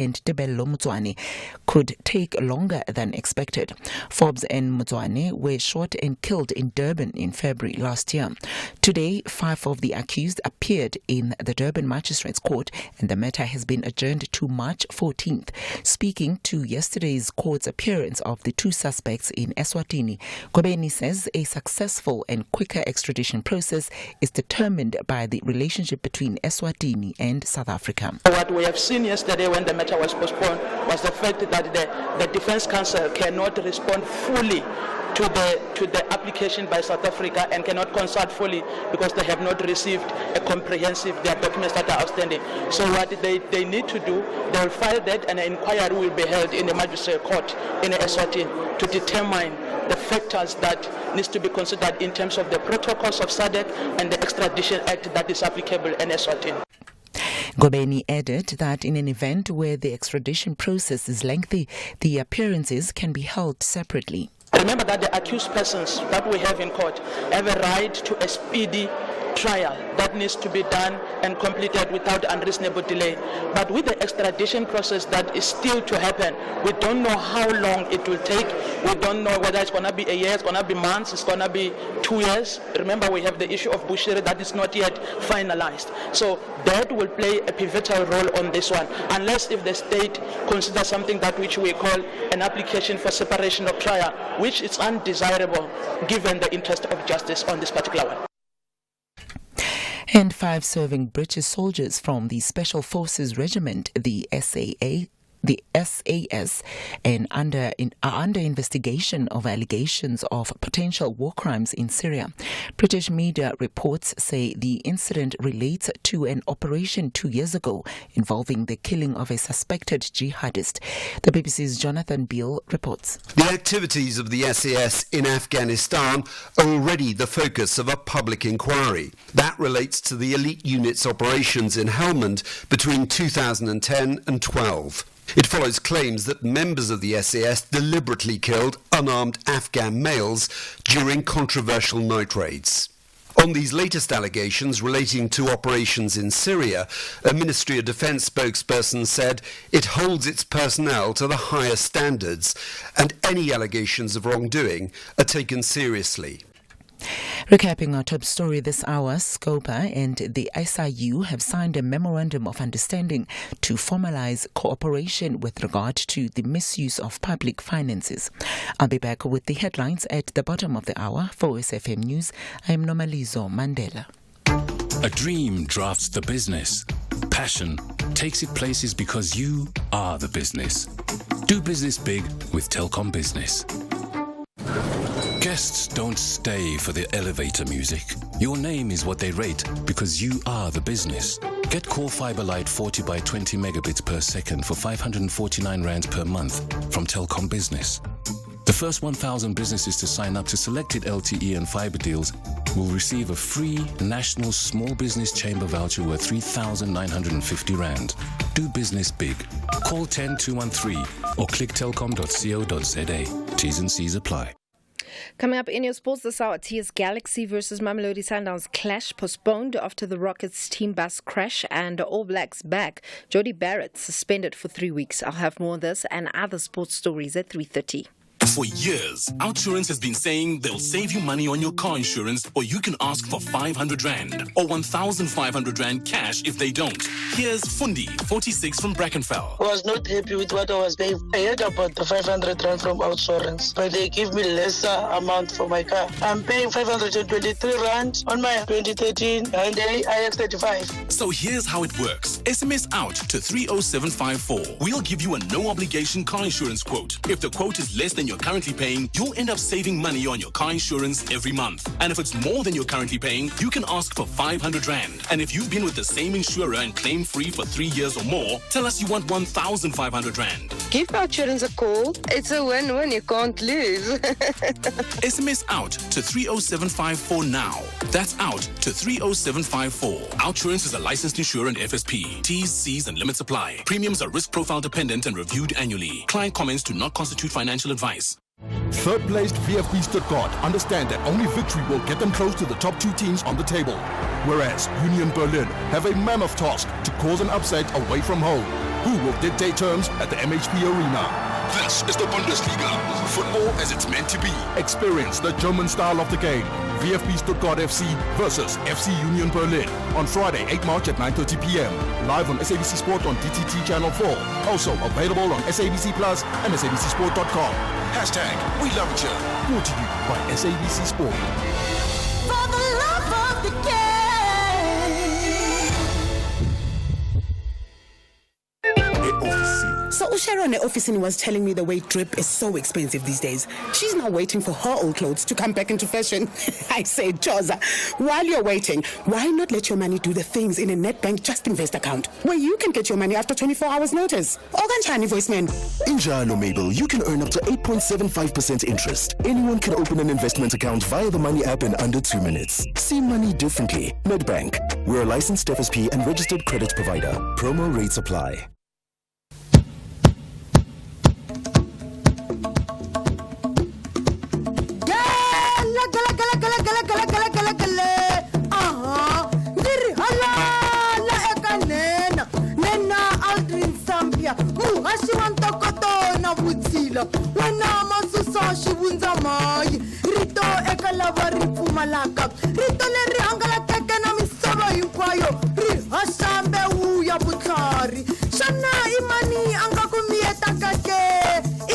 and Tebello Motswane could take longer than expected. Forbes and Motswane were shot and killed in Durban in February last year. Today, 5 of the accused appeared in the Durban Magistrates Court, and the matter has been adjourned to March 14th. Speaking to yesterday's court's appearance of the 2 suspects in Eswatini, Ngobeni says a successful and quicker extradition process is determined by the relationship between Eswatini and South Africa. What we have seen yesterday when the matter was postponed was the fact that the Defence Counsel cannot respond fully to the application by South Africa and cannot consult fully because they have not received a comprehensive their documents that are outstanding. So what they need to do, they will file that and an inquiry will be held in the magistrate court in Eswatini to determine the factors that needs to be considered in terms of the protocols of SADC and the Extradition Act that is applicable in Eswatini. Ngobeni added that in an event where the extradition process is lengthy, the appearances can be held separately. Remember that the accused persons that we have in court have a right to a speedy trial that needs to be done and completed without unreasonable delay. But with the extradition process that is still to happen, we don't know how long it will take. We don't know whether it's going to be a year, it's going to be months, it's going to be 2 years. Remember, we have the issue of Bushiri that is not yet finalized. So that will play a pivotal role on this one, unless if the state considers something that which we call an application for separation of trial, which is undesirable given the interest of justice on this particular one. And 5 serving British soldiers from the Special Forces Regiment, the SAS, and are under investigation of allegations of potential war crimes in Syria. British media reports say the incident relates to an operation 2 years ago involving the killing of a suspected jihadist. The BBC's Jonathan Beale reports. The activities of the SAS in Afghanistan are already the focus of a public inquiry. That relates to the elite unit's operations in Helmand between 2010 and 12. It follows claims that members of the SAS deliberately killed unarmed Afghan males during controversial night raids. On these latest allegations relating to operations in Syria, a Ministry of Defence spokesperson said it holds its personnel to the highest standards and any allegations of wrongdoing are taken seriously. Recapping our top story this hour, SCOPA and the SIU have signed a memorandum of understanding to formalize cooperation with regard to the misuse of public finances. I'll be back with the headlines at the bottom of the hour. For SFM News, I am Nomalizo Mandela. A dream drafts the business. Passion takes it places because you are the business. Do business big with Telkom Business. Guests don't stay for the elevator music. Your name is what they rate because you are the business. Get Core Fiber Lite 40 by 20 megabits per second for 549 Rand per month from Telkom Business. The first 1,000 businesses to sign up to selected LTE and fiber deals will receive a free National Small Business Chamber voucher worth 3,950 Rand. Do business big. Call 10213 or click telkom.co.za. T's and C's apply. Coming up in your sports this hour, TS Galaxy versus Mamelodi Sundowns clash postponed after the Rockets team bus crash and All Blacks back. Jody Barrett suspended for 3 weeks. I'll have more of this and other sports stories at 3:30. For years, Outsurance has been saying they'll save you money on your car insurance, or you can ask for 500 Rand or 1,500 Rand cash if they don't. Here's Fundi, 46 from Brackenfell. I was not happy with what I was paying. I heard about the 500 Rand from Outsurance, but they give me lesser amount for my car. I'm paying 523 Rand on my 2013 Hyundai iX35. So here's how it works. SMS out to 30754. We'll give you a no-obligation car insurance quote. If the quote is less than you're currently paying, you'll end up saving money on your car insurance every month. And if it's more than you're currently paying, you can ask for 500 Rand. And if you've been with the same insurer and claim free for 3 years or more, tell us you want 1,500 Rand. Give Outsurance a call. It's a win-win. You can't lose. SMS out to 30754 now. That's out to 30754. Outsurance is a licensed insurer and FSP. T's, C's and limits apply. Premiums are risk profile dependent and reviewed annually. Client comments do not constitute financial advice. Third-placed VfB Stuttgart understand that only victory will get them close to the top 2 teams on the table, whereas Union Berlin have a mammoth task to cause an upset away from home. Who will dictate terms at the MHP Arena? This is the Bundesliga. Football as it's meant to be. Experience the German style of the game. VfB Stuttgart FC versus FC Union Berlin on Friday, 8 March at 9:30 p.m. Live on SABC Sport on DTT Channel 4. Also available on SABC Plus and SABCSport.com. Hashtag we love each other. Brought to you by SABC Sport. For the love of the game. So Sharon at office was telling me the way drip is so expensive these days. She's now waiting for her old clothes to come back into fashion. I say, Joza, while you're waiting, why not let your money do the things in a NetBank Just Invest account where you can get your money after 24 hours notice? Oganchani voiceman. In Jalo Mabel, you can earn up to 8.75% interest. Anyone can open an investment account via the Money app in under 2 minutes. See money differently. NetBank. We're a licensed FSP and registered credit provider. Promo rates apply. Aldrin Sampear, muhashi wa ntokoto na vutshila, wena masusa xivundza mayi, rito eka lava ri pfumalaka, rito leri hangalakeke na misava hinkwayo, ri haxa mbewu ya vutlhari. Xana imani anga ku miyetaka ke,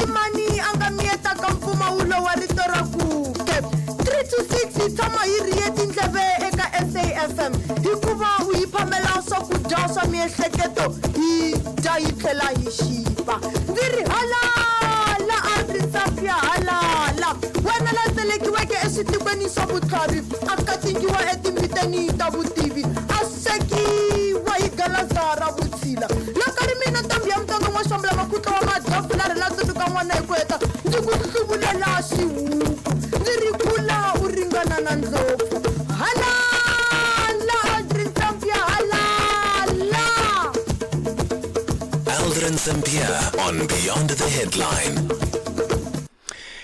imani anga miyetaka mpfumawulo wa rito ra kuke. 326 yi tshama yi ri etindleve eka SAFM, hikuva u yi phamela swakudya swa miehleketo hi dya yi tlhela hi xipa. Ndzi ri halala Aldrin Sampear, halala wena la selekiweke eswitikweni swa vutlhari, a katingiwa etimbiteni ta vutivi, a swekiwa hi galaza ra vutshila. Loko ri mina ntambi ya mutonga wa xambula makutlo wa madhafu la ri la tsundzuka n'wana hi ku heta, ndzi ku hluvulela xihuku, ndzi ri kula u ringana na ndlopfu. Halala Aldrin Sampear, halala. Aldrin Sampear on Beyond the Headline.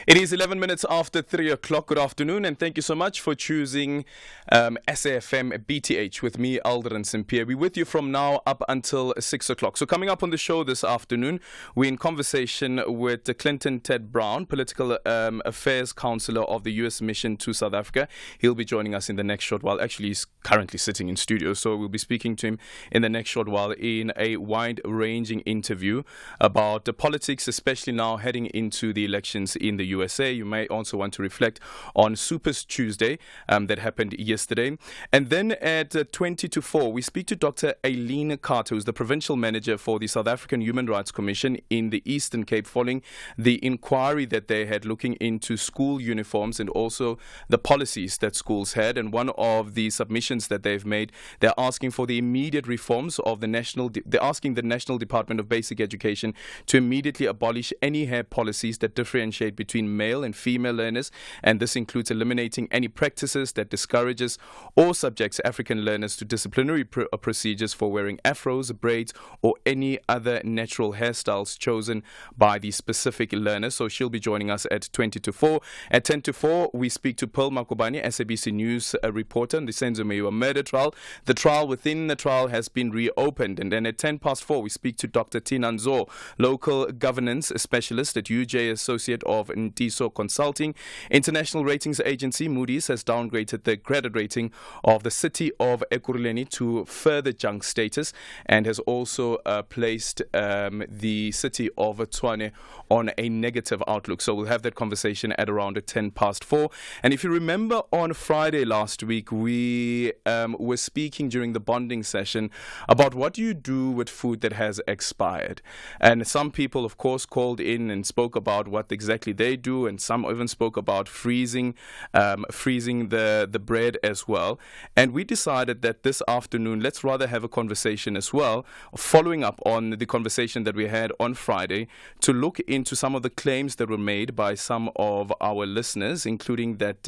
It is 11 minutes after 3 o'clock. Good afternoon, and thank you so much for choosing SAFM BTH with me, Aldrin Sampear. We're with you from now up until 6 o'clock. So coming up on the show this afternoon, we're in conversation with Clinton Ted Brown, Political Affairs Counselor of the U.S. Mission to South Africa. He'll be joining us in the next short while. Actually, he's currently sitting in studio, so we'll be speaking to him in the next short while in a wide-ranging interview about the politics, especially now heading into the elections in the USA. You may also want to reflect on Supers Tuesday that happened yesterday. And then at 20 to 4, we speak to Dr. Aileen Carter, who's the Provincial Manager for the South African Human Rights Commission in the Eastern Cape, following the inquiry that they had looking into school uniforms and also the policies that schools had. And one of the submissions that they've made, they're asking for the immediate reforms of they're asking the National Department of Basic Education to immediately abolish any hair policies that differentiate between male and female learners, and this includes eliminating any practices that discourages or subjects African learners to disciplinary procedures for wearing afros, braids, or any other natural hairstyles chosen by the specific learner. So she'll be joining us at 20 to 4. At 10 to 4, we speak to Pearl Makubani, SABC News reporter on the Senzo Meyiwa murder trial. The trial within the trial has been reopened. And then at 10 past 4, we speak to Dr. Tina Nzo, local governance specialist at UJ Associate of Ntiso Consulting. International ratings agency Moody's has downgraded the credit rating of the city of Ekurhuleni to further junk status and has also placed the city of Tshwane on a negative outlook. So we'll have that conversation at around 10 past 4. And if you remember, on Friday last week, we were speaking during the bonding session about what do you do with food that has expired. And some people, of course, called in and spoke about what exactly they do, and some even spoke about freezing the bread as well. And we decided that this afternoon, let's rather have a conversation as well, following up on the conversation that we had on Friday, to look into some of the claims that were made by some of our listeners, including that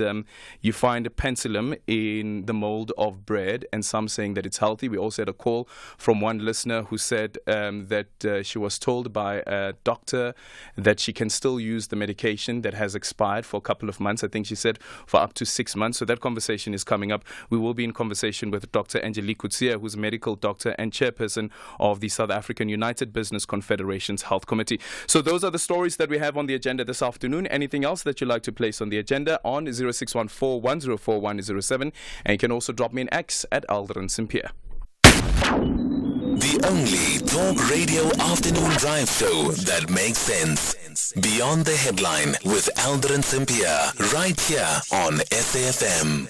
you find penicillin in the mold of bread, and some saying that it's healthy. We also had a call from one listener who said that she was told by a doctor that she can still use the medication medication that has expired for a couple of months. I think she said for up to 6 months. So that conversation is coming up. We will be in conversation with Dr. Angelique Kutsia, who's a medical doctor and chairperson of the South African United Business Confederation's Health Committee. So those are the stories that we have on the agenda this afternoon. Anything else that you'd like to place on the agenda on 0614-104107, and you can also drop me an X at Aldrin Sampear. The only talk radio afternoon drive show that makes sense. Beyond the Headline with Aldrin Sampear, right here on SAFM.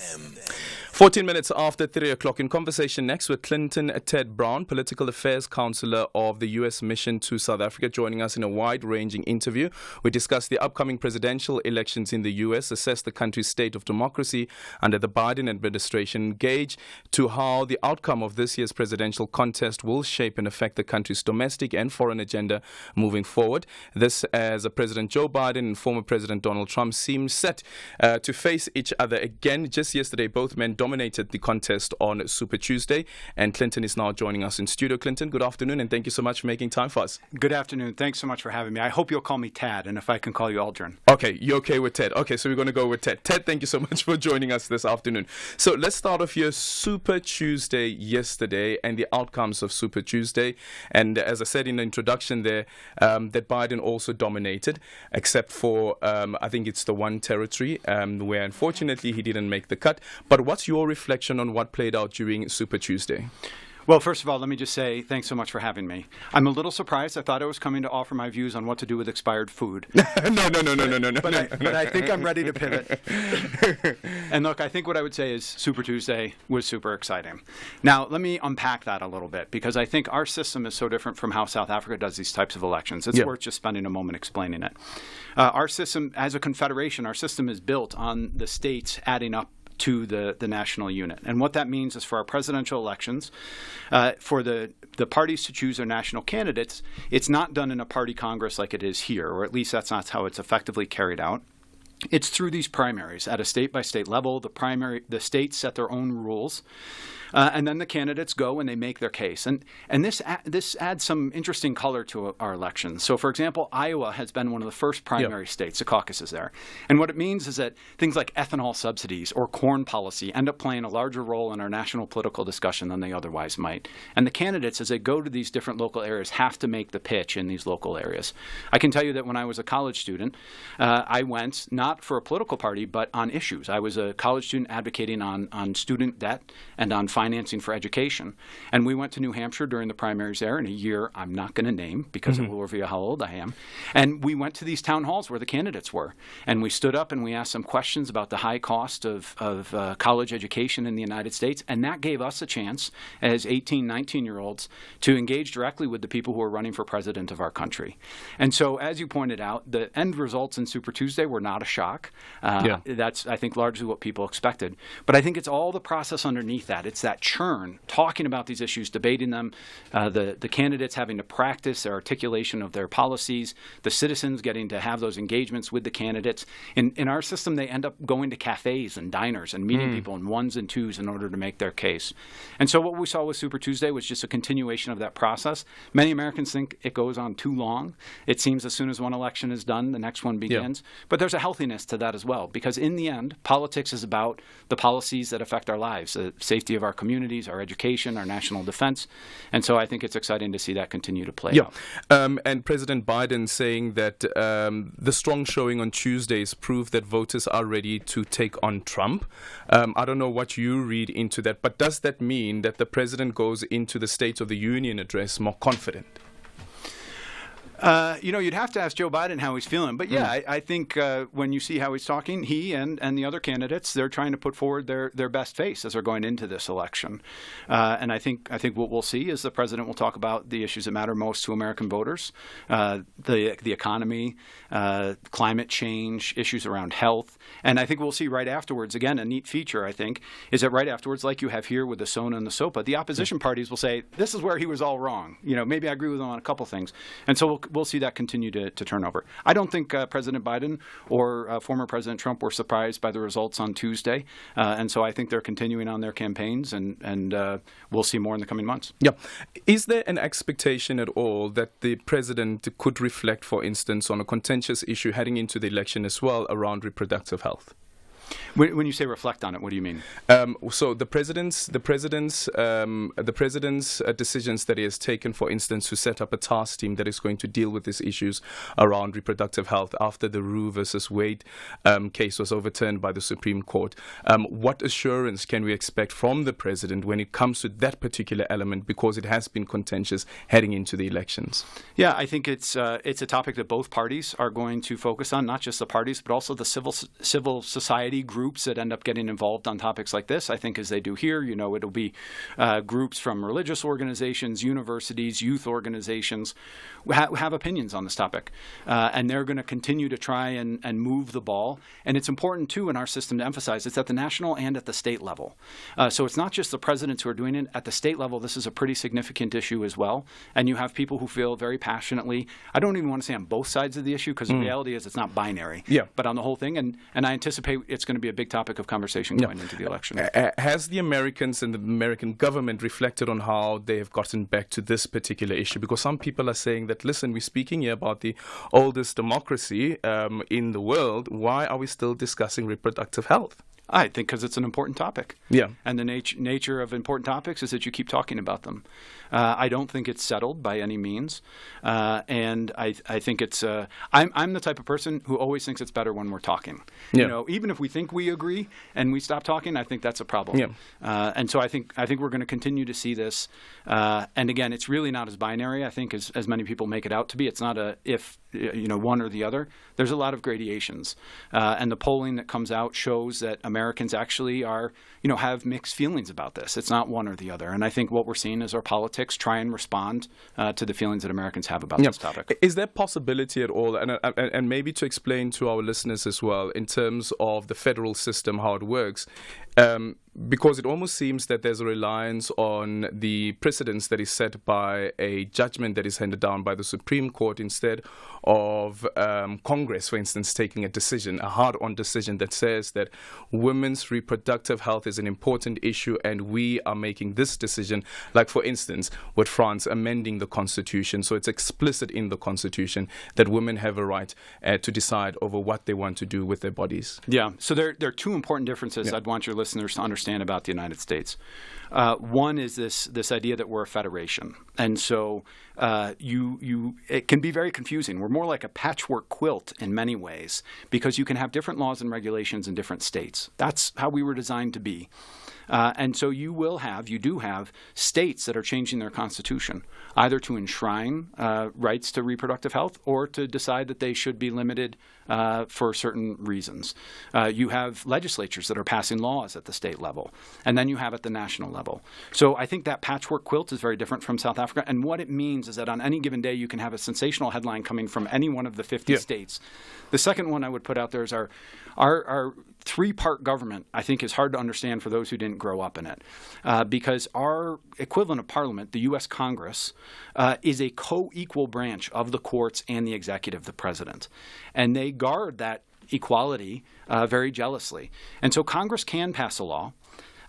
14 minutes after 3 o'clock, in conversation next with Clinton Ted Brown, Political Affairs Counselor of the U.S. Mission to South Africa, joining us in a wide-ranging interview. We discuss the upcoming presidential elections in the U.S., assess the country's state of democracy under the Biden administration, gauge to how the outcome of this year's presidential contest will shape and affect the country's domestic and foreign agenda moving forward. This as President Joe Biden and former President Donald Trump seem set to face each other again. Just yesterday, both men dominated the contest on Super Tuesday, and Clinton is now joining us in studio. Clinton, good afternoon, and thank you so much for making time for us. Good afternoon. Thanks so much for having me. I hope you'll call me Tad, and if I can call you Aldrin. Okay, you're okay with Ted. Okay, so we're going to go with Ted. Ted, thank you so much for joining us this afternoon. So let's start off here. Super Tuesday yesterday and the outcomes of Super Tuesday. And as I said in the introduction there, that Biden also dominated, except for, I think it's the one territory where unfortunately he didn't make the cut. But what's your reflection on what played out during Super Tuesday? Well, first of all, let me just say thanks so much for having me. I'm a little surprised. I thought I was coming to offer my views on what to do with expired food. No. But I think I'm ready to pivot. And look, I think what I would say is Super Tuesday was super exciting. Now, let me unpack that a little bit, because I think our system is so different from how South Africa does these types of elections. It's worth just spending a moment explaining it. Our system, as a confederation, our system is built on the states adding up to the national unit. And what that means is for our presidential elections, for the parties to choose their national candidates, it's not done in a party congress like it is here, or at least that's not how it's effectively carried out. It's through these primaries at a state-by-state level. The states set their own rules. And then the candidates go and they make their case. And this adds some interesting color to our elections. So, for example, Iowa has been one of the first primary states, the caucuses there. And what it means is that things like ethanol subsidies or corn policy end up playing a larger role in our national political discussion than they otherwise might. And the candidates, as they go to these different local areas, have to make the pitch in these local areas. I can tell you that when I was a college student, I went not for a political party, but on issues. I was a college student advocating on student debt and on financing for education. And we went to New Hampshire during the primaries there in a year I'm not going to name because it will reveal how old I am. And we went to these town halls where the candidates were. And we stood up and we asked them questions about the high cost of college education in the United States. And that gave us a chance as 18, 19-year-olds to engage directly with the people who are running for president of our country. And so, as you pointed out, the end results in Super Tuesday were not a shock. That's, I think, largely what people expected. But I think it's all the process underneath that. It's that churn, talking about these issues, debating them, the candidates having to practice their articulation of their policies, the citizens getting to have those engagements with the candidates. In our system, they end up going to cafes and diners and meeting people in ones and twos in order to make their case. And so what we saw with Super Tuesday was just a continuation of that process. Many Americans think it goes on too long. It seems as soon as one election is done, the next one begins. But there's a healthiness to that as well, because in the end, politics is about the policies that affect our lives, the safety of our communities, our education, our national defense. And so I think it's exciting to see that continue to play out. And President Biden saying that the strong showing on Tuesdays prove that voters are ready to take on Trump. I don't know what you read into that, but does that mean that the president goes into the State of the Union address more confident? You'd have to ask Joe Biden how he's feeling. But I think when you see how he's talking, he and the other candidates, they're trying to put forward their best face as they're going into this election. And I think what we'll see is the president will talk about the issues that matter most to American voters, the economy, climate change, issues around health. And I think we'll see right afterwards, again, a neat feature, I think, is that right afterwards, like you have here with the SONA and the SOPA, the opposition parties will say, this is where he was all wrong. Maybe I agree with him on a couple things. And so we'll we'll see that continue to turn over. I don't think President Biden or former President Trump were surprised by the results on Tuesday, and so I think they're continuing on their campaigns, and we'll see more in the coming months. Yeah. Is there an expectation at all that the president could reflect, for instance, on a contentious issue heading into the election as well around reproductive health? When you say reflect on it, what do you mean? So the president's decisions that he has taken, for instance, to set up a task team that is going to deal with these issues around reproductive health after the Roe versus Wade case was overturned by the Supreme Court. What assurance can we expect from the president when it comes to that particular element, because it has been contentious heading into the elections? Yeah, I think it's a topic that both parties are going to focus on, not just the parties, but also the civil society groups that end up getting involved on topics like this. I think as they do here, it'll be groups from religious organizations, universities, youth organizations who have opinions on this topic. And they're going to continue to try and move the ball. And it's important, too, in our system to emphasize it's at the national and at the state level. So it's not just the presidents who are doing it. At the state level, this is a pretty significant issue as well. And you have people who feel very passionately, I don't even want to say on both sides of the issue, because the reality is it's not binary, but on the whole thing. And I anticipate it's going to be a big topic of conversation going into the election. Has the Americans and the American government reflected on how they have gotten back to this particular issue? Because some people are saying that, listen, we're speaking here about the oldest democracy in the world. Why are we still discussing reproductive health? I think because it's an important topic. Yeah. And the nature of important topics is that you keep talking about them. I don't think it's settled by any means. And I think it's I'm the type of person who always thinks it's better when we're talking. Yeah. Even if we think we agree and we stop talking, I think that's a problem. Yeah. And so I think we're going to continue to see this. And again, it's really not as binary, I think, as many people make it out to be. It's not a if one or the other. There's a lot of gradations. And the polling that comes out shows that Americans actually are, have mixed feelings about this. It's not one or the other. And I think what we're seeing is our politics try and respond to the feelings that Americans have about this topic. Is there possibility at all, and maybe to explain to our listeners as well, in terms of the federal system, how it works, because it almost seems that there's a reliance on the precedence that is set by a judgment that is handed down by the Supreme Court instead of Congress, for instance, taking a decision, a hard-on decision that says that women's reproductive health is an important issue and we are making this decision, like, for instance, with France amending the Constitution. So it's explicit in the Constitution that women have a right to decide over what they want to do with their bodies. Yeah, so there are two important differences I'd want your listeners to understand about the United States. One is this idea that we're a federation, and so it can be very confusing. We're more like a patchwork quilt in many ways because you can have different laws and regulations in different states. That's how we were designed to be. And so you do have states that are changing their constitution, either to enshrine rights to reproductive health or to decide that they should be limited for certain reasons. You have legislatures that are passing laws at the state level, and then you have at the national level. So I think that patchwork quilt is very different from South Africa, and what it means is that on any given day you can have a sensational headline coming from any one of the 50 states. The second one I would put out there is our three-part government, I think, is hard to understand for those who didn't grow up in it, because our equivalent of Parliament, the U.S. Congress, is a co-equal branch of the courts and the executive, the president. And they guard that equality very jealously. And so Congress can pass a law.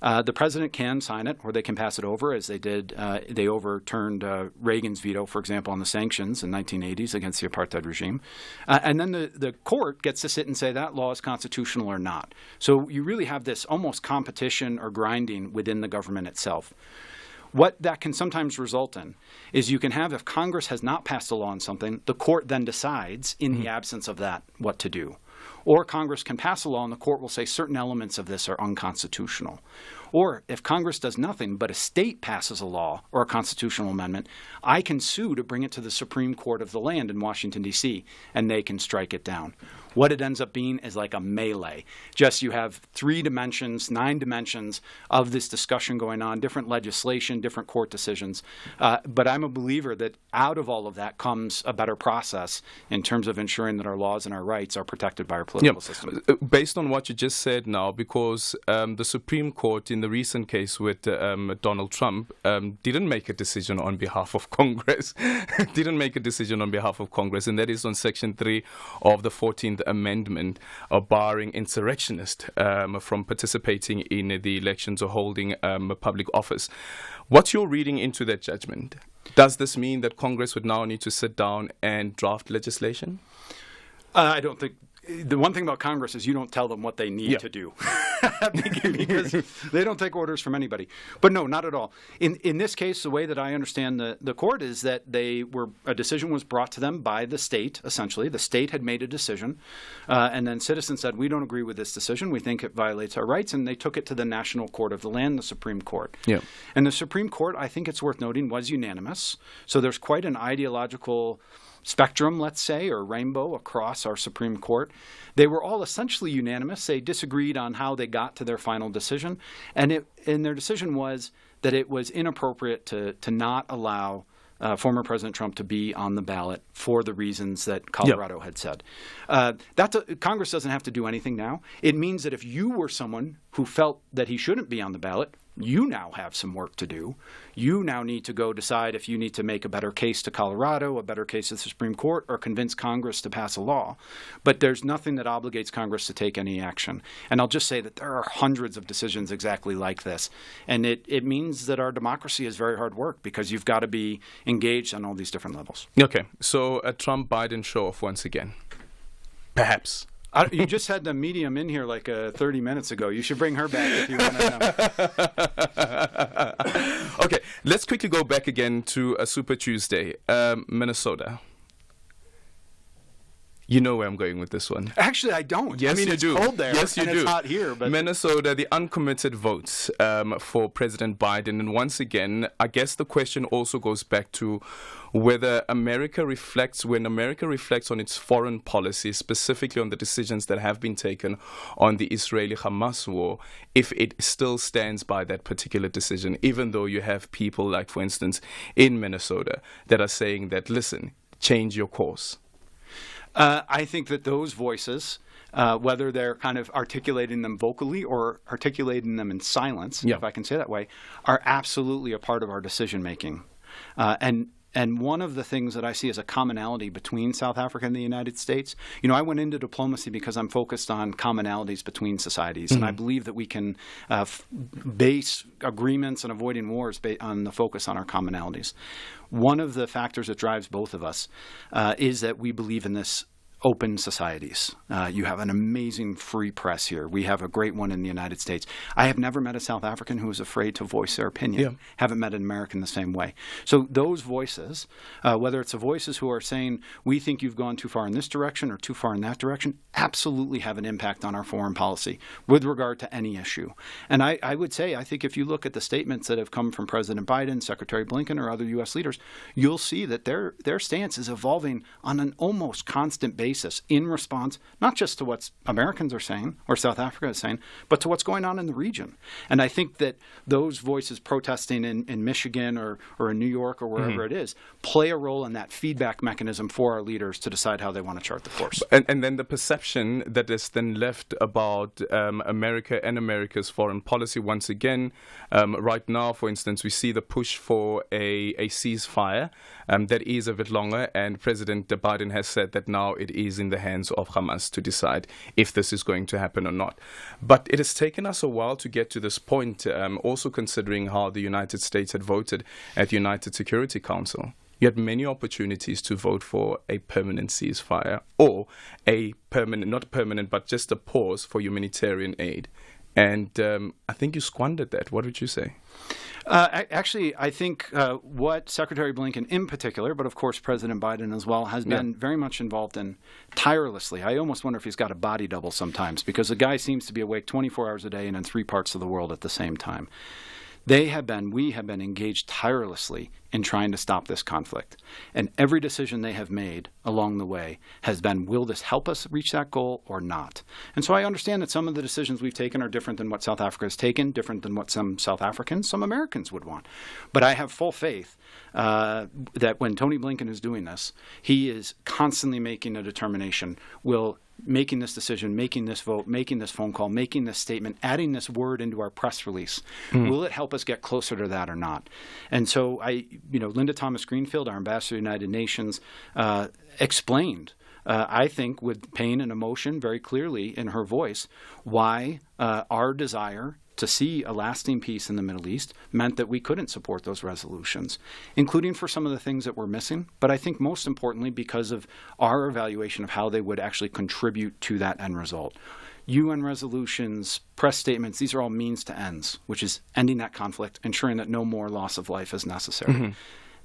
The president can sign it, or they can pass it over, as they did. They overturned Reagan's veto, for example, on the sanctions in the 1980s against the apartheid regime. And then the court gets to sit and say that law is constitutional or not. So you really have this almost competition or grinding within the government itself. What that can sometimes result in is you can have, if Congress has not passed a law on something, the court then decides, in the absence of that, what to do. Or Congress can pass a law and the court will say certain elements of this are unconstitutional. Or if Congress does nothing but a state passes a law or a constitutional amendment, I can sue to bring it to the Supreme Court of the land in Washington, D.C., and they can strike it down. What it ends up being is like a melee. Just you have 9 dimensions of this discussion going on, different legislation, different court decisions. But I'm a believer that out of all of that comes a better process in terms of ensuring that our laws and our rights are protected by our political political system. Based on what you just said now, because the Supreme Court in the recent case with Donald Trump didn't make a decision on behalf of Congress, and that is on Section 3 of the 14th Amendment, barring insurrectionists from participating in the elections or holding public office. What's your reading into that judgment? Does this mean that Congress would now need to sit down and draft legislation? I don't think. The one thing about Congress is you don't tell them what they need to do because they don't take orders from anybody. But no, not at all. In this case, the way that I understand the court is that a decision was brought to them by the state, essentially. The state had made a decision, and then citizens said, we don't agree with this decision. We think it violates our rights, and they took it to the National Court of the Land, the Supreme Court. Yeah. And the Supreme Court, I think it's worth noting, was unanimous. So there's quite an ideological spectrum, let's say, or rainbow across our Supreme Court. They were all essentially unanimous. They disagreed on how they got to their final decision, and their decision was that it was inappropriate to not allow former President Trump to be on the ballot for the reasons that Colorado had said. Congress doesn't have to do anything now. It means that if you were someone who felt that he shouldn't be on the ballot, you now have some work to do. You now need to go decide if you need to make a better case to Colorado, a better case to the Supreme Court, or convince Congress to pass a law. But there's nothing that obligates Congress to take any action. And I'll just say that there are hundreds of decisions exactly like this. And it means that our democracy is very hard work because you've got to be engaged on all these different levels. Okay, so a Trump-Biden show-off once again. Perhaps. You just had the medium in here like 30 minutes ago. You should bring her back if you want to know. Okay, let's quickly go back again to a Super Tuesday. Minnesota. You know where I'm going with this one. Actually, I don't. Yes, it's do. cold there. Yes, you and do. It's hot here. But Minnesota, the uncommitted votes for President Biden. And once again, I guess the question also goes back to whether when America reflects on its foreign policy, specifically on the decisions that have been taken on the Israeli-Hamas war, if it still stands by that particular decision, even though you have people like, for instance, in Minnesota that are saying that, listen, change your course. I think that those voices, whether they're kind of articulating them vocally or articulating them in silence, if I can say that way, are absolutely a part of our decision-making. And one of the things that I see as a commonality between South Africa and the United States, I went into diplomacy because I'm focused on commonalities between societies. And I believe that we can base agreements and avoiding wars on the focus on our commonalities. One of the factors that drives both of us is that we believe in this open societies. You have an amazing free press here. We have a great one in the United States. I have never met a South African who is afraid to voice their opinion. Yeah. Haven't met an American the same way. So those voices, whether it's the voices who are saying, we think you've gone too far in this direction or too far in that direction, absolutely have an impact on our foreign policy with regard to any issue. And I would say, I think if you look at the statements that have come from President Biden, Secretary Blinken, or other U.S. leaders, you'll see that their stance is evolving on an almost constant basis in response, not just to what Americans are saying or South Africa is saying, but to what's going on in the region. And I think that those voices protesting in Michigan or in New York or wherever it is play a role in that feedback mechanism for our leaders to decide how they want to chart the course. And then the perception that is then left about America and America's foreign policy once again. Right now, for instance, we see the push for a ceasefire that is a bit longer, and President Biden has said that now it is in the hands of Hamas to decide if this is going to happen or not. But it has taken us a while to get to this point, also considering how the United States had voted at the United Security Council. You had many opportunities to vote for a permanent ceasefire or a permanent, not permanent, but just a pause for humanitarian aid. And I think you squandered that. What would you say? Actually, I think what Secretary Blinken in particular, but of course President Biden as well, has been very much involved in tirelessly. I almost wonder if he's got a body double sometimes, because the guy seems to be awake 24 hours a day and in 3 parts of the world at the same time. We have been engaged tirelessly in trying to stop this conflict. And every decision they have made along the way has been, will this help us reach that goal or not? And so I understand that some of the decisions we've taken are different than what South Africa has taken, different than what some South Africans, some Americans would want. But I have full faith that when Tony Blinken is doing this, he is constantly making a determination, making this decision, making this vote, making this phone call, making this statement, adding this word into our press release. Will it help us get closer to that or not? And so Linda Thomas Greenfield, our ambassador to the United Nations, explained, I think with pain and emotion very clearly in her voice, why our desire to see a lasting peace in the Middle East meant that we couldn't support those resolutions, including for some of the things that we're missing, but I think most importantly because of our evaluation of how they would actually contribute to that end result. UN resolutions, press statements, these are all means to ends, which is ending that conflict, ensuring that no more loss of life is necessary.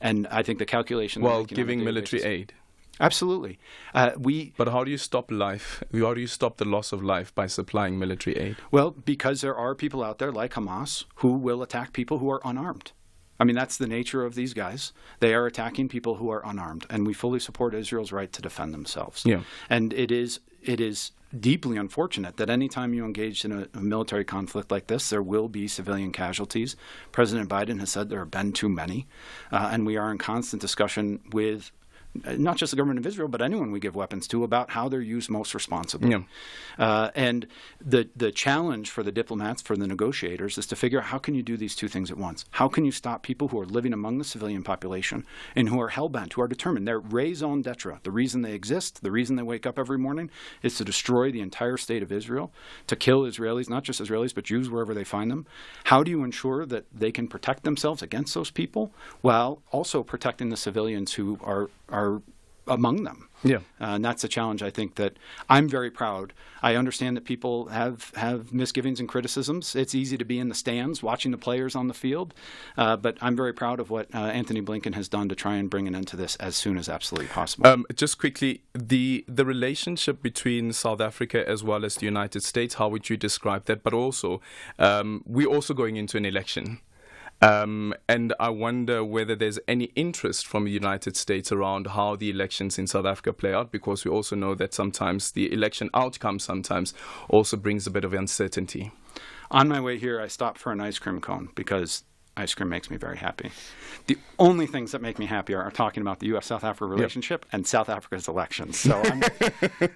And I think the calculation... While giving military aid. Absolutely. But how do you stop life? How do you stop the loss of life by supplying military aid? Well, because there are people out there like Hamas who will attack people who are unarmed. I mean, that's the nature of these guys. They are attacking people who are unarmed, and we fully support Israel's right to defend themselves. Yeah. And it is deeply unfortunate that any time you engage in a military conflict like this, there will be civilian casualties. President Biden has said there have been too many, and we are in constant discussion with not just the government of Israel, but anyone we give weapons to about how they're used most responsibly. Yeah. And the challenge for the diplomats, for the negotiators, is to figure out how can you do these two things at once? How can you stop people who are living among the civilian population and who are hell-bent, who are determined? They're raison d'etre. The reason they exist, the reason they wake up every morning is to destroy the entire state of Israel, to kill Israelis, not just Israelis, but Jews wherever they find them. How do you ensure that they can protect themselves against those people while also protecting the civilians who are among them? Yeah. And that's a challenge, I think, that I'm very proud. I understand that people have misgivings and criticisms. It's easy to be in the stands watching the players on the field, but I'm very proud of what Anthony Blinken has done to try and bring an end to this as soon as absolutely possible. Just quickly, the relationship between South Africa as well as the United States, how would you describe that? But also, we're also going into an election. And I wonder whether there's any interest from the United States around how the elections in South Africa play out, because we also know that sometimes the election outcome sometimes also brings a bit of uncertainty. On my way here, I stopped for an ice cream cone because ice cream makes me very happy. The only things that make me happy are talking about the U.S.-South Africa relationship and South Africa's elections. So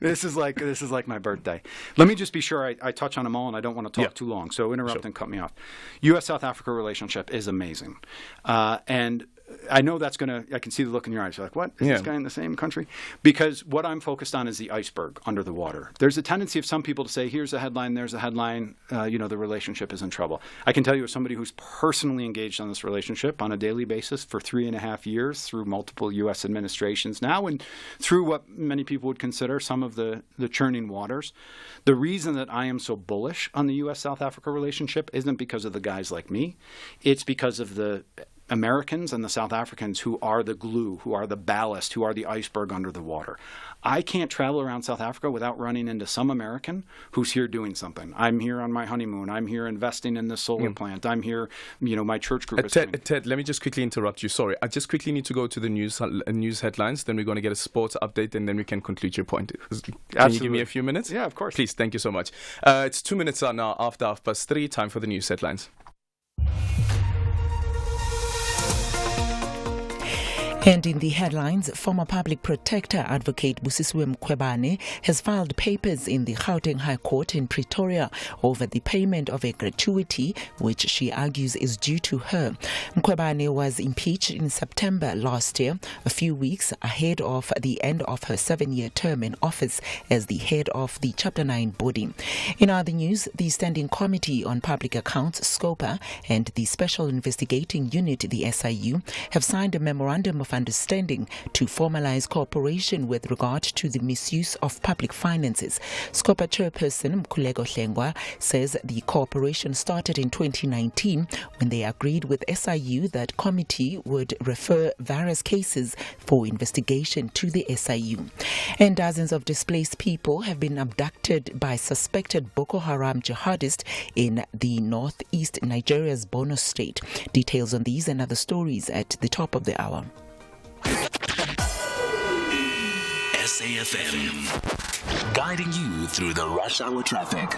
this is like my birthday. Let me just be sure I touch on them all, and I don't want to talk too long. So interrupt and cut me off. U.S.-South Africa relationship is amazing, and I know that's I can see the look in your eyes. You're like, what? Is this guy in the same country? Because what I'm focused on is the iceberg under the water. There's a tendency of some people to say, here's a headline, there's a headline, the relationship is in trouble. I can tell you as somebody who's personally engaged on this relationship on a daily basis for 3.5 years through multiple U.S. administrations now and through what many people would consider some of the churning waters. The reason that I am so bullish on the U.S.-South Africa relationship isn't because of the guys like me. It's because of the Americans and the South Africans who are the glue, who are the ballast, who are the iceberg under the water. I can't travel around South Africa without running into some American who's here doing something. I'm here on my honeymoon. I'm here investing in this solar plant. I'm here, my church group is Ted, let me just quickly interrupt you. Sorry. I just quickly need to go to the news headlines. Then we're going to get a sports update, and then we can conclude your point. Can you give me a few minutes? Yeah, of course. Please, thank you so much. It's 2 minutes now after 3:30. Time for the news headlines. And in the headlines, former public protector advocate Busisiwe Mkhwebane has filed papers in the Gauteng High Court in Pretoria over the payment of a gratuity which she argues is due to her. Mkhwebane was impeached in September last year, a few weeks ahead of the end of her 7-year term in office as the head of the Chapter 9 body. In other news, the Standing Committee on Public Accounts, SCOPA, and the Special Investigating Unit, the SIU, have signed a memorandum of understanding understanding to formalize cooperation with regard to the misuse of public finances. SCOPA chairperson Mkhuleko Hlengwa says the cooperation started in 2019 when they agreed with SIU that committee would refer various cases for investigation to the SIU. And dozens of displaced people have been abducted by suspected Boko Haram jihadists in the northeast Nigeria's Borno state. Details on these and other stories at the top of the hour. SAFM, guiding you through the rush hour traffic.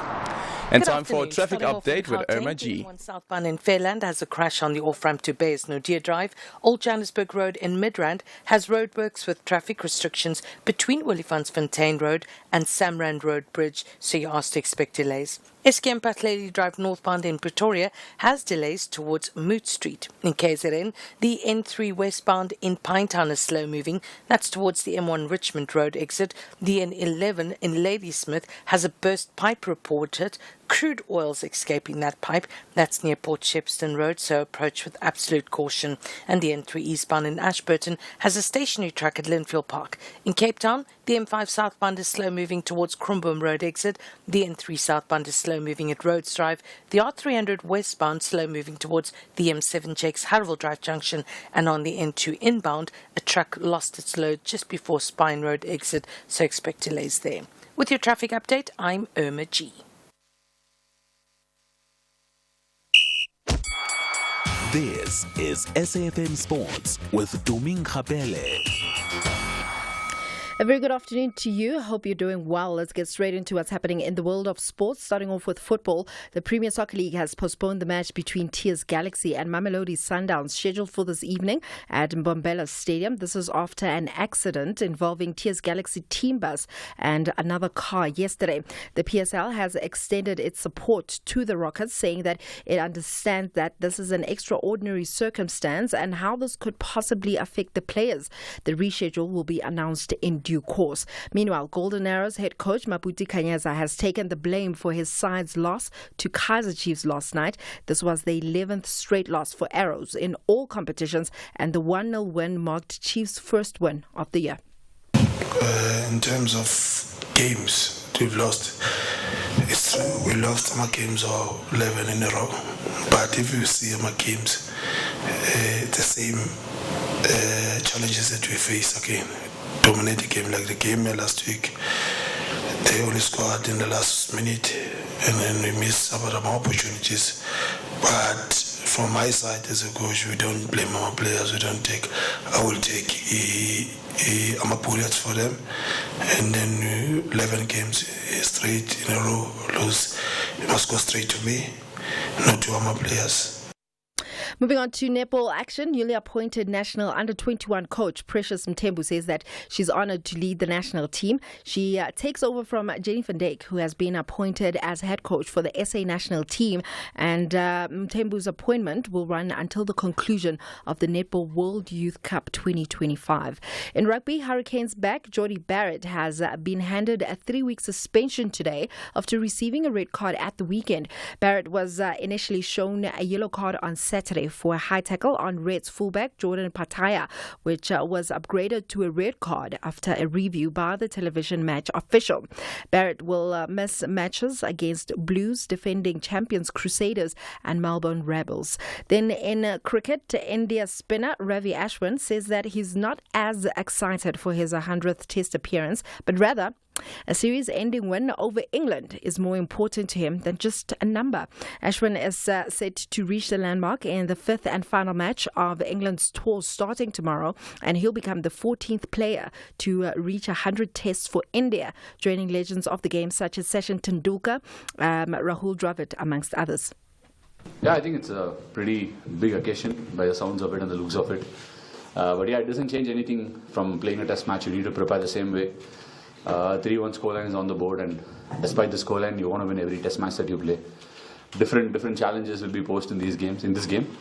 And time for a traffic update with Irma G. Southbound in Fairland has a crash on the off-ramp to Bayes Nodia Drive. Old Johannesburg Road in Midrand has roadworks with traffic restrictions between Olifantsfontein Road and Samrand Road Bridge, so you're asked to expect delays. SKM Patlady Drive northbound in Pretoria has delays towards Moot Street. In KZN, the N3 westbound in Pinetown is slow moving. That's towards the M1 Richmond Road exit. The N11 in Ladysmith has a burst pipe reported. Crude oil's escaping that pipe. That's near Port Shepstone Road, so approach with absolute caution. And the N3 eastbound in Ashburton has a stationary truck at Linfield Park. In Cape Town, the M5 southbound is slow moving towards Kromboom Road exit. The N3 southbound is slow moving at Rhodes Drive. The R300 westbound slow moving towards the M7 Jakes Harrowville Drive junction. And on the N2 inbound, a truck lost its load just before Spine Road exit, so expect delays there. With your traffic update, I'm Irma G. This is SAFM Sports with Doming Khapele. A very good afternoon to you. Hope you're doing well. Let's get straight into what's happening in the world of sports. Starting off with football, the Premier Soccer League has postponed the match between Tears Galaxy and Mamelodi Sundowns scheduled for this evening at Mbombela Stadium. This is after an accident involving Tears Galaxy team bus and another car yesterday. The PSL has extended its support to the Rockets, saying that it understands that this is an extraordinary circumstance and how this could possibly affect the players. The reschedule will be announced in due course. Meanwhile, Golden Arrows head coach Maputi Kanyeza has taken the blame for his side's loss to Kaizer Chiefs last night. This was the 11th straight loss for Arrows in all competitions, and the 1-0 win marked Chiefs' first win of the year. In terms of games we've lost, it's true, we lost my games or 11 in a row, but if you see my games, the same challenges that we face again. Dominate the game like the game last week. They only scored in the last minute and then we missed some of the opportunities. But from my side as a coach, we don't blame our players. I will take a bullets for them. And then 11 games straight in a row lose. It must go straight to me, not to our players. Moving on to netball action, newly appointed national under-21 coach Precious Mthembu says that she's honoured to lead the national team. She takes over from Jenny van Dijk, who has been appointed as head coach for the SA national team. And Mthembu's appointment will run until the conclusion of the Netball World Youth Cup 2025. In rugby, Hurricanes back Jordie Barrett has been handed a 3-week suspension today after receiving a red card at the weekend. Barrett was initially shown a yellow card on Saturday for a high tackle on Reds fullback Jordan Pataya, which was upgraded to a red card after a review by the television match official. Barrett will miss matches against Blues, defending champions Crusaders and Melbourne Rebels. Then in cricket, India spinner Ravi Ashwin says that he's not as excited for his 100th Test appearance, but rather a series-ending win over England is more important to him than just a number. Ashwin is set to reach the landmark in the 5th and final match of England's tour starting tomorrow, and he'll become the 14th player to reach 100 tests for India, joining legends of the game such as Sachin Tendulkar, Rahul Dravid, amongst others. Yeah, I think it's a pretty big occasion by the sounds of it and the looks of it. But yeah, it doesn't change anything from playing a test match. You need to prepare the same way. 3-1 scoreline is on the board, and despite the scoreline, you want to win every test match that you play. Different challenges will be posed in these games. In this game,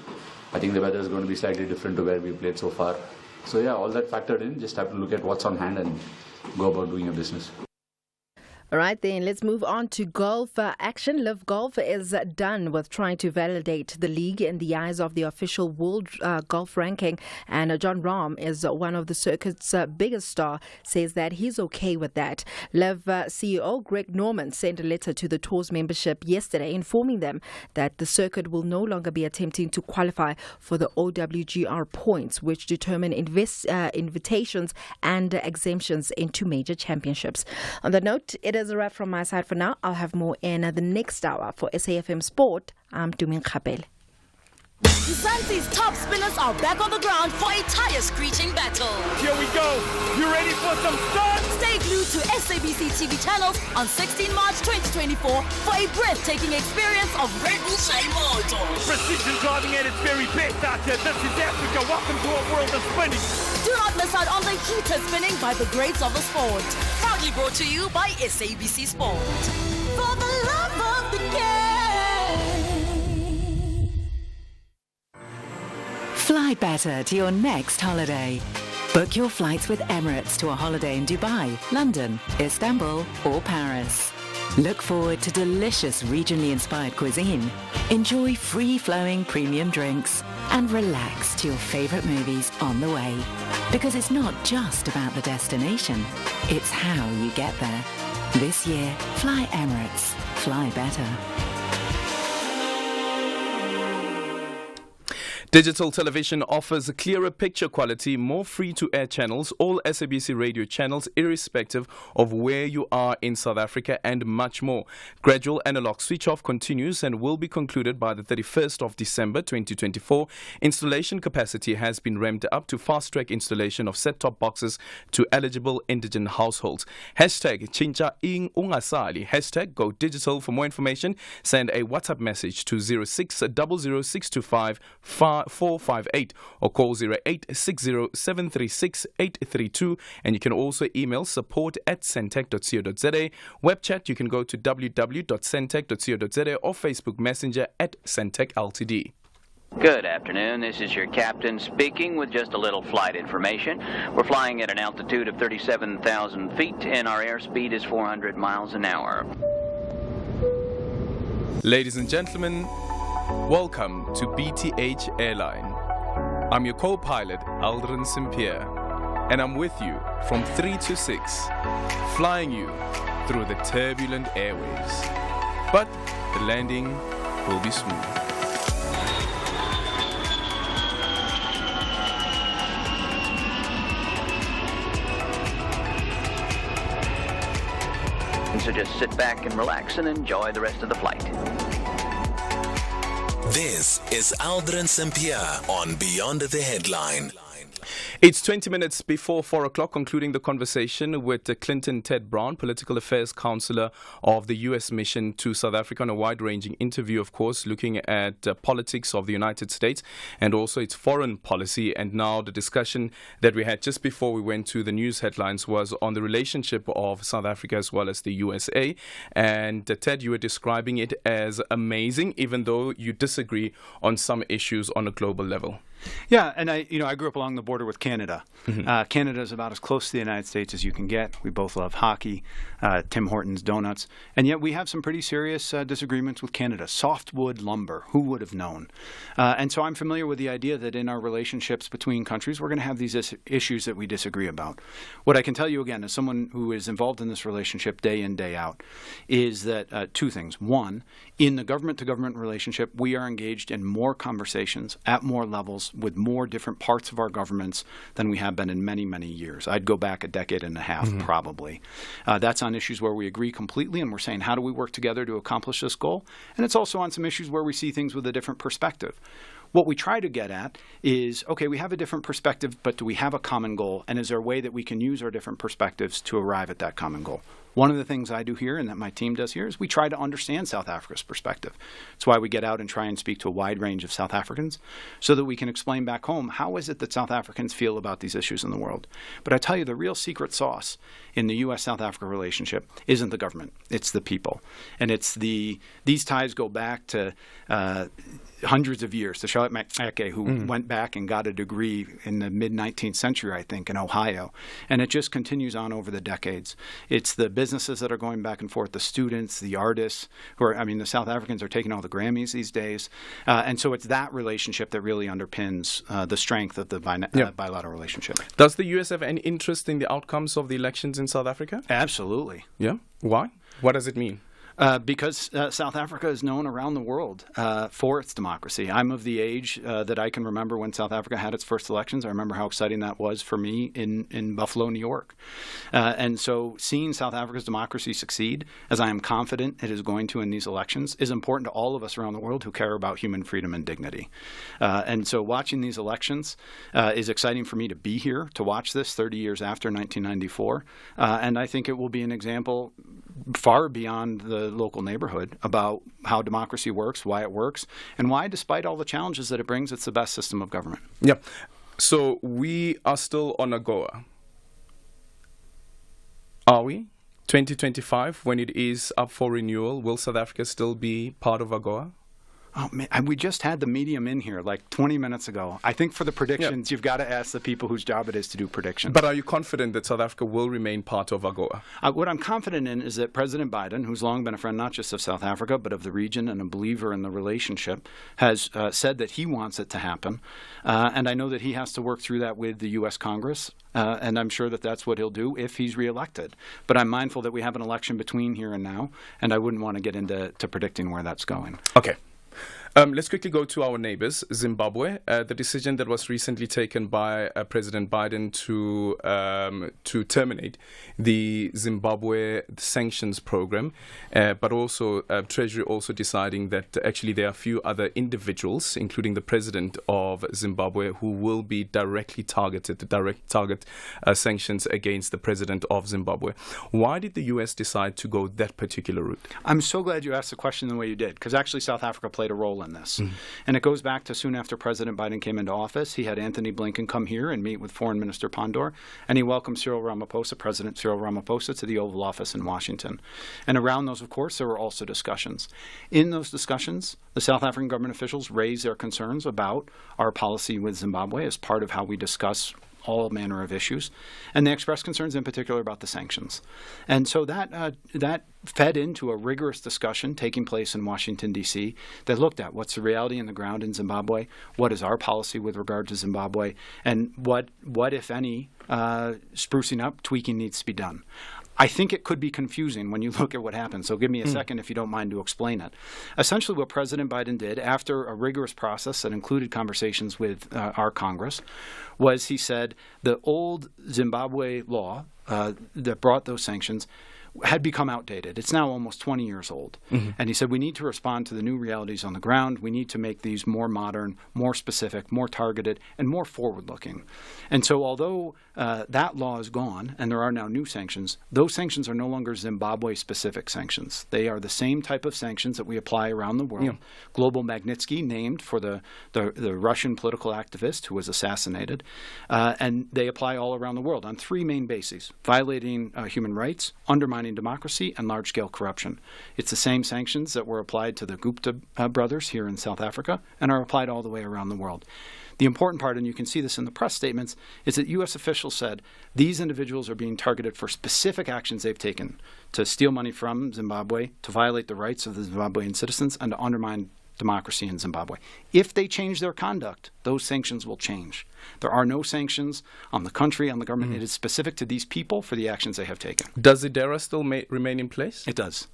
I think the weather is going to be slightly different to where we played so far. So yeah, all that factored in, just have to look at what's on hand and go about doing your business. All right, then let's move on to golf action. Live Golf is done with trying to validate the league in the eyes of the official world golf ranking. And John Rahm is one of the circuit's biggest star, says that he's okay with that. Live CEO Greg Norman sent a letter to the tour's membership yesterday informing them that the circuit will no longer be attempting to qualify for the OWGR points, which determine invitations and exemptions into major championships. On the note, it is a wrap from my side for now. I'll have more in the next hour. For SAFM Sport, I'm Tumin Kapel. Mzansi's top spinners are back on the ground for a tire-screeching battle. Here we go. You ready for some fun? Stay glued to SABC TV channels on 16 March 2024 for a breathtaking experience of Red Bull Shine Moto. Precision driving at its very best out here. This is Africa. Welcome to a world of spinning. Do not miss out on the heated spinning by the greats of the sport. Proudly brought to you by SABC Sport. For the love of the game. Fly better to your next holiday. Book your flights with Emirates to a holiday in Dubai, London, Istanbul, or Paris. Look forward to delicious regionally inspired cuisine, enjoy free-flowing premium drinks, and relax to your favorite movies on the way. Because it's not just about the destination, it's how you get there. This year, fly Emirates. Fly better. Digital television offers a clearer picture quality, more free-to-air channels, all SABC radio channels, irrespective of where you are in South Africa, and much more. Gradual analog switch-off continues and will be concluded by the 31st of December 2024. Installation capacity has been ramped up to fast-track installation of set-top boxes to eligible indigent households. Hashtag Chincha Ing Ungasali. Hashtag Go Digital. For more information, send a WhatsApp message to 0600625458 or call 0860736832, and you can also email support@sentech.co.za. Web chat, you can go to www.sentech.co.za or Facebook Messenger @Sentech Ltd. Good afternoon, this is your captain speaking with just a little flight information. We're flying at an altitude of 37,000 feet and our airspeed is 400 miles an hour. Ladies and gentlemen, welcome to BTH Airline. I'm your co-pilot, Aldrin Sampear, and I'm with you from 3 to 6, flying you through the turbulent airwaves. But the landing will be smooth. And so just sit back and relax and enjoy the rest of the flight. This is Aldrin Sampear on Beyond the Headline. It's 20 minutes before 4 o'clock, concluding the conversation with Clinton Ted Brown, Political Affairs Counselor of the U.S. mission to South Africa, on a wide-ranging interview, of course, looking at politics of the United States and also its foreign policy. And now the discussion that we had just before we went to the news headlines was on the relationship of South Africa as well as the USA. And Ted, you were describing it as amazing, even though you disagree on some issues on a global level. Yeah, and I grew up along the border with Canada. Mm-hmm. Canada is about as close to the United States as you can get. We both love hockey, Tim Hortons donuts, and yet we have some pretty serious disagreements with Canada. Softwood lumber, who would have known? And so I'm familiar with the idea that in our relationships between countries, we're going to have these issues that we disagree about. What I can tell you, again, as someone who is involved in this relationship day in, day out, is that two things. One, in the government-to-government relationship, we are engaged in more conversations at more levels with more different parts of our governments than we have been in many, many years. I'd go back a decade and a half, probably. That's on issues where we agree completely, and we're saying, how do we work together to accomplish this goal? And it's also on some issues where we see things with a different perspective. What we try to get at is, okay, we have a different perspective, but do we have a common goal? And is there a way that we can use our different perspectives to arrive at that common goal? One of the things I do here and that my team does here is we try to understand South Africa's perspective. That's why we get out and try and speak to a wide range of South Africans so that we can explain back home, how is it that South Africans feel about these issues in the world? But I tell you, the real secret sauce in the U.S.-South Africa relationship isn't the government. It's the people. And it's these ties go back to hundreds of years. The Charlotte McEachee, who went back and got a degree in the mid-19th century, I think, in Ohio. And it just continues on over the decades. It's the businesses that are going back and forth, the students, the artists, the South Africans are taking all the Grammys these days. And so it's that relationship that really underpins the strength of the bilateral relationship. Does the U.S. have any interest in the outcomes of the elections in South Africa? Absolutely. Yeah? Why? What does it mean? Because South Africa is known around the world for its democracy. I'm of the age that I can remember when South Africa had its first elections. I remember how exciting that was for me in Buffalo, New York. And so seeing South Africa's democracy succeed, as I am confident it is going to in these elections, is important to all of us around the world who care about human freedom and dignity. And so watching these elections is exciting for me to be here, to watch this 30 years after 1994. And I think it will be an example far beyond the local neighborhood about how democracy works, why it works, and why, despite all the challenges that it brings, it's the best system of government. Yeah. So we are still on AGOA. Are we? 2025, when it is up for renewal, will South Africa still be part of AGOA? Oh, man, we just had the medium in here like 20 minutes ago. I think for the predictions, you've got to ask the people whose job it is to do predictions. But are you confident that South Africa will remain part of AGOA? What I'm confident in is that President Biden, who's long been a friend not just of South Africa, but of the region and a believer in the relationship, has said that he wants it to happen. And I know that he has to work through that with the U.S. Congress. And I'm sure that that's what he'll do if he's reelected. But I'm mindful that we have an election between here and now, and I wouldn't want to get into predicting where that's going. Okay. Let's quickly go to our neighbors, Zimbabwe. The decision that was recently taken by President Biden to terminate the Zimbabwe sanctions program, but also Treasury also deciding that actually there are a few other individuals, including the president of Zimbabwe, who will be directly targeted, target sanctions against the president of Zimbabwe. Why did the U.S. decide to go that particular route? I'm so glad you asked the question the way you did, because actually South Africa played a role in this. And it goes back to soon after President Biden came into office. He had Anthony Blinken come here and meet with Foreign Minister Pandor, and he welcomed President Cyril Ramaphosa, to the Oval Office in Washington. And around those, of course, there were also discussions. In those discussions, the South African government officials raised their concerns about our policy with Zimbabwe as part of how we discuss all manner of issues, and they expressed concerns in particular about the sanctions. And so that fed into a rigorous discussion taking place in Washington, D.C. that looked at what's the reality on the ground in Zimbabwe, what is our policy with regard to Zimbabwe, and what if any, sprucing up, tweaking needs to be done. I think it could be confusing when you look at what happened, so give me a second if you don't mind to explain it. Essentially what President Biden did after a rigorous process that included conversations with our Congress was he said the old Zimbabwe law that brought those sanctions had become outdated. It's now almost 20 years old. And he said we need to respond to the new realities on the ground. We need to make these more modern, more specific, more targeted, and more forward-looking. And so although that law is gone and there are now new sanctions, those sanctions are no longer Zimbabwe-specific sanctions. They are the same type of sanctions that we apply around the world. Global Magnitsky, named for the Russian political activist who was assassinated, and they apply all around the world on three main bases: violating human rights, undermining democracy, and large-scale corruption. It's the same sanctions that were applied to the Gupta brothers here in South Africa and are applied all the way around the world. The important part, and you can see this in the press statements, is that U.S. officials said these individuals are being targeted for specific actions they've taken to steal money from Zimbabwe, to violate the rights of the Zimbabwean citizens, and to undermine democracy in Zimbabwe. If they change their conduct, those sanctions will change. There are no sanctions on the country, on the government. It is specific to these people for the actions they have taken. Does ZIDERA still remain in place? It does.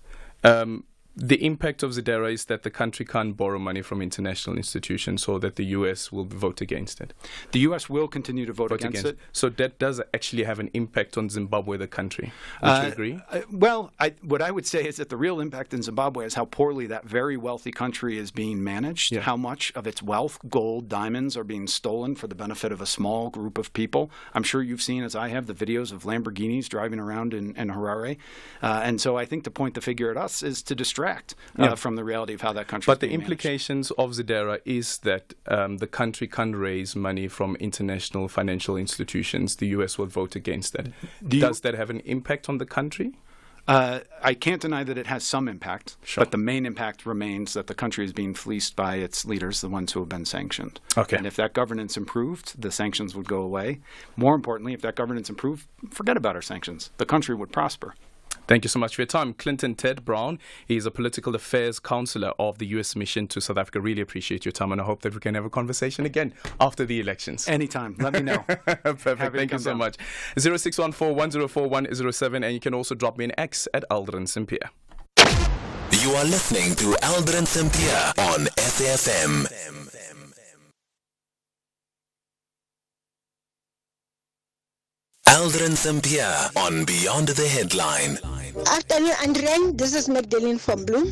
The impact of ZIDERA is that the country can't borrow money from international institutions, so that the U.S. will vote against it. The U.S. will continue to vote against it. So that does actually have an impact on Zimbabwe, the country. Would you agree? Well, what I would say is that the real impact in Zimbabwe is how poorly that very wealthy country is being managed, how much of its wealth, gold, diamonds, are being stolen for the benefit of a small group of people. I'm sure you've seen, as I have, the videos of Lamborghinis driving around in Harare. And so I think the point to figure at us is to distract from the reality of how that country is being managed. But the implications of ZIDERA is that the country can't raise money from international financial institutions. The U.S. will vote against that. Does that have an impact on the country? I can't deny that it has some impact, Sure. but the main impact remains that the country is being fleeced by its leaders, the ones who have been sanctioned. Okay. And if that governance improved, the sanctions would go away. More importantly, if that governance improved, forget about our sanctions. The country would prosper. Thank you so much for your time. Clinton Ted Brown, he's a political affairs counselor of the U.S. mission to South Africa. Really appreciate your time, and I hope that we can have a conversation again after the elections. Anytime. Let me know. Perfect. Happy to Thank you come so down. much. 0614-104107, and you can also drop me an X at Aldrin Sampear. You are listening to Aldrin Sampear on SAFM. Aldrin Sampear on Beyond the Headline. Afternoon, Andren. This is Magdalene from Bloom.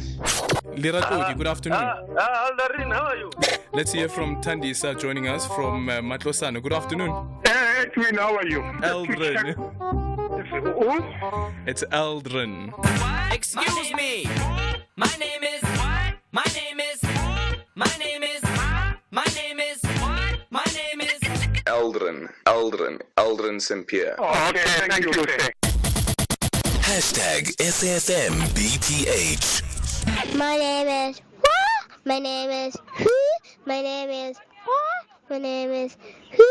Lirato, good afternoon. Aldrin, how are you? Let's hear from Tandisa joining us from Matlosana. Good afternoon. Edwin, how are you? Aldrin. Who? It's Aldrin. Excuse me. My name is. My name is. My name is. My name is. My name is. Aldrin Sampear. Oh, okay, thank you. Hashtag SAFMBTH. My name is what? My name is who? My name is what? My name is who?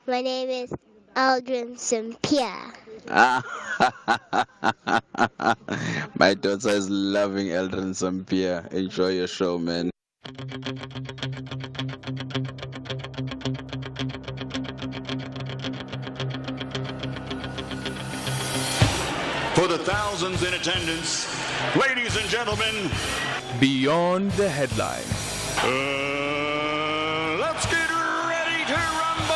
My name is Aldrin Sampear. My daughter is loving Aldrin Sampear. Enjoy your show, man. For the thousands in attendance, ladies and gentlemen, Beyond the Headline. let's get ready to rumble!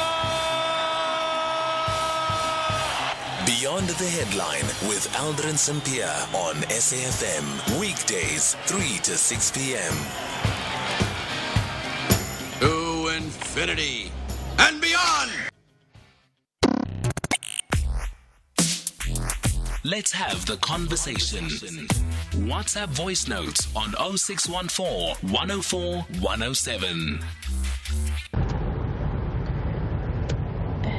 Beyond the Headline with Aldrin Sampear on SAFM. Weekdays, 3 to 6 p.m. To infinity and beyond! Let's have the conversation. WhatsApp voice notes on 0614 104 107.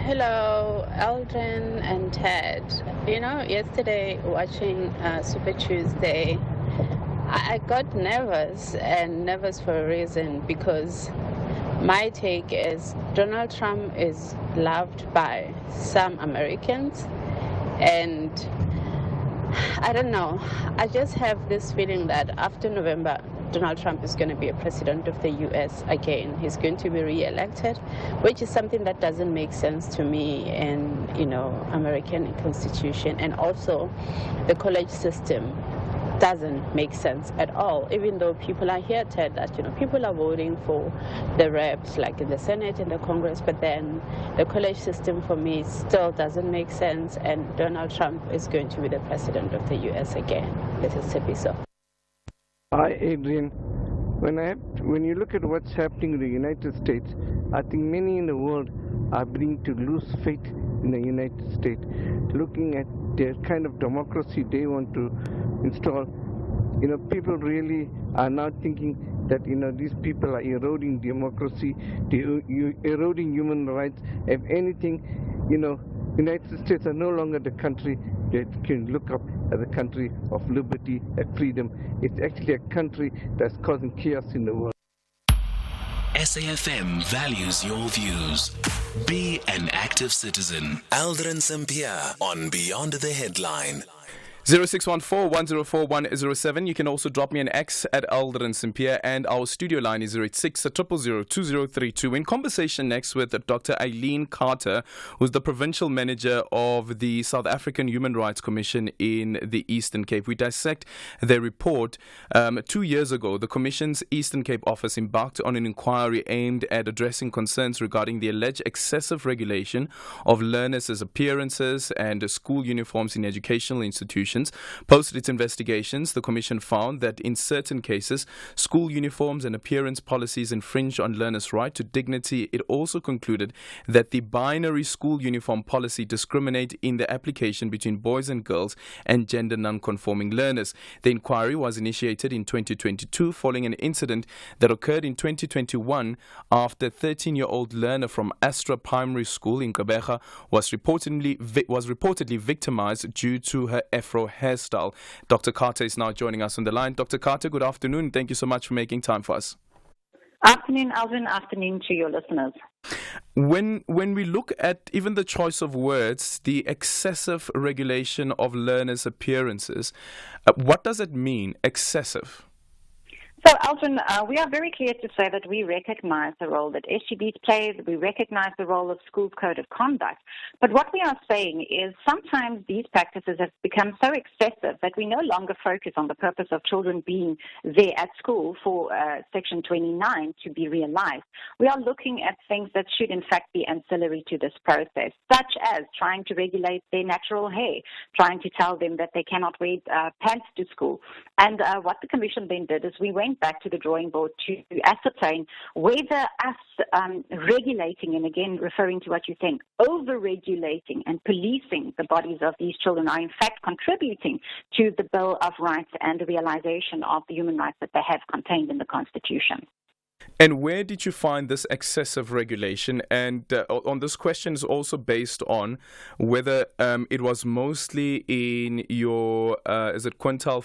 Hello, Aldrin and Ted. You know, yesterday watching Super Tuesday, I got nervous, and nervous for a reason, because my take is Donald Trump is loved by some Americans, and I don't know. I just have this feeling that after November, Donald Trump is going to be a president of the U.S. again. He's going to be re-elected, which is something that doesn't make sense to me in, American Constitution. And also, the college system doesn't make sense at all, even though people are here Ted, that people are voting for the reps, like in the Senate and the Congress, but then the college system for me still doesn't make sense, and Donald Trump is going to be the president of the U.S. again. This is Tepiso. Hi, Adrian. When you look at what's happening in the United States, I think many in the world are beginning to lose faith in the United States, looking at the kind of democracy they want to install. People really are now thinking that, these people are eroding democracy, eroding human rights. If anything, United States are no longer the country that can look up as a country of liberty and freedom. It's actually a country that's causing chaos in the world. SAFM values your views. Be an active citizen. Aldrin Sampear on Beyond the Headline. 0614-104-107. You can also drop me an X at Aldrin Sampear, and our studio line is 086-000-2032. In conversation next with Dr. Eileen Carter, who's the provincial manager of the South African Human Rights Commission in the Eastern Cape. We dissect their report. 2 years ago, the Commission's Eastern Cape office embarked on an inquiry aimed at addressing concerns regarding the alleged excessive regulation of learners' appearances and school uniforms in educational institutions. Post its investigations, the Commission found that in certain cases, school uniforms and appearance policies infringe on learners' right to dignity. It also concluded that the binary school uniform policy discriminates in the application between boys and girls and gender non-conforming learners. The inquiry was initiated in 2022 following an incident that occurred in 2021 after a 13-year-old learner from Astra Primary School in Gqeberha was reportedly victimized due to her Afro afro hairstyle. Dr. Carter is now joining us on the line. Dr. Carter, good afternoon. Thank you so much for making time for us. Afternoon, Aldrin. Afternoon to your listeners. When we look at even the choice of words, the excessive regulation of learners' appearances, what does it mean, excessive? So, Aldrin, we are very clear to say that we recognize the role that SGBs play, that we recognize the role of school code of conduct. But what we are saying is sometimes these practices have become so excessive that we no longer focus on the purpose of children being there at school for Section 29 to be realized. We are looking at things that should in fact be ancillary to this process, such as trying to regulate their natural hair, trying to tell them that they cannot wear pants to school. And what the Commission then did is we went back to the drawing board to ascertain whether us regulating, and again referring to what you think, over-regulating and policing the bodies of these children are in fact contributing to the Bill of Rights and the realization of the human rights that they have contained in the Constitution. And where did you find this excessive regulation? And on this question is also based on whether it was mostly in your, is it quintile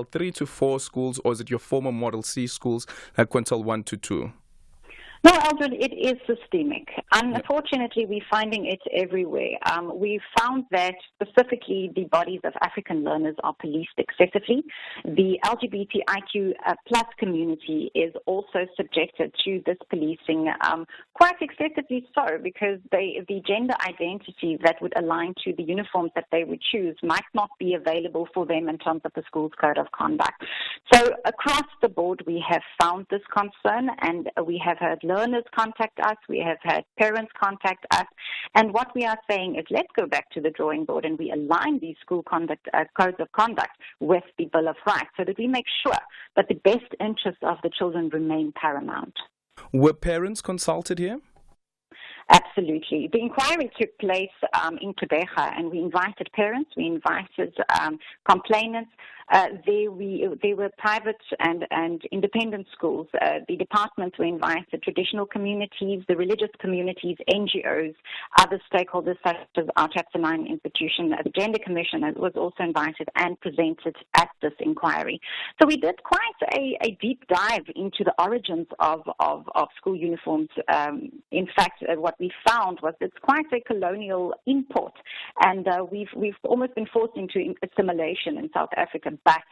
3 to 4 schools, or is it your former Model C schools, like quintile 1 to 2? No, Aldrin, it is systemic. Unfortunately, we're finding it everywhere. We found that specifically the bodies of African learners are policed excessively. The LGBTIQ plus community is also subjected to this policing quite excessively so, because the gender identity that would align to the uniforms that they would choose might not be available for them in terms of the school's code of conduct. So across the board, we have found this concern, and we have heard learners contact us, we have had parents contact us, and what we are saying is let's go back to the drawing board and we align these school conduct codes of conduct with the Bill of Rights so that we make sure that the best interests of the children remain paramount. Were parents consulted here? Absolutely. The inquiry took place in Quebeca, and we invited parents, we invited complainants. They were private and independent schools. The departments were invited, traditional communities, the religious communities, NGOs, other stakeholders such as our Chapter 9 institution. The Gender Commission was also invited and presented at this inquiry. So we did quite a deep dive into the origins of school uniforms. In fact, what we found was it's quite a colonial import, and we've almost been forced into assimilation in South Africa. But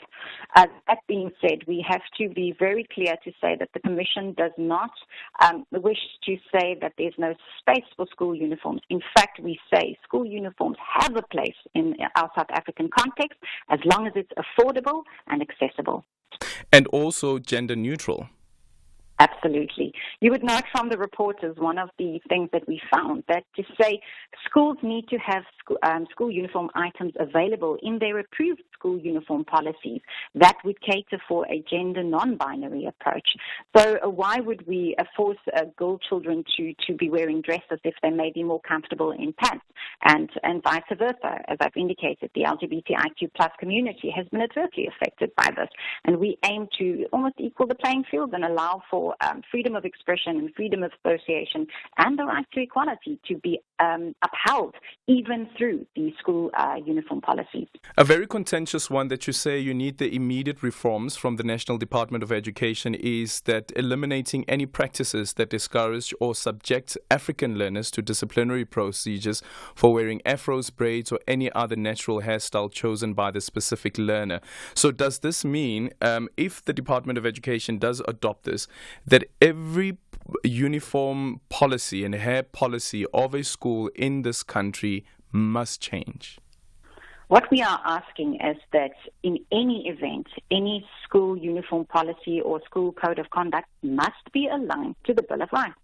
that being said, we have to be very clear to say that the Commission does not wish to say that there's no space for school uniforms. In fact, we say school uniforms have a place in our South African context as long as it's affordable and accessible. And also gender neutral. Absolutely. You would note from the reporters, one of the things that we found, that to say schools need to have school uniform items available in their approved school uniform policies that would cater for a gender non-binary approach. So why would we force girl children to be wearing dresses if they may be more comfortable in pants, and vice versa? As I've indicated, the LGBTIQ plus community has been adversely affected by this, and we aim to almost equal the playing field and allow for freedom of expression and freedom of association and the right to equality to be upheld even through the school uniform policies. A very contentious one that you say you need the immediate reforms from the National Department of Education is that eliminating any practices that discourage or subject African learners to disciplinary procedures for wearing afros, braids, or any other natural hairstyle chosen by the specific learner. So does this mean, if the Department of Education does adopt this, that every uniform policy and hair policy of a school in this country must change? What we are asking is that in any event, any school uniform policy or school code of conduct must be aligned to the Bill of Rights.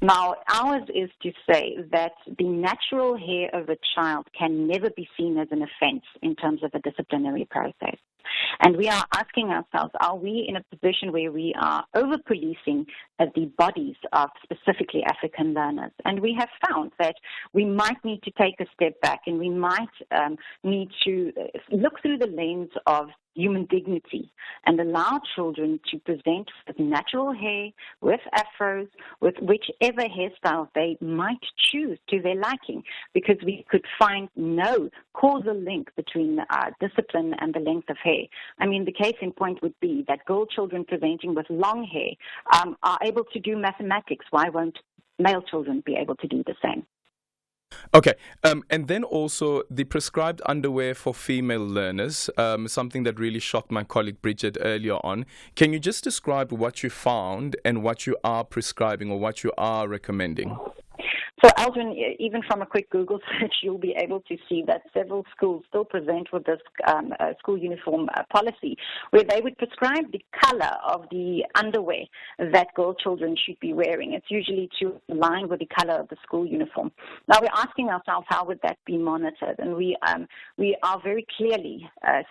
Now, ours is to say that the natural hair of a child can never be seen as an offense in terms of a disciplinary process. And we are asking ourselves, are we in a position where we are over-policing the bodies of specifically African learners? And we have found that we might need to take a step back, and we might need to look through the lens of human dignity and allow children to present with natural hair, with afros, with whichever hairstyle they might choose to their liking, because we could find no causal link between discipline and the length of hair. I mean, the case in point would be that girl children presenting with long hair are able to do mathematics. Why won't male children be able to do the same? Okay, and then also the prescribed underwear for female learners, something that really shocked my colleague Bridget earlier on. Can you just describe what you found and what you are prescribing or what you are recommending? So, Aldrin, even from a quick Google search, you'll be able to see that several schools still present with this school uniform policy, where they would prescribe the color of the underwear that girl children should be wearing. It's usually to align with the color of the school uniform. Now, we're asking ourselves, how would that be monitored? And we are very clearly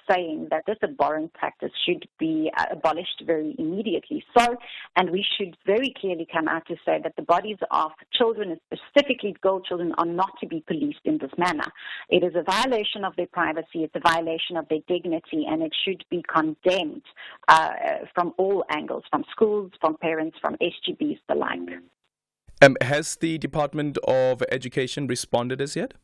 saying that this abhorrent practice should be abolished very immediately. And we should very clearly come out to say that the bodies of children, specifically girl children, are not to be policed in this manner. It is a violation of their privacy, it's a violation of their dignity, and it should be condemned from all angles, from schools, from parents, from SGBs, the like. Has the Department of Education responded as yet?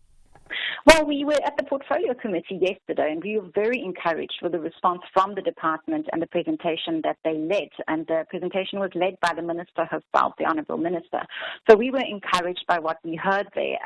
Well, we were at the Portfolio Committee yesterday, and we were very encouraged with the response from the department and the presentation that they led. And the presentation was led by the Minister herself, the Honourable Minister. So we were encouraged by what we heard there.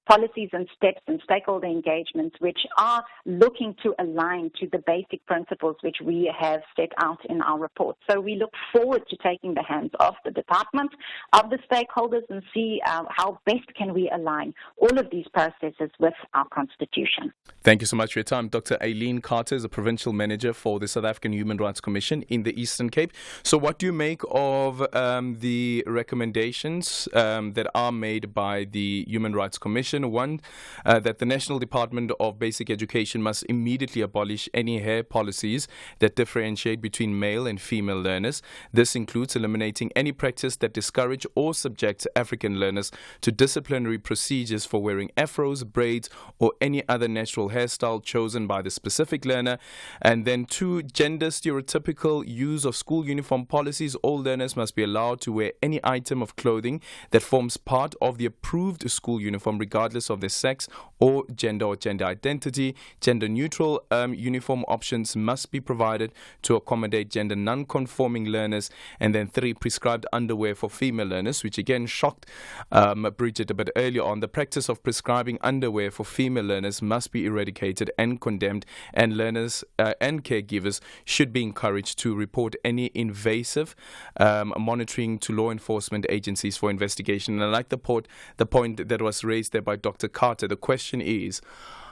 Policies and steps and stakeholder engagements which are looking to align to the basic principles which we have set out in our report. So we look forward to taking the hands of the department, of the stakeholders, and see how best can we align all of these processes with our constitution. Thank you so much for your time. Dr. Aileen Carter is a provincial manager for the South African Human Rights Commission in the Eastern Cape. So what do you make of the recommendations that are made by the Human Rights Commission? One, that the National Department of Basic Education must immediately abolish any hair policies that differentiate between male and female learners. This includes eliminating any practice that discourage or subjects African learners to disciplinary procedures for wearing afros, braids, or any other natural hairstyle chosen by the specific learner. And then two, gender stereotypical use of school uniform policies. All learners must be allowed to wear any item of clothing that forms part of the approved school uniform, regardless of their sex or gender identity. Gender neutral uniform options must be provided to accommodate gender non-conforming learners. And then three, prescribed underwear for female learners, which again shocked Bridget a bit earlier on. The practice of prescribing underwear for female learners must be eradicated and condemned, and learners and caregivers should be encouraged to report any invasive monitoring to law enforcement agencies for investigation. And I like the point that was raised there by Dr. Carter. The question is,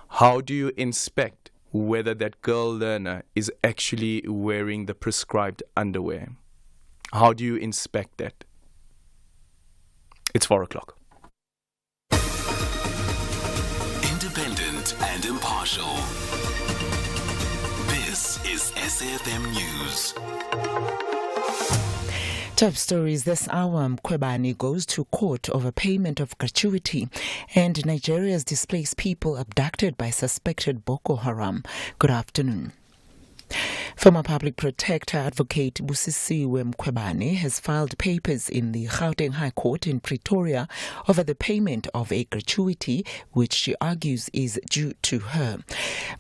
how do you inspect whether that girl learner is actually wearing the prescribed underwear? How do you inspect that? It's 4 o'clock. Independent and impartial. This is SAFM News. Top stories this hour. Mkhwebane goes to court over payment of gratuity, and Nigeria's displaced people abducted by suspected Boko Haram. Good afternoon. Former public protector advocate Busisiwe Mkhwebane has filed papers in the Gauteng High Court in Pretoria over the payment of a gratuity which she argues is due to her.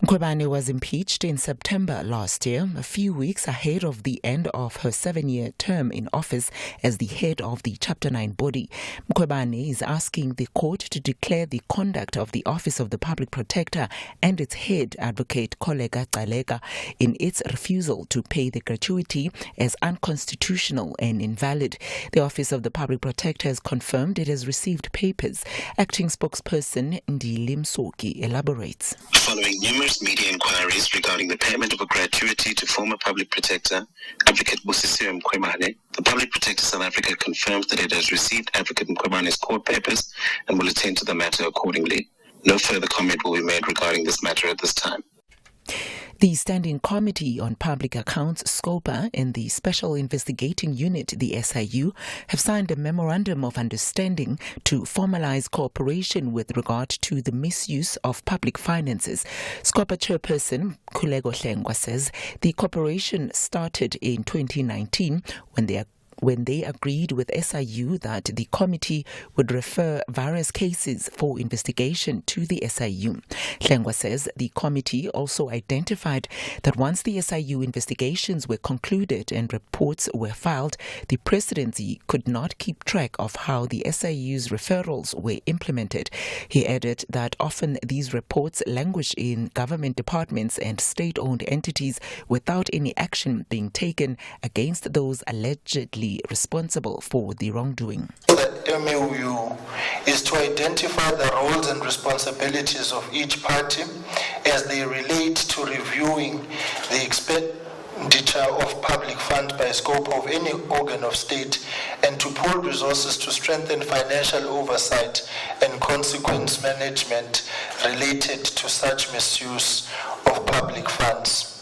Mkhwebane was impeached in September last year, a few weeks ahead of the end of her 7-year term in office as the head of the Chapter 9 body. Mkhwebane is asking the court to declare the conduct of the Office of the Public Protector and its head, Advocate Koleka Gcaleka, in its refusal to pay the gratuity as unconstitutional and invalid. The Office of the Public Protector has confirmed it has received papers. Acting spokesperson Ndili Msoki elaborates. Following numerous media inquiries regarding the payment of a gratuity to former Public Protector, Advocate Busisiwe Mkhwebane, the Public Protector South Africa confirms that it has received Advocate Mkhwebane's court papers and will attend to the matter accordingly. No further comment will be made regarding this matter at this time. The Standing Committee on Public Accounts, SCOPA, and the Special Investigating Unit, the SIU, have signed a Memorandum of Understanding to formalize cooperation with regard to the misuse of public finances. SCOPA chairperson Khuleko Hlengwa says the cooperation started in 2019 when they agreed with SIU that the committee would refer various cases for investigation to the SIU. Hlengwa says the committee also identified that once the SIU investigations were concluded and reports were filed, the presidency could not keep track of how the SIU's referrals were implemented. He added that often these reports languish in government departments and state-owned entities without any action being taken against those allegedly responsible for the wrongdoing. The MOU is to identify the roles and responsibilities of each party as they relate to reviewing the expenditure of public funds by scope of any organ of state and to pool resources to strengthen financial oversight and consequence management related to such misuse of public funds.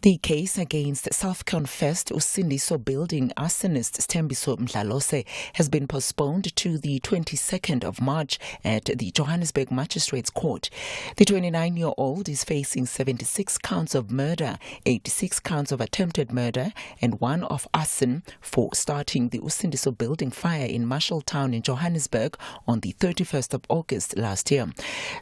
The case against self-confessed Usindiso building arsonist Sthembiso Mdlalose has been postponed to the 22nd of March at the Johannesburg Magistrates Court. The 29-year-old is facing 76 counts of murder, 86 counts of attempted murder, and one of arson for starting the Usindiso building fire in Marshalltown in Johannesburg on the 31st of August last year.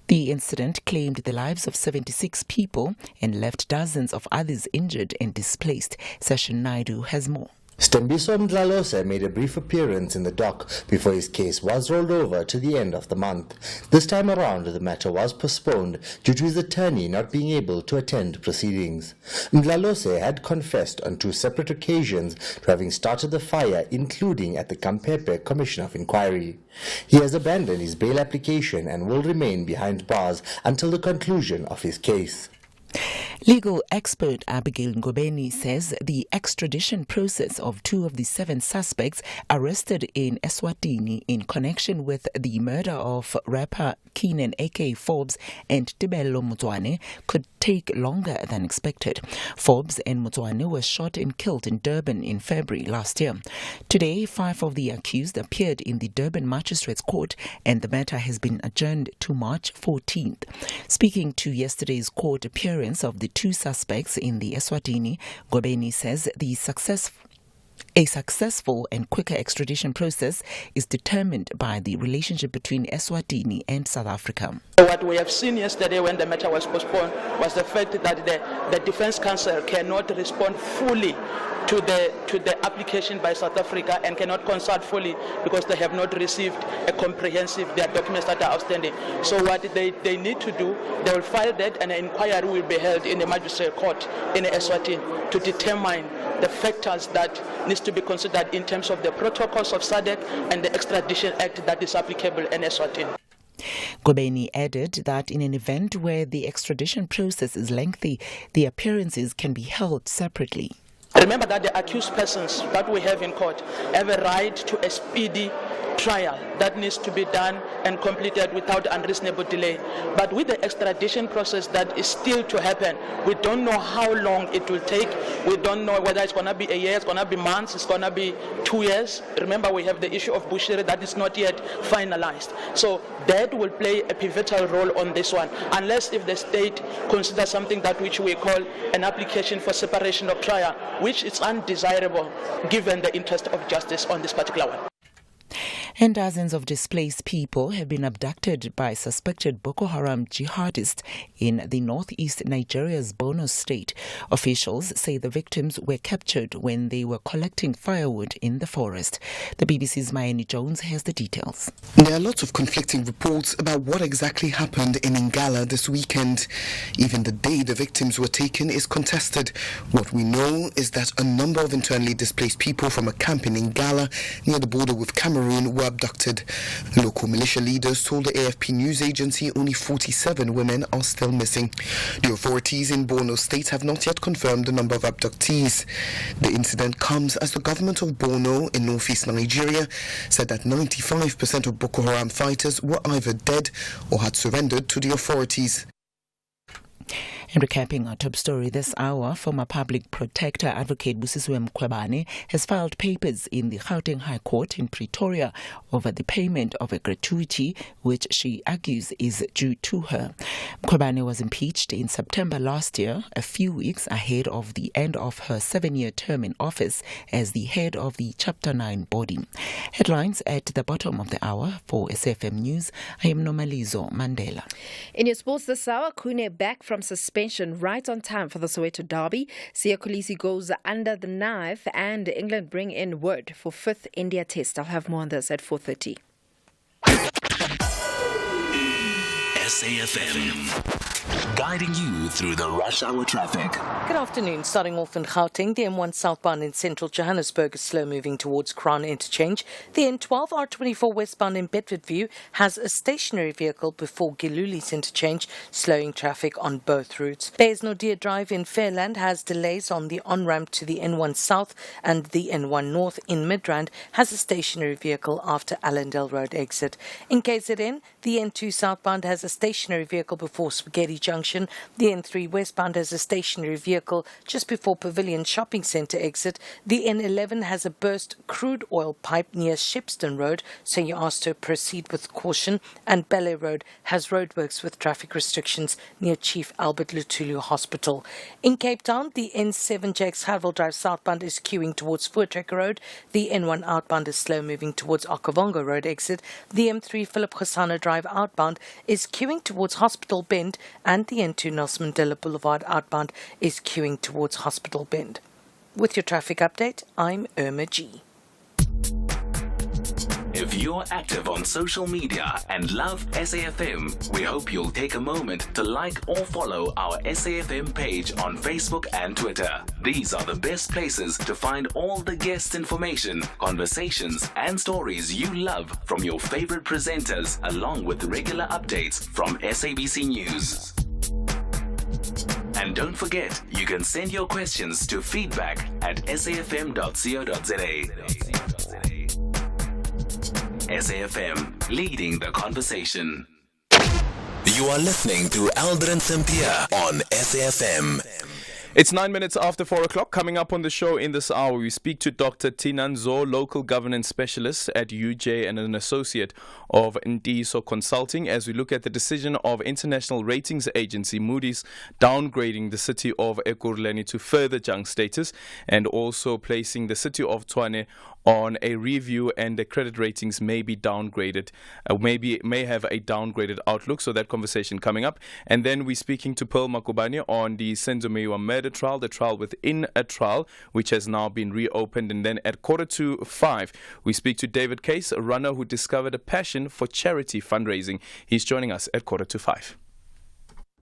The incident claimed the lives of 76 people and left dozens of others injured and displaced. Session Naidu has more. Sthembiso Mdlalose made a brief appearance in the dock before his case was rolled over to the end of the month. This time around, the matter was postponed due to his attorney not being able to attend proceedings. Mdlalose had confessed on 2 separate occasions to having started the fire, including at the Kampepe Commission of Inquiry. He has abandoned his bail application and will remain behind bars until the conclusion of his case. Legal expert Abigail Ngobeni says the extradition process of 2 of the 7 suspects arrested in Eswatini in connection with the murder of rapper Keenan A.K. Forbes and Tibelo Motswane could take longer than expected. Forbes and Motswane were shot and killed in Durban in February last year. Today, 5 of the accused appeared in the Durban Magistrates Court and the matter has been adjourned to March 14th. Speaking to yesterday's court appearance of the 2 suspects in the Eswatini, Ngobeni says a successful and quicker extradition process is determined by the relationship between Eswatini and South Africa. What we have seen yesterday when the matter was postponed was the fact that the Defence Counsel cannot respond fully to the application by South Africa and cannot consult fully because they have not received a comprehensive their documents that are outstanding. So what they need to do, they will file that and an inquiry will be held in the magistrate court in Eswatini to determine the factors that needs to be considered in terms of the protocols of SADC and the Extradition Act that is applicable in Eswatini. Ngobeni added that in an event where the extradition process is lengthy, the appearances can be held separately. Remember that the accused persons that we have in court have a right to a speedy trial that needs to be done and completed without unreasonable delay. But with the extradition process that is still to happen, we don't know how long it will take. We don't know whether it's going to be a year, it's going to be months, it's going to be 2 years. Remember, we have the issue of Bushiri that is not yet finalized. So that will play a pivotal role on this one, unless if the state considers something that which we call an application for separation of trial, which is undesirable given the interest of justice on this particular one. And dozens of displaced people have been abducted by suspected Boko Haram jihadists in the northeast Nigeria's Borno state. Officials say the victims were captured when they were collecting firewood in the forest. The BBC's Mayeni Jones has the details. There are lots of conflicting reports about what exactly happened in Ngala this weekend. Even the day the victims were taken is contested. What we know is that a number of internally displaced people from a camp in Ngala near the border with Cameroon were abducted. Local militia leaders told the AFP news agency only 47 women are still missing. The authorities in Borno state have not yet confirmed the number of abductees. The incident comes as the government of Borno in northeast Nigeria said that 95% of Boko Haram fighters were either dead or had surrendered to the authorities. And recapping our top story this hour, former public protector advocate Busisiwe Mkhwebane has filed papers in the Gauteng High Court in Pretoria over the payment of a gratuity which she argues is due to her. Mkhwebane was impeached in September last year, a few weeks ahead of the end of her 7-year term in office as the head of the Chapter 9 body. Headlines at the bottom of the hour. For SFM News, I am Nomalizo Mandela. In your sports this hour, Kune back from suspension right on time for the Soweto derby. Siya Kolisi goes under the knife and England bring in word for 5th India test. I'll have more on this at 4:30. SAFM, guiding you through the rush hour traffic. Good afternoon. Starting off in Gauteng, the M1 southbound in central Johannesburg is slow moving towards Crown Interchange. The N12 R24 westbound in Bedfordview has a stationary vehicle before Giluli's Interchange, slowing traffic on both routes. Bays Nordia Drive in Fairland has delays on the on-ramp to the N1 South, and the N1 North in Midrand has a stationary vehicle after Allendale Road exit. In KZN, the N2 southbound has a stationary vehicle before Spaghetti Junction. The N3 westbound has a stationary vehicle just before Pavilion Shopping Centre exit. The N11 has a burst crude oil pipe near Shipston Road, so you're asked to proceed with caution. And Belle Road has roadworks with traffic restrictions near Chief Albert Lutulu Hospital. In Cape Town, the N7 Jakes Havel Drive southbound is queuing towards Voortrekker Road. The N1 outbound is slow moving towards Okavongo Road exit. The M3 Philip Khosana Drive outbound is queuing towards Hospital Bend, and the N2 Nelson Mandela Boulevard outbound is queuing towards Hospital Bend. With your traffic update, I'm Irma G. If you're active on social media and love SAFM, we hope you'll take a moment to like or follow our SAFM page on Facebook and Twitter. These are the best places to find all the guest information, conversations, and stories you love from your favorite presenters, along with regular updates from SABC News. And don't forget, you can send your questions to feedback@safm.co.za. SAFM, leading the conversation. You are listening to Aldrin Sampear on SAFM. It's 9 minutes after 4 o'clock. Coming up on the show in this hour, we speak to Dr. Tinan Zo, local governance specialist at UJ and an associate of Ndiso Consulting, as we look at the decision of international ratings agency Moody's downgrading the city of Ekurhuleni to further junk status, and also placing the city of Tshwane on a review, and the credit ratings may be downgraded, may have a downgraded outlook. So that conversation coming up. And then we're speaking to Pearl Makubane on the Senzo Meyiwa murder trial, the trial within a trial, which has now been reopened. And then at 4:45, we speak to David Case, a runner who discovered a passion for charity fundraising. He's joining us at 4:45.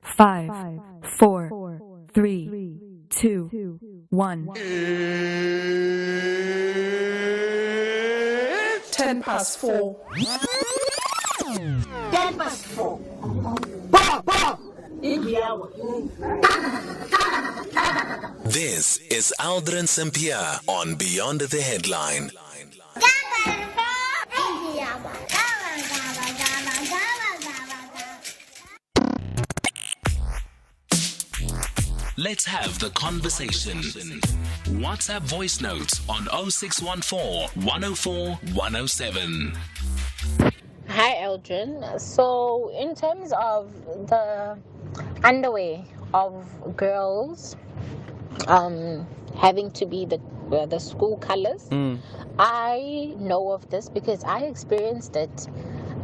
5, 4, 3, 2, 1. 10 past 4. 10 past 4. Papa! This is Aldrin Sampear on Beyond the Headline. Let's have the conversation. WhatsApp voice notes on 0614 104 107. Hi, Aldrin. So, in terms of the underwear of girls having to be the school colors, I know of this because I experienced it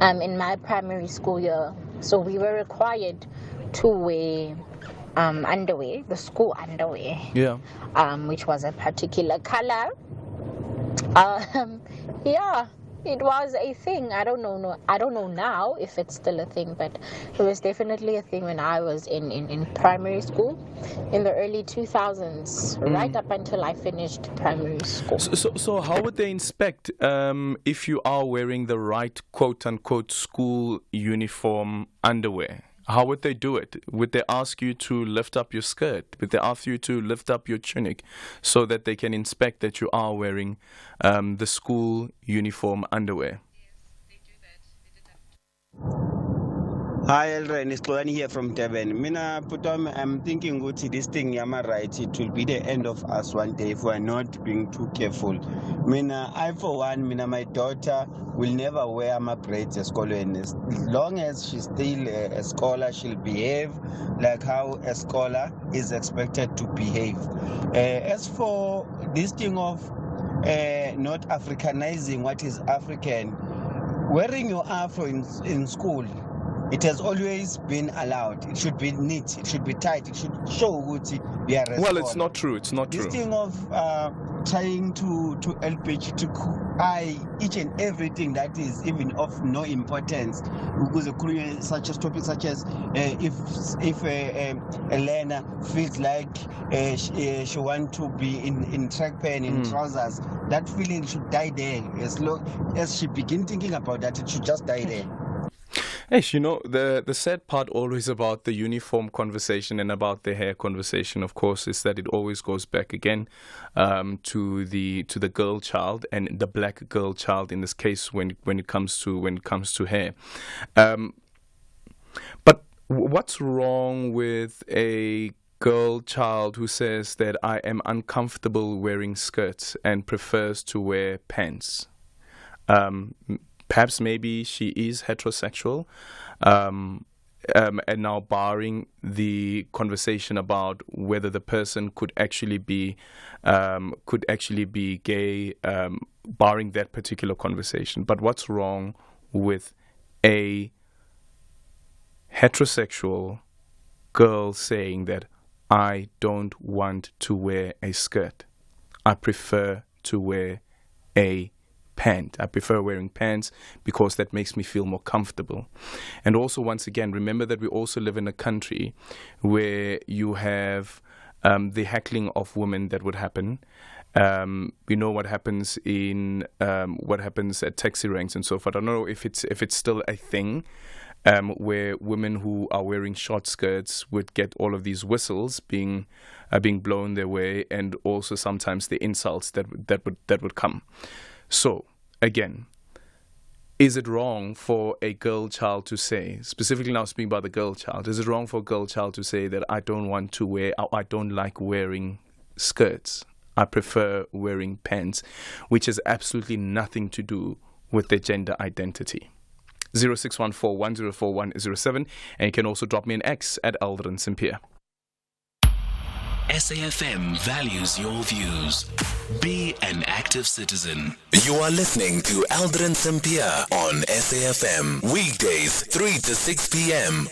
in my primary school year. So, we were required to wear underwear, the school underwear, which was a particular color. It was a thing. I don't know now if it's still a thing, but it was definitely a thing when I was in primary school in the early 2000s, right up until I finished primary school. So how would they inspect if you are wearing the right quote-unquote school uniform underwear? How would they do it? Would they ask you to lift up your skirt? Would they ask you to lift up your tunic so that they can inspect that you are wearing the school uniform underwear? Hi, Aldrin. It's Tloani here from Durban. Mina, I'm thinking this thing, Yama, right, it will be the end of us one day if we are not being too careful. Mina, I, for one, my daughter will never wear my braids as scholar. As long as she's still a scholar, she'll behave like how a scholar is expected to behave. As for this thing of not Africanizing what is African, wearing your afro in school, it has always been allowed. It should be neat. It should be tight. It should show Uti. Well, it's not true. It's not this true. This thing of trying to help each and everything that is even of no importance. Because such as topics such as if Elena feels like she wants to be in track pant, in trousers, that feeling should die there. As long as she begins thinking about that, it should just die there. Yes, the sad part always about the uniform conversation and about the hair conversation, of course, is that it always goes back again to the girl child and the black girl child in this case when it comes to hair. But what's wrong with a girl child who says that I am uncomfortable wearing skirts and prefers to wear pants? Perhaps maybe she is heterosexual, and now barring the conversation about whether the person could actually be gay, barring that particular conversation. But what's wrong with a heterosexual girl saying that I don't want to wear a skirt, I prefer to wear a pant. I prefer wearing pants because that makes me feel more comfortable. And also, once again, remember that we also live in a country where you have the heckling of women that would happen. We know what happens at taxi ranks and so forth. I don't know if it's still a thing. Where women who are wearing short skirts would get all of these whistles being blown their way, and also sometimes the insults that would come. So, again, is it wrong for a girl child to say, specifically now speaking about the girl child, is it wrong for a girl child to say that I don't like wearing skirts, I prefer wearing pants, which has absolutely nothing to do with their gender identity? 0614-104107, and you can also drop me an X at Aldrin Sampear. SAFM values your views. Be an active citizen. You are listening to Aldrin Sampear on SAFM. Weekdays 3 to 6 p.m.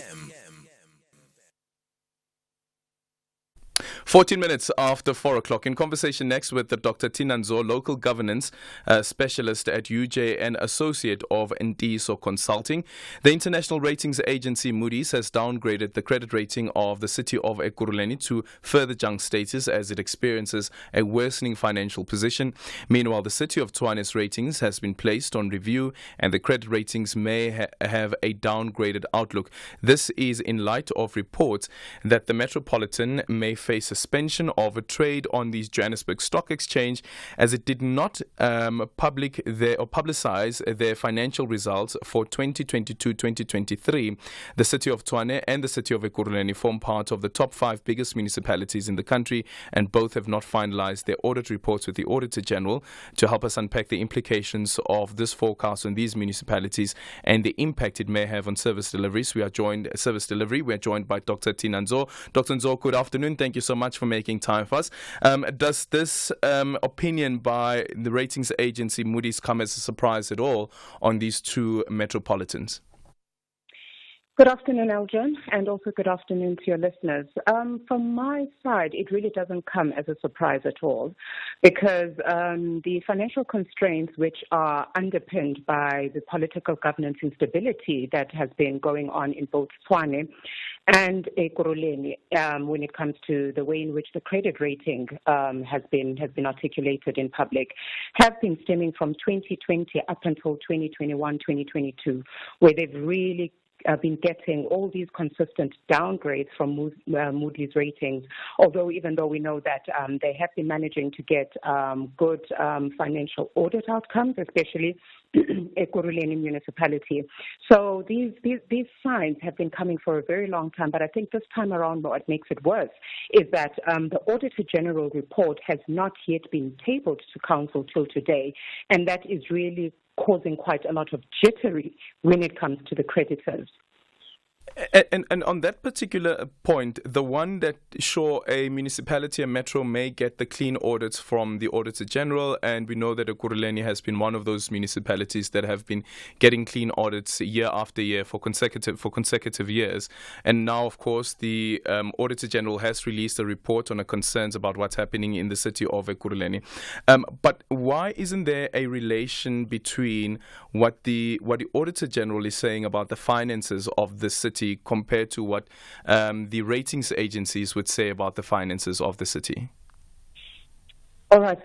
14 minutes after 4 o'clock. In conversation next with Dr. Tina Nzo, local governance specialist at UJ and associate of Ndiso Consulting. The international ratings agency Moody's has downgraded the credit rating of the city of Ekurhuleni to further junk status as it experiences a worsening financial position. Meanwhile, the city of Tshwane's ratings has been placed on review and the credit ratings may have a downgraded outlook. This is in light of reports that the Metropolitan may face suspension of a trade on the Johannesburg Stock Exchange as it did not publicize their financial results for 2022-2023. The city of Tshwane and the city of Ekurhuleni form part of the top 5 biggest municipalities in the country, and both have not finalized their audit reports with the Auditor General. To help us unpack the implications of this forecast on these municipalities and the impact it may have on service delivery, we are joined by Dr. Tina Nzo. Dr. Nzo, good afternoon. Thank you so much for making time for us. Does this opinion by the ratings agency Moody's come as a surprise at all on these two metropolitans? Good afternoon, Aldrin, and also good afternoon to your listeners. From my side, it really doesn't come as a surprise at all, because the financial constraints which are underpinned by the political governance instability that has been going on in both Tshwane and Ekurhuleni, when it comes to the way in which the credit rating has been articulated in public, have been stemming from 2020 up until 2021, 2022, where they've really been getting all these consistent downgrades from Moody's ratings, even though we know that they have been managing to get good financial audit outcomes, especially Ekurhuleni municipality. So these signs have been coming for a very long time, but I think this time around what makes it worse is that the Auditor General report has not yet been tabled to Council till today, and that is really causing quite a lot of jittery when it comes to the creditors. And on that particular point, the one that a municipality, a metro, may get the clean audits from the Auditor General, and we know that Ekurhuleni has been one of those municipalities that have been getting clean audits year after year for consecutive years. And now, of course, the Auditor General has released a report on the concerns about what's happening in the city of Ekurhuleni. But why isn't there a relation between what the Auditor General is saying about the finances of the city compared to what the ratings agencies would say about the finances of the city? All right.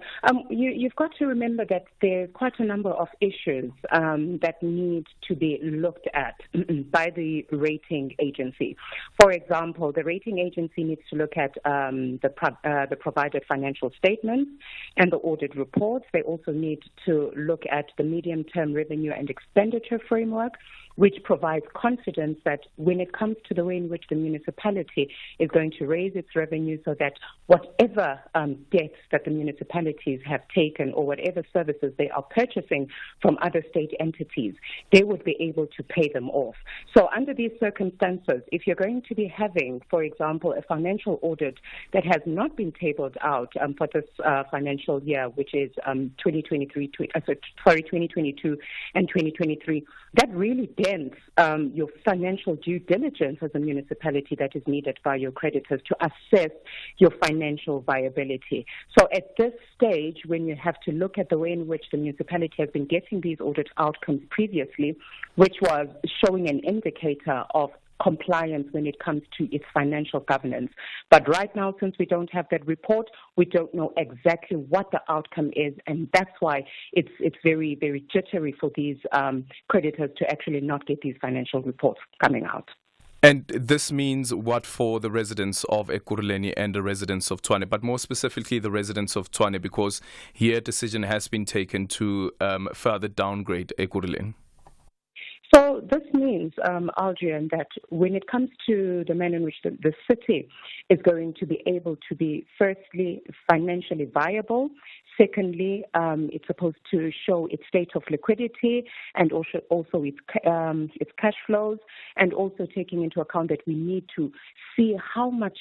You've got to remember that there's quite a number of issues that need to be looked at by the rating agency. For example, the rating agency needs to look at the provided financial statements and the audit reports. They also need to look at the medium-term revenue and expenditure framework, which provides confidence that when it comes to the way in which the municipality is going to raise its revenue, so that whatever debts that the municipalities have taken or whatever services they are purchasing from other state entities, they would be able to pay them off. So under these circumstances, if you're going to be having, for example, a financial audit that has not been tabled out for this financial year, which is 2022 and 2023, that really dents your financial due diligence as a municipality that is needed by your creditors to assess your financial viability. So at this stage, when you have to look at the way in which the municipality has been getting these audit outcomes previously, which was showing an indicator of compliance when it comes to its financial governance. But right now, since we don't have that report, we don't know exactly what the outcome is, and that's why it's very, very jittery for these creditors to actually not get these financial reports coming out. And this means what for the residents of Ekurhuleni and the residents of Tshwane, but more specifically the residents of Tshwane, because here a decision has been taken to further downgrade Ekurhuleni? So this means, Aldrin, that when it comes to the manner in which the city is going to be able to be, firstly, financially viable, secondly, it's supposed to show its state of liquidity and also its cash flows, and also taking into account that we need to see how much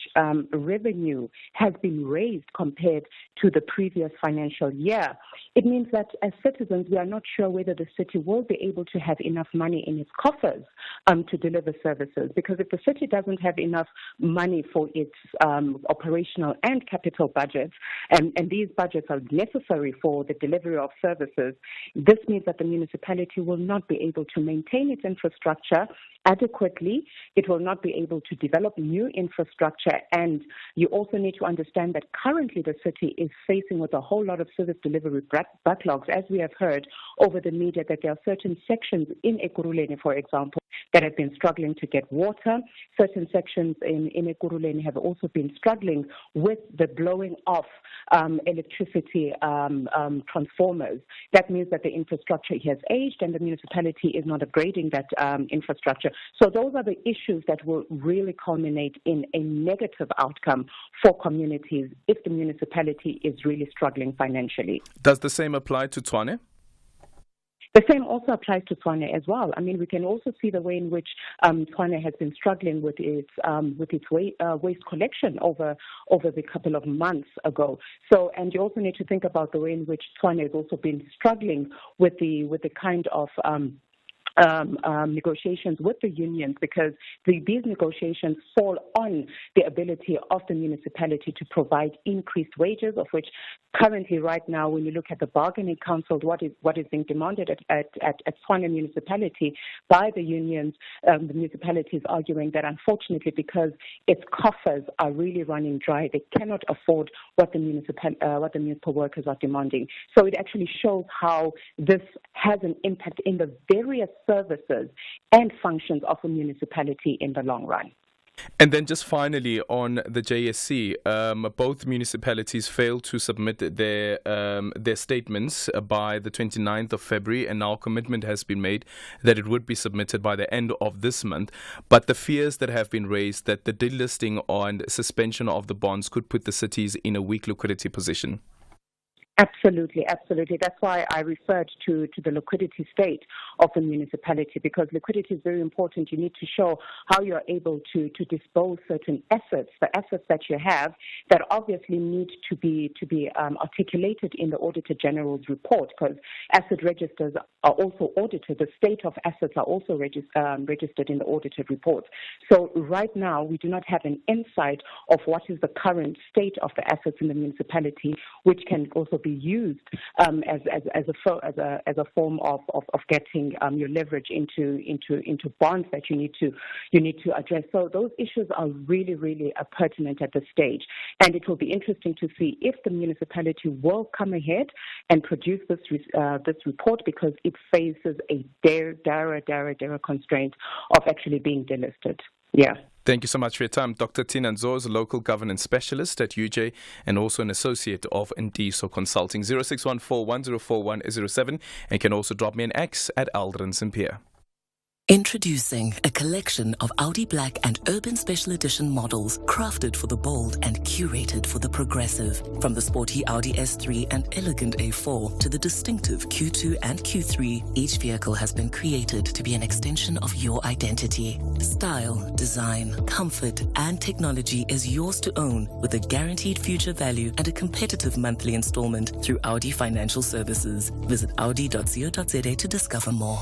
revenue has been raised compared to the previous financial year. It means that as citizens, we are not sure whether the city will be able to have enough money in its coffers to deliver services. Because if the city doesn't have enough money for its operational and capital budgets, and these budgets are necessary for the delivery of services, this means that the municipality will not be able to maintain its infrastructure adequately. It will not be able to develop new infrastructure, and you also need to understand that currently the city is facing with a whole lot of service delivery backlogs, as we have heard over the media, that there are certain sections in Ekurhuleni, for example, that have been struggling to get water. Certain sections in Ekurhuleni have also been struggling with the blowing off electricity transformers. That means that the infrastructure has aged and the municipality is not upgrading that infrastructure. So those are the issues that will really culminate in a negative outcome for communities if the municipality is really struggling financially. Does the same apply to Tshwane? The same also applies to Tshwane as well. I mean, we can also see the way in which Tshwane has been struggling with its waste collection over the couple of months ago. So, and you also need to think about the way in which Tshwane has also been struggling with the kind of negotiations with the unions, because these negotiations fall on the ability of the municipality to provide increased wages, of which currently right now, when you look at the bargaining council, what is being demanded at Tshwane municipality by the unions, the municipality is arguing that unfortunately, because its coffers are really running dry, they cannot afford what the municipal workers are demanding. So it actually shows how this has an impact in the various services and functions of a municipality in the long run. And then just finally on the JSC, both municipalities failed to submit their statements by the 29th of February, and now a commitment has been made that it would be submitted by the end of this month. But the fears that have been raised that the delisting and suspension of the bonds could put the cities in a weak liquidity position. Absolutely, absolutely. That's why I referred to the liquidity state of the municipality, because liquidity is very important. You need to show how you're able to dispose certain assets, the assets that you have that obviously need to be articulated in the Auditor General's report, because asset registers are also audited. The state of assets are also registered in the audited reports. So right now, we do not have an insight of what is the current state of the assets in the municipality, which can also be used as a form of getting your leverage into bonds that you need to address. So those issues are really pertinent at this stage, and it will be interesting to see if the municipality will come ahead and produce this report, because it faces a dire constraint of actually being delisted. Yeah. Thank you so much for your time. Dr. Tina Nzo's local governance specialist at UJ and also an associate of Ndiso Consulting. 0614-104107, and can also drop me an X at Aldrin Sampear. Introducing a collection of Audi Black and Urban Special Edition models crafted for the bold and curated for the progressive. From the sporty Audi S3 and elegant A4 to the distinctive Q2 and Q3, each vehicle has been created to be an extension of your identity. Style, design, comfort, and technology is yours to own with a guaranteed future value and a competitive monthly installment through Audi Financial Services. Visit audi.co.za to discover more.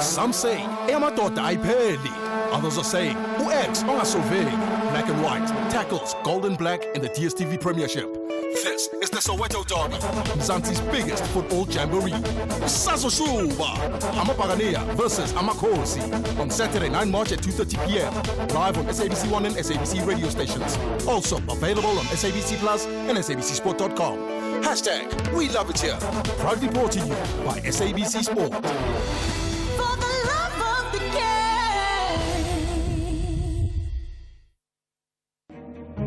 Some say, Amadoda ayipheleli. Others are saying, X ongasoveli. Black and white tackles Golden Black in the DStv Premiership. This is the Soweto Derby, Mzansi's biggest football jamboree. Sazoshuba, Amapagania versus Amakhosi on Saturday, 9 March at 2:30 p.m. Live on SABC 1 and SABC radio stations. Also available on SABC Plus and SABCSport.com. Hashtag We Love It Here. Proudly brought to you by SABC Sport.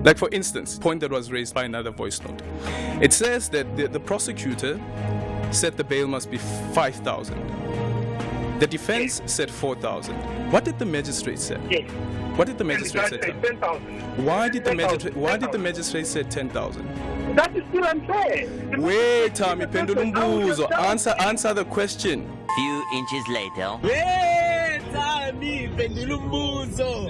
Like, for instance, point that was raised by another voice note. It says that the prosecutor said the bail must be 5,000. The defense said 4,000. What did the magistrate say? Yes. What did the magistrate say? 10,000. Why did the magistrate say 10,000? That is still unfair. Wait, Tommy, pendulum buzo. Answer the question. Few inches later. Wait, Tommy, pendulum buzo.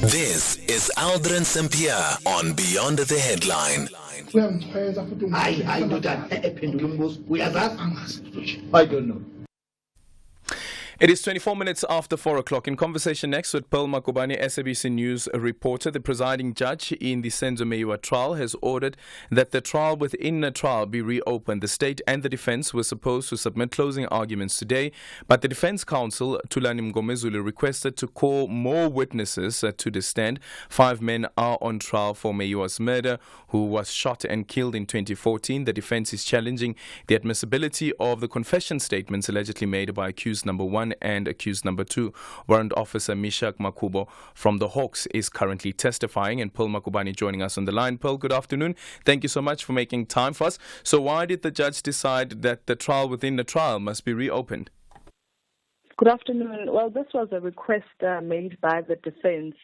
This is Aldrin Sampear on Beyond the Headline. I do that. I don't know. It is 24 minutes after 4 o'clock. In conversation next with Pearl Makubane, SABC News reporter, the presiding judge in the Senzo Meyiwa trial has ordered that the trial within a trial be reopened. The state and the defense were supposed to submit closing arguments today, but the defense counsel, Thulani Mngomezulu, requested to call more witnesses to the stand. 5 men are on trial for Meyiwa's murder, who was shot and killed in 2014. The defense is challenging the admissibility of the confession statements allegedly made by accused number 1 and accused number 2. Warrant Officer Mishak Makubo from the Hawks is currently testifying, and Pearl Makubane joining us on the line. Pearl, good afternoon. Thank you so much for making time for us. So why did the judge decide that the trial within the trial must be reopened? Good afternoon. Well, this was a request made by the defense,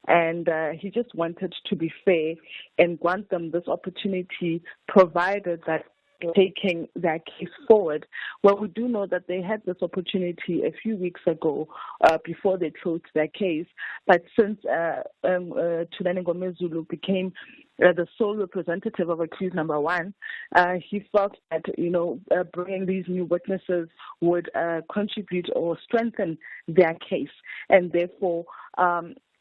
and he just wanted to be fair and grant them this opportunity, provided that taking their case forward. Well, we do know that they had this opportunity a few weeks ago before they closed their case, but since Thulani Mngomezulu became the sole representative of accused number 1, he felt that, bringing these new witnesses would contribute or strengthen their case, and therefore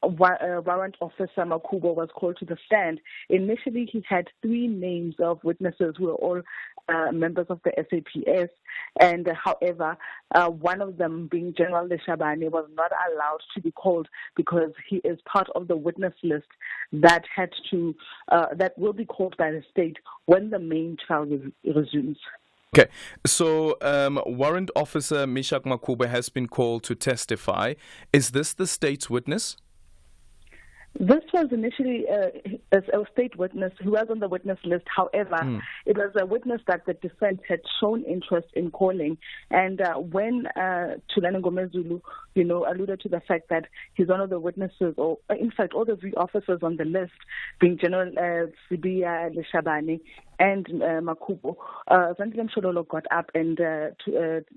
Warrant Officer Makubo was called to the stand. Initially, he had 3 names of witnesses who were all members of the SAPS. And however, one of them, being General Leshabane, was not allowed to be called because he is part of the witness list that that will be called by the state when the main trial resumes. Okay, so Warrant Officer Mishak Makube has been called to testify. Is this the state's witness? This was initially a state witness who was on the witness list. However, it was a witness that the defense had shown interest in calling. And when Thulani Ngomezulu, alluded to the fact that he's one of the witnesses, or in fact, all the three officers on the list, being General Sibia Leshabane and Makubo, Zandile Mshololo got up, and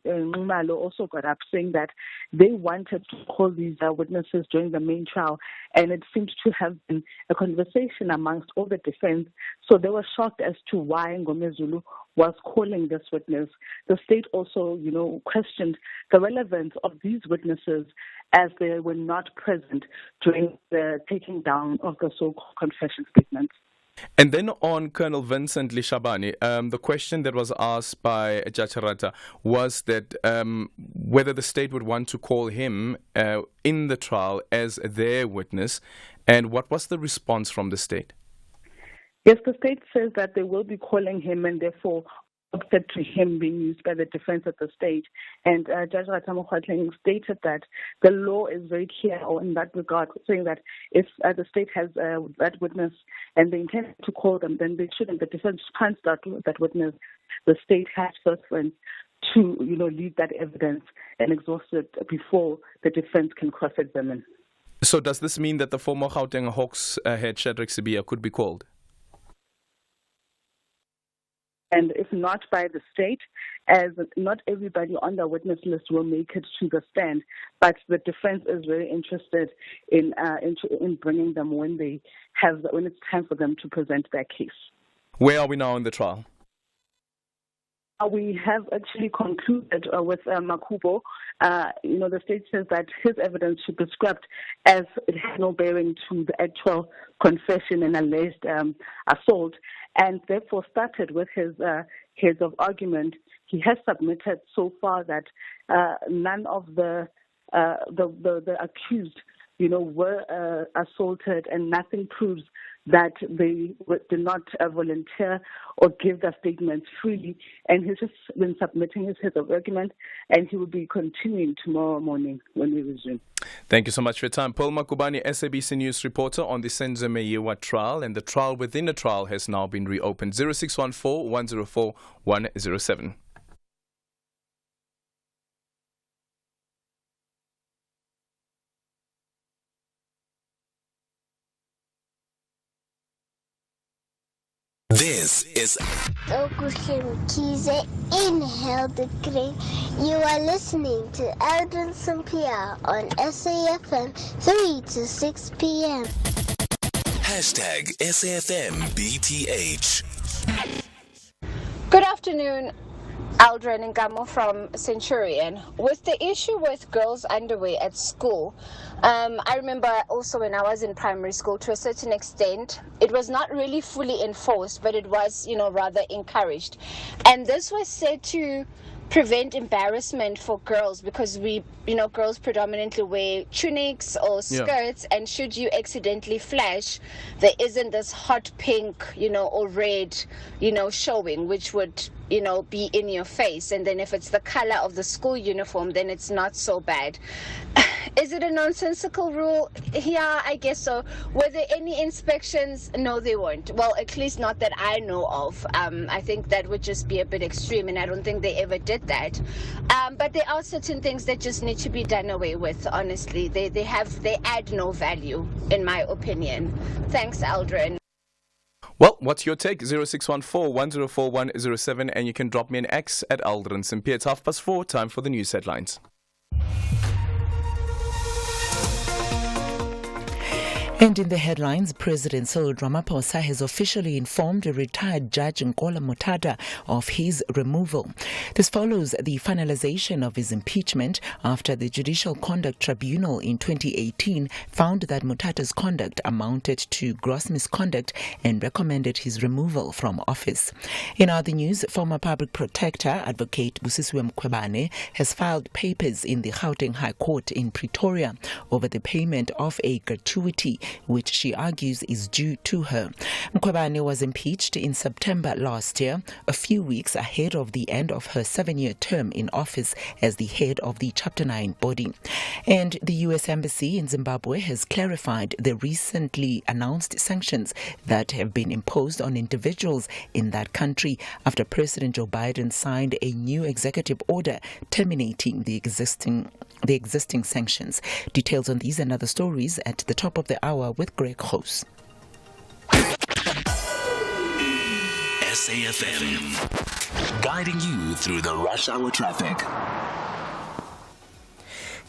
Ngumalo also got up, saying that they wanted to call these witnesses during the main trial, and it seemed to have been a conversation amongst all the defense. So they were shocked as to why Ngomezulu was calling this witness. The state also, questioned the relevance of these witnesses as they were not present during the taking down of the so-called confession statements. And then on Colonel Vincent Lishabane, the question that was asked by Judge Harata was that whether the state would want to call him in the trial as their witness, and what was the response from the state? Yes, the state says that they will be calling him and therefore opted to him being used by the defense at the stage. And Judge Ratamo stated that the law is very clear in that regard, saying that if the state has that witness and they intend to call them, then they shouldn't. The defense can't start with that witness. The state has first to, leave that evidence and exhaust it before the defense can cross-examine. So does this mean that the former Gauteng Hawks head Shadrack Sibia could be called? And if not by the state, as not everybody on the witness list will make it to the stand, but the defense is very interested in bringing them when it's time for them to present their case. Where are we now in the trial? We have actually concluded with Makubo. The state says that his evidence should be scrapped as it has no bearing to the actual confession and alleged assault, and therefore started with his heads of argument. He has submitted so far that none of the accused, were assaulted, and nothing proves that they did not volunteer or give their statements freely. And he's just been submitting his head of argument, and he will be continuing tomorrow morning when we resume. Thank you so much for your time. Paul Makubani, SABC News reporter on the Senzo Meyiwa trial, and the trial within the trial has now been reopened. 0614 104 107. This is Kize in Heldegreen. You are listening to Aldrin Sampear on SAFM 3 to 6 p.m. #SAFMBTH. Good afternoon, Aldrin Ngamo from Centurion. With the issue with girls' underwear at school, I remember also when I was in primary school, to a certain extent, it was not really fully enforced, but it was, rather encouraged. And this was said to prevent embarrassment for girls because girls predominantly wear tunics or skirts, and should you accidentally flash, there isn't this hot pink, or red, showing, which would, be in your face. And then if it's the color of the school uniform, then it's not so bad. Is it a nonsensical rule? Yeah, I guess so. Were there any inspections? No, they weren't. Well, at least not that I know of. I think that would just be a bit extreme, and I don't think they ever did that. But there are certain things that just need to be done away with, honestly. They add no value, in my opinion. Thanks, Aldrin. Well, what's your take? 0614 104 107, and you can drop me an X at Aldrin Sampear. It's 4:30, time for the news headlines. And in the headlines, President Cyril Ramaphosa has officially informed retired Judge Nkola Muthata of his removal. This follows the finalization of his impeachment after the Judicial Conduct Tribunal in 2018 found that Muthata's conduct amounted to gross misconduct and recommended his removal from office. In other news, former public protector Advocate Busisiwe Mkhwebane has filed papers in the Gauteng High Court in Pretoria over the payment of a gratuity which she argues is due to her. Mkhwebane was impeached in September last year, a few weeks ahead of the end of her 7-year term in office as the head of the Chapter 9 body. And the U.S. Embassy in Zimbabwe has clarified the recently announced sanctions that have been imposed on individuals in that country after President Joe Biden signed a new executive order terminating the existing sanctions. Details on these and other stories at the top of the hour with Greg House. SAFM, guiding you through the rush hour traffic.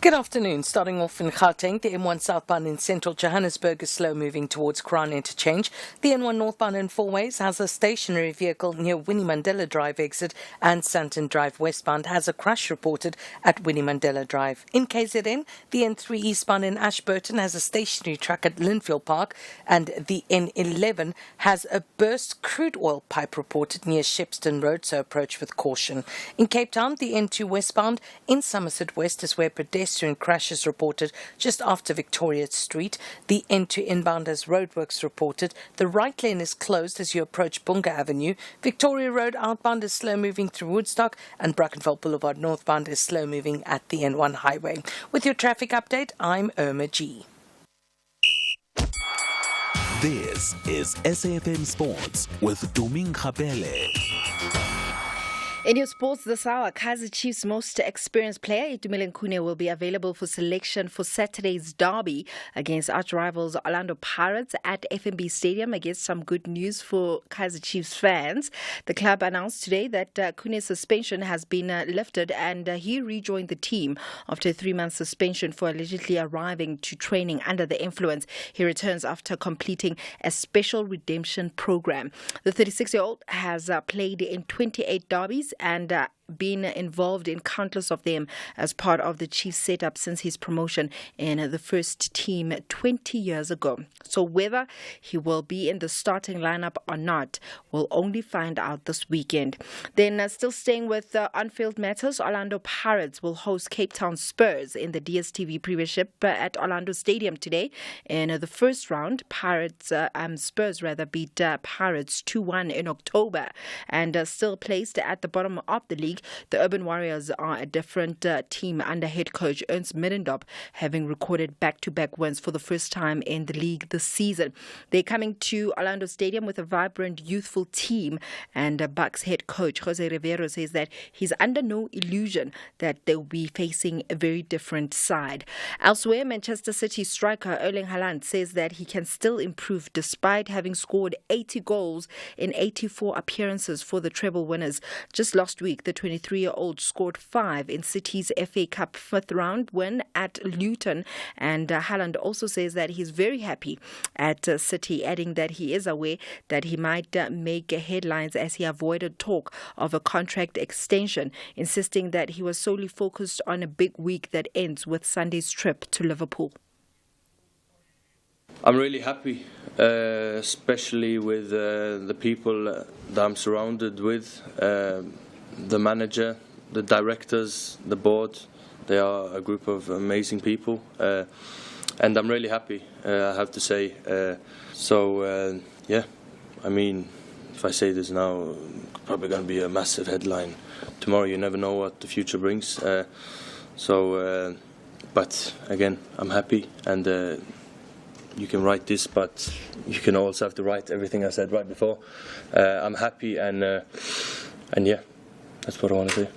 Good afternoon. Starting off in Gauteng, the M1 southbound in central Johannesburg is slow moving towards Crown Interchange. The N1 northbound in four ways has a stationary vehicle near Winnie Mandela Drive exit, and Santon Drive westbound has a crash reported at Winnie Mandela Drive. In KZN, the N3 eastbound in Ashburton has a stationary truck at Linfield Park, and the N11 has a burst crude oil pipe reported near Shepston Road, so approach with caution. In Cape Town, the N2 westbound in Somerset West is where pedestrian crashes reported just after Victoria Street. The N2 inbound has roadworks reported. The right lane is closed as you approach Bunga Avenue. Victoria Road outbound is slow moving through Woodstock, and Brackenfell Boulevard northbound is slow moving at the N1 highway. With your traffic update, I'm Irma G. This is SAFM Sports with Duming Khapele. In your sports this hour, Kaizer Chiefs' most experienced player, Itumeleng Khune, will be available for selection for Saturday's derby against arch-rivals Orlando Pirates at FNB Stadium. Against some good news for Kaizer Chiefs fans. The club announced today that Khune's suspension has been lifted, and he rejoined the team after a 3-month suspension for allegedly arriving to training under the influence. He returns after completing a special redemption program. The 36-year-old has played in 28 derbies and been involved in countless of them as part of the Chiefs setup since his promotion in the first team 20 years ago. So whether he will be in the starting lineup or not, we'll only find out this weekend. Then still staying with on-field matters, Orlando Pirates will host Cape Town Spurs in the DStv Premiership at Orlando Stadium today. In the first round, Spurs beat Pirates 2-1 in October, and still placed at the bottom of the league. The Urban Warriors are a different team under head coach Ernst Middendorp, having recorded back-to-back wins for the first time in the league this season. They're coming to Orlando Stadium with a vibrant, youthful team, and Bucks head coach Jose Rivero says that he's under no illusion that they'll be facing a very different side. Elsewhere, Manchester City striker Erling Haaland says that he can still improve despite having scored 80 goals in 84 appearances for the treble winners. Just last week, the 23-year-old scored 5 in City's FA Cup 5th round win at Luton, and Haaland also says that he's very happy at City, adding that he is aware that he might make headlines as he avoided talk of a contract extension, insisting that he was solely focused on a big week that ends with Sunday's trip to Liverpool. I'm really happy, especially with the people that I'm surrounded with. The manager, the directors, the board, they are a group of amazing people, and I'm really happy, I have to say. I mean, if I say this now, it's probably going to be a massive headline tomorrow. You never know what the future brings. But again, I'm happy, and you can write this, but you can also have to write everything I said right before. I'm happy, and yeah. That's what I want to do.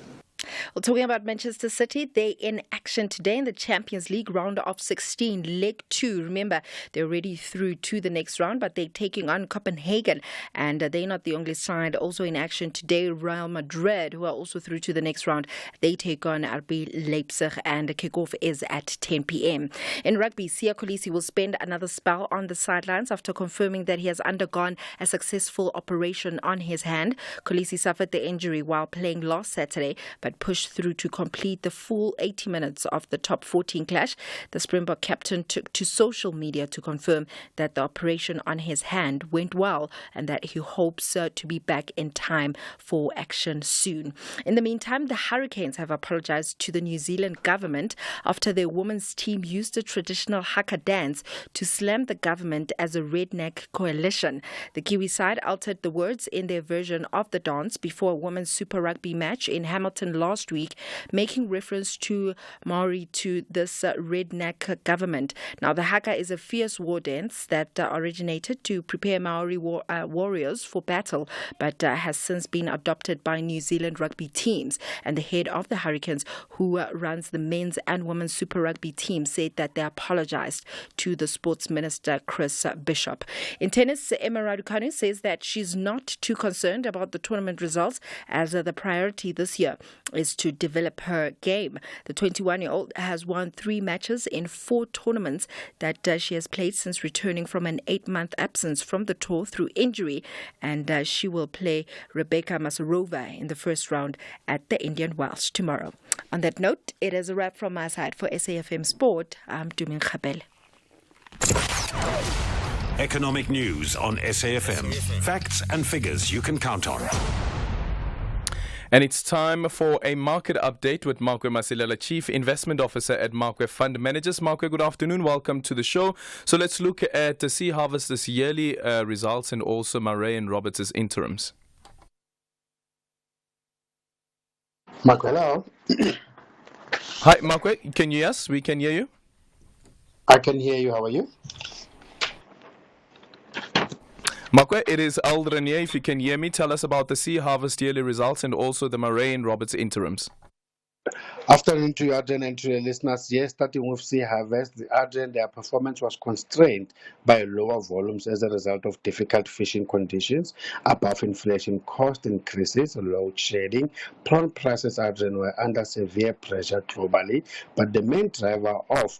Well, talking about Manchester City, they're in action today in the Champions League round of 16, leg 2. Remember, they're already through to the next round, but they're taking on Copenhagen, and they're not the only side. Also in action today, Real Madrid, who are also through to the next round. They take on RB Leipzig, and the kickoff is at 10 p.m. In rugby, Siya Kolisi will spend another spell on the sidelines after confirming that he has undergone a successful operation on his hand. Kolisi suffered the injury while playing last Saturday, but pushed through to complete the full 80 minutes of the top 14 clash. The Springbok captain took to social media to confirm that the operation on his hand went well and that he hopes to be back in time for action soon. In the meantime, the Hurricanes have apologized to the New Zealand government after their women's team used the traditional haka dance to slam the government as a redneck coalition. The Kiwi side altered the words in their version of the dance before a women's Super Rugby match in Hamilton last week, making reference to Maori to this redneck government. Now, the haka is a fierce war dance that originated to prepare Maori warriors for battle, but has since been adopted by New Zealand rugby teams. And the head of the Hurricanes, who runs the men's and women's Super Rugby team, said that they apologized to the sports minister, Chris Bishop. In tennis, Emma Raducanu says that she's not too concerned about the tournament results, as the priority this year is to develop her game. The 21-year-old has won 3 matches in 4 tournaments that she has played since returning from an 8-month absence from the tour through injury, and she will play Rebecca Masarova in the first round at the Indian Welsh tomorrow. On that note, it is a wrap from my side. For SAFM Sport, I'm Dumin Khabel. Economic news on SAFM. Facts and figures you can count on. And it's time for a market update with Makwe Masilela, Chief Investment Officer at Makwe Fund Managers. Makwe, good afternoon. Welcome to the show. So let's look at the Sea Harvest's yearly results and also Murray and Roberts' interims. Makwe, hello. Hi, Makwe. Can you hear us? We can hear you. I can hear you. How are you? Makwe, it is Aldrin here. If you can hear me, tell us about the Sea Harvest yearly results and also the Murray and Roberts interims. Afternoon to you, Adrian, and to your listeners. Yes, starting with Sea Harvest, their performance was constrained by lower volumes as a result of difficult fishing conditions, above inflation cost increases, load shedding. Prawn prices, Adrian, were under severe pressure globally, but the main driver of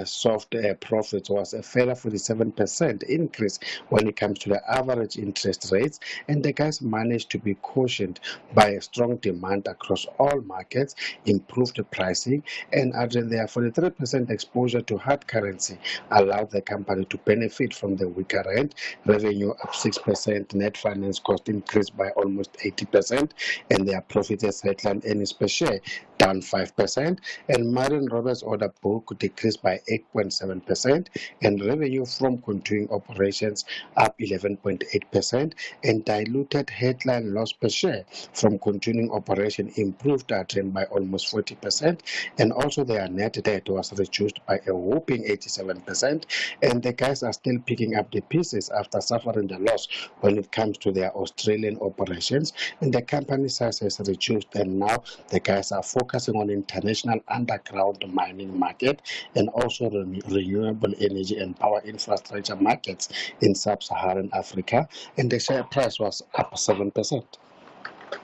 soft profits was a further 47% increase when it comes to the average interest rates, and the guys managed to be cushioned by a strong demand across all markets, improved pricing, and their 43% exposure to hard currency allowed the company to benefit from the weaker rand. Revenue up 6%, net finance cost increased by almost 80%, and their profit as headline earnings per share down 5%, and Marine Roberts order book decreased by 8.7%, and revenue from continuing operations up 11.8%, and diluted headline loss per share from continuing operation improved by almost 40%, and also their net debt was reduced by a whopping 87%, and the guys are still picking up the pieces after suffering the loss when it comes to their Australian operations, and the company size has reduced, and now the guys are focusing on international underground mining market and also renewable energy and power infrastructure markets in sub-Saharan Africa, and the share price was up 7%.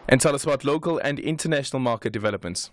And tell us about local and international market developments.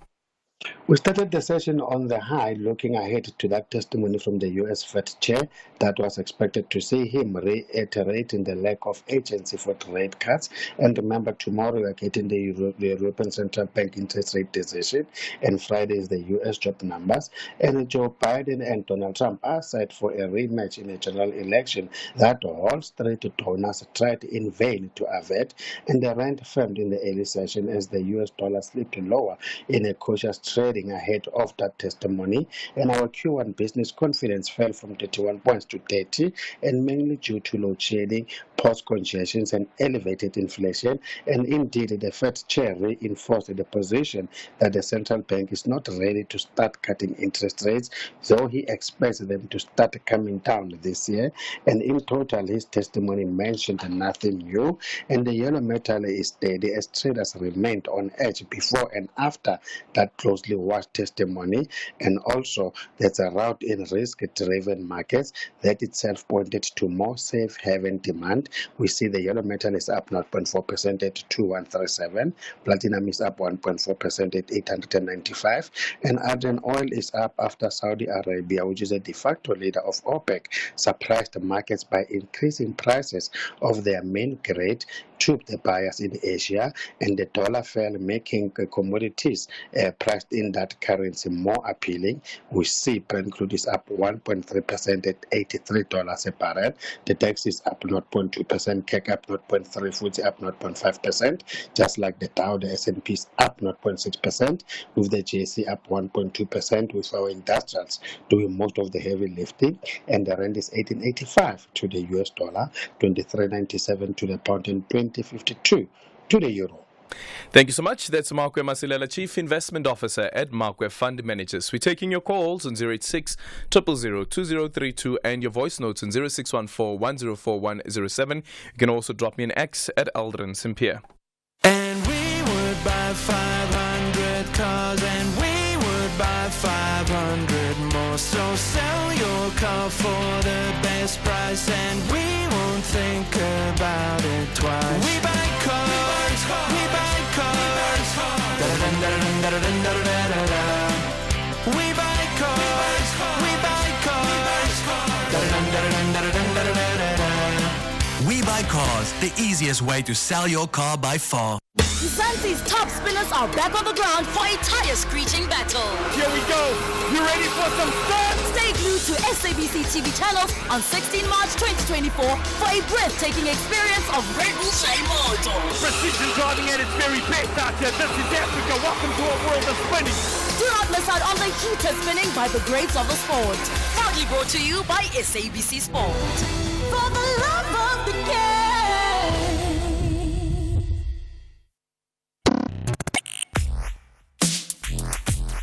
We started the session on the high, looking ahead to that testimony from the U.S. Fed chair that was expected to see him reiterating the lack of agency for rate cuts. And remember, tomorrow we are getting the European Central Bank interest rate decision, and Friday is the U.S. job numbers. And Joe Biden and Donald Trump are set for a rematch in a general election that Wall Street donors tried in vain to avert. And the rand firmed in the early session as the U.S. dollar slipped lower in a cautious trading ahead of that testimony, and our Q1 business confidence fell from 31 points to 30, and mainly due to load shedding, port congestions, and elevated inflation. And indeed, the Fed chair reinforced the position that the central bank is not ready to start cutting interest rates, though he expects them to start coming down this year. And in total, his testimony mentioned nothing new, and the yellow metal is steady as traders remained on edge before and after that closely watched testimony. And also, there's a rout in risk-driven markets that itself pointed to more safe haven demand. We see the yellow metal is up 0.4% at 2137, platinum is up 1.4% at 895, and Aldrin oil is up after Saudi Arabia, which is a de facto leader of OPEC, surprised the markets by increasing prices of their main grade, trooped the buyers in Asia, and the dollar fell, making commodities priced in that currency more appealing. We see Brent crude is up 1.3% at $83 a barrel. The DAX is up 0.2%, CAC up 0.3%, FTSE up 0.5%. Just like the Dow, the S&P is up 0.6%, with the JSE up 1.2%, with our industrials doing most of the heavy lifting. And the rand is 18.85 to the US dollar, 23.97 to the pound, and 20.52 to the euro. Thank you so much. That's Markwe Masilela, Chief Investment Officer at Markwe Fund Managers. We're taking your calls on 086 000 2032 and your voice notes on 0614 104 107. You can also drop me an X at Aldrin Sampear. And we would buy 500 cars, and we would buy 500 more. So sell your car for the best price, and we won't think about it twice. We buy cars, we buy cars. We buy cars, we buy cars. We Buy Cars, the easiest way to sell your car by far. Zanzi's top spinners are back on the ground for a tire screeching battle. Here we go. You ready for some fun? Stay glued to SABC TV channels on 16 March 2024 for a breathtaking experience of Red Bull Shine Moto. Precision driving at its very best out here. This is Africa. Welcome to a world of spinning. Do not miss out on the heated spinning by the greats of the sport. Proudly brought to you by SABC Sport. For the love of the game.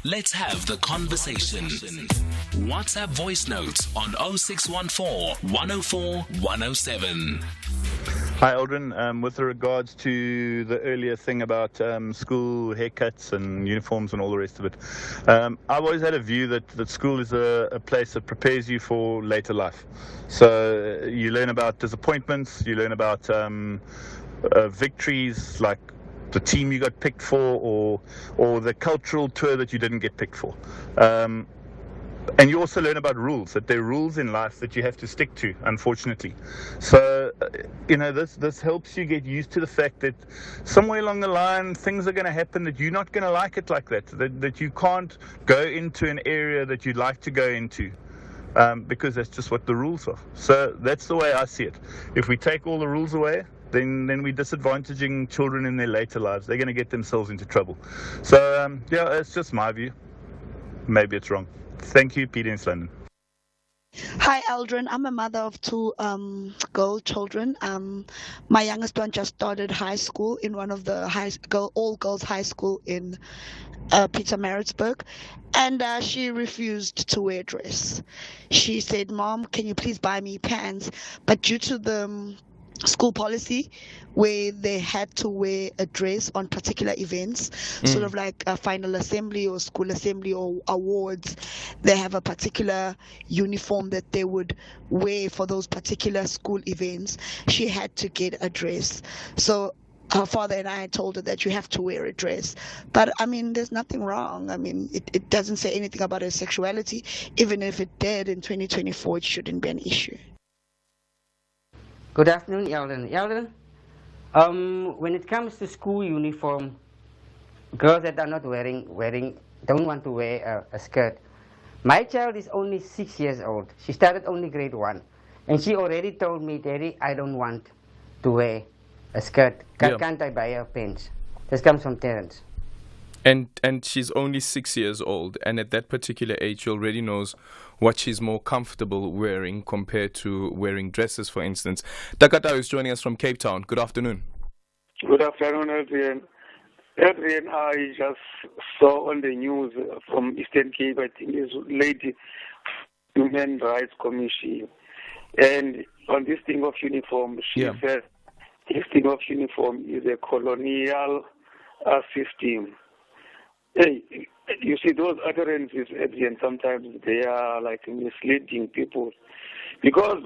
Let's have the conversation. WhatsApp voice notes on 0614 104 107. Hi, Aldrin. With regards to the earlier thing about school haircuts and uniforms and all the rest of it, I've always had a view that school is a place that prepares you for later life. So you learn about disappointments, you learn about victories, like the team you got picked for, or the cultural tour that you didn't get picked for. And you also learn about rules, that there are rules in life that you have to stick to, unfortunately. So, this helps you get used to the fact that somewhere along the line, things are going to happen that you're not going to like it like that you can't go into an area that you'd like to go into. Because that's just what the rules are. So that's the way I see it. If we take all the rules away, then we're disadvantaging children in their later lives. They're going to get themselves into trouble. So, it's just my view. Maybe it's wrong. Thank you, Peter in London. Hi, Aldrin. I'm a mother of two girl children. My youngest one just started high school in one of the all-girls high school in Pietermaritzburg, and she refused to wear a dress. She said, "Mom, can you please buy me pants?" But due to the school policy where they had to wear a dress on particular events, sort of like a final assembly or school assembly or awards, they have a particular uniform that they would wear for those particular school events. She had to get a dress. So her father and I told her that you have to wear a dress. But, there's nothing wrong. It doesn't say anything about her sexuality. Even if it did in 2024, it shouldn't be an issue. Good afternoon, Aldrin. When it comes to school uniform, girls that are not don't want to wear a skirt. My child is only 6 years old. She started only grade 1. And she already told me, "Daddy, I don't want to wear a skirt. Can't I buy her pants?" This comes from Terence. And she's only 6 years old, and at that particular age, she already knows what she's more comfortable wearing compared to wearing dresses, for instance. Takata is joining us from Cape Town. Good afternoon. Good afternoon, Adrian. Adrian, I just saw on the news from Eastern Cape, I think it's Lady Human Rights Commission, and on this thing of uniform, she said this thing of uniform is a colonial system. Hey, you see those utterances, Adrian, sometimes they are like misleading people. Because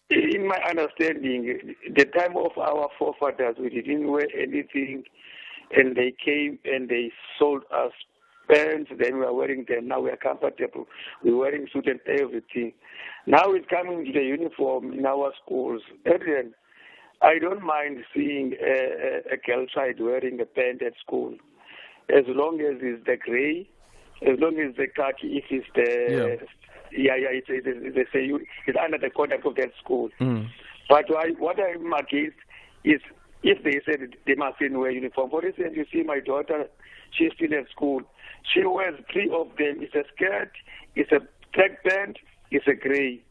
in my understanding, the time of our forefathers, we didn't wear anything, and they came and they sold us pants, then we are wearing them, now we are comfortable, we're wearing suit and everything. Now it's coming to the uniform in our schools. Adrian, I don't mind seeing a girl child wearing a pant at school, as long as it's the gray, as long as the khaki, if it's the it's under the conduct of that school. But what I'm against is if they said they mustn't wear uniform. For instance, you see my daughter, she's still at school. She wears 3 of them. It's a skirt, it's a track pant, it's a gray.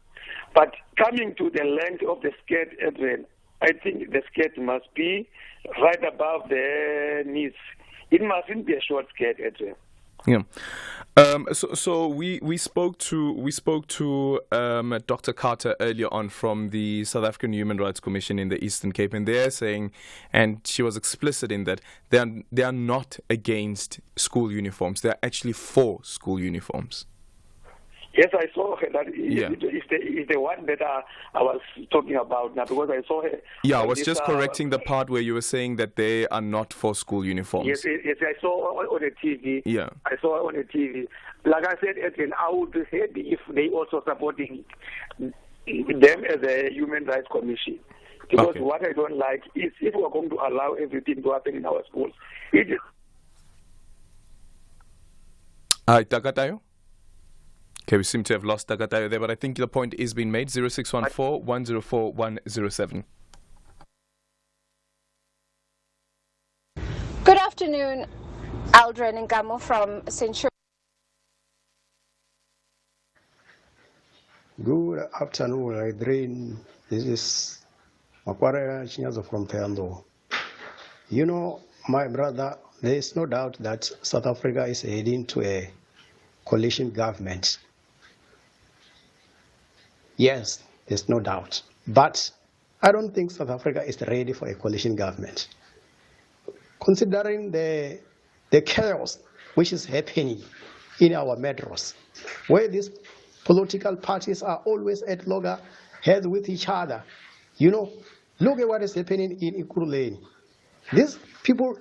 But coming to the length of the skirt, Adrian, I think the skirt must be right above the knees. It mustn't be a short skirt, Adrian. Yeah. So we spoke to Dr. Carter earlier on from the South African Human Rights Commission in the Eastern Cape, and they're saying, and she was explicit in that they are not against school uniforms. They are actually for school uniforms. Yes, I saw her. That is the one that I was talking about now, because I saw her. Yeah, I was just correcting the part where you were saying that they are not for school uniforms. Yes, I saw on the TV. Yeah. I saw on the TV. Like I said, Adrian, I would be happy if they also supporting them as a Human Rights Commission. Because what I don't like is if we're going to allow everything to happen in our schools. Takatayo? Okay, we seem to have lost Takatayo there, but I think the point is being made. 0614 104 107. Good afternoon, Aldrin Sampear from Centurion. Good afternoon, Aldrin. This is Makwara Chinyazo from Peando. You know, my brother, there is no doubt that South Africa is heading to a coalition government. Yes, there's no doubt. But I don't think South Africa is ready for a coalition government. Considering the chaos which is happening in our metros, where these political parties are always at loggerheads with each other. You know, look at what is happening in Ikuruleni. These people,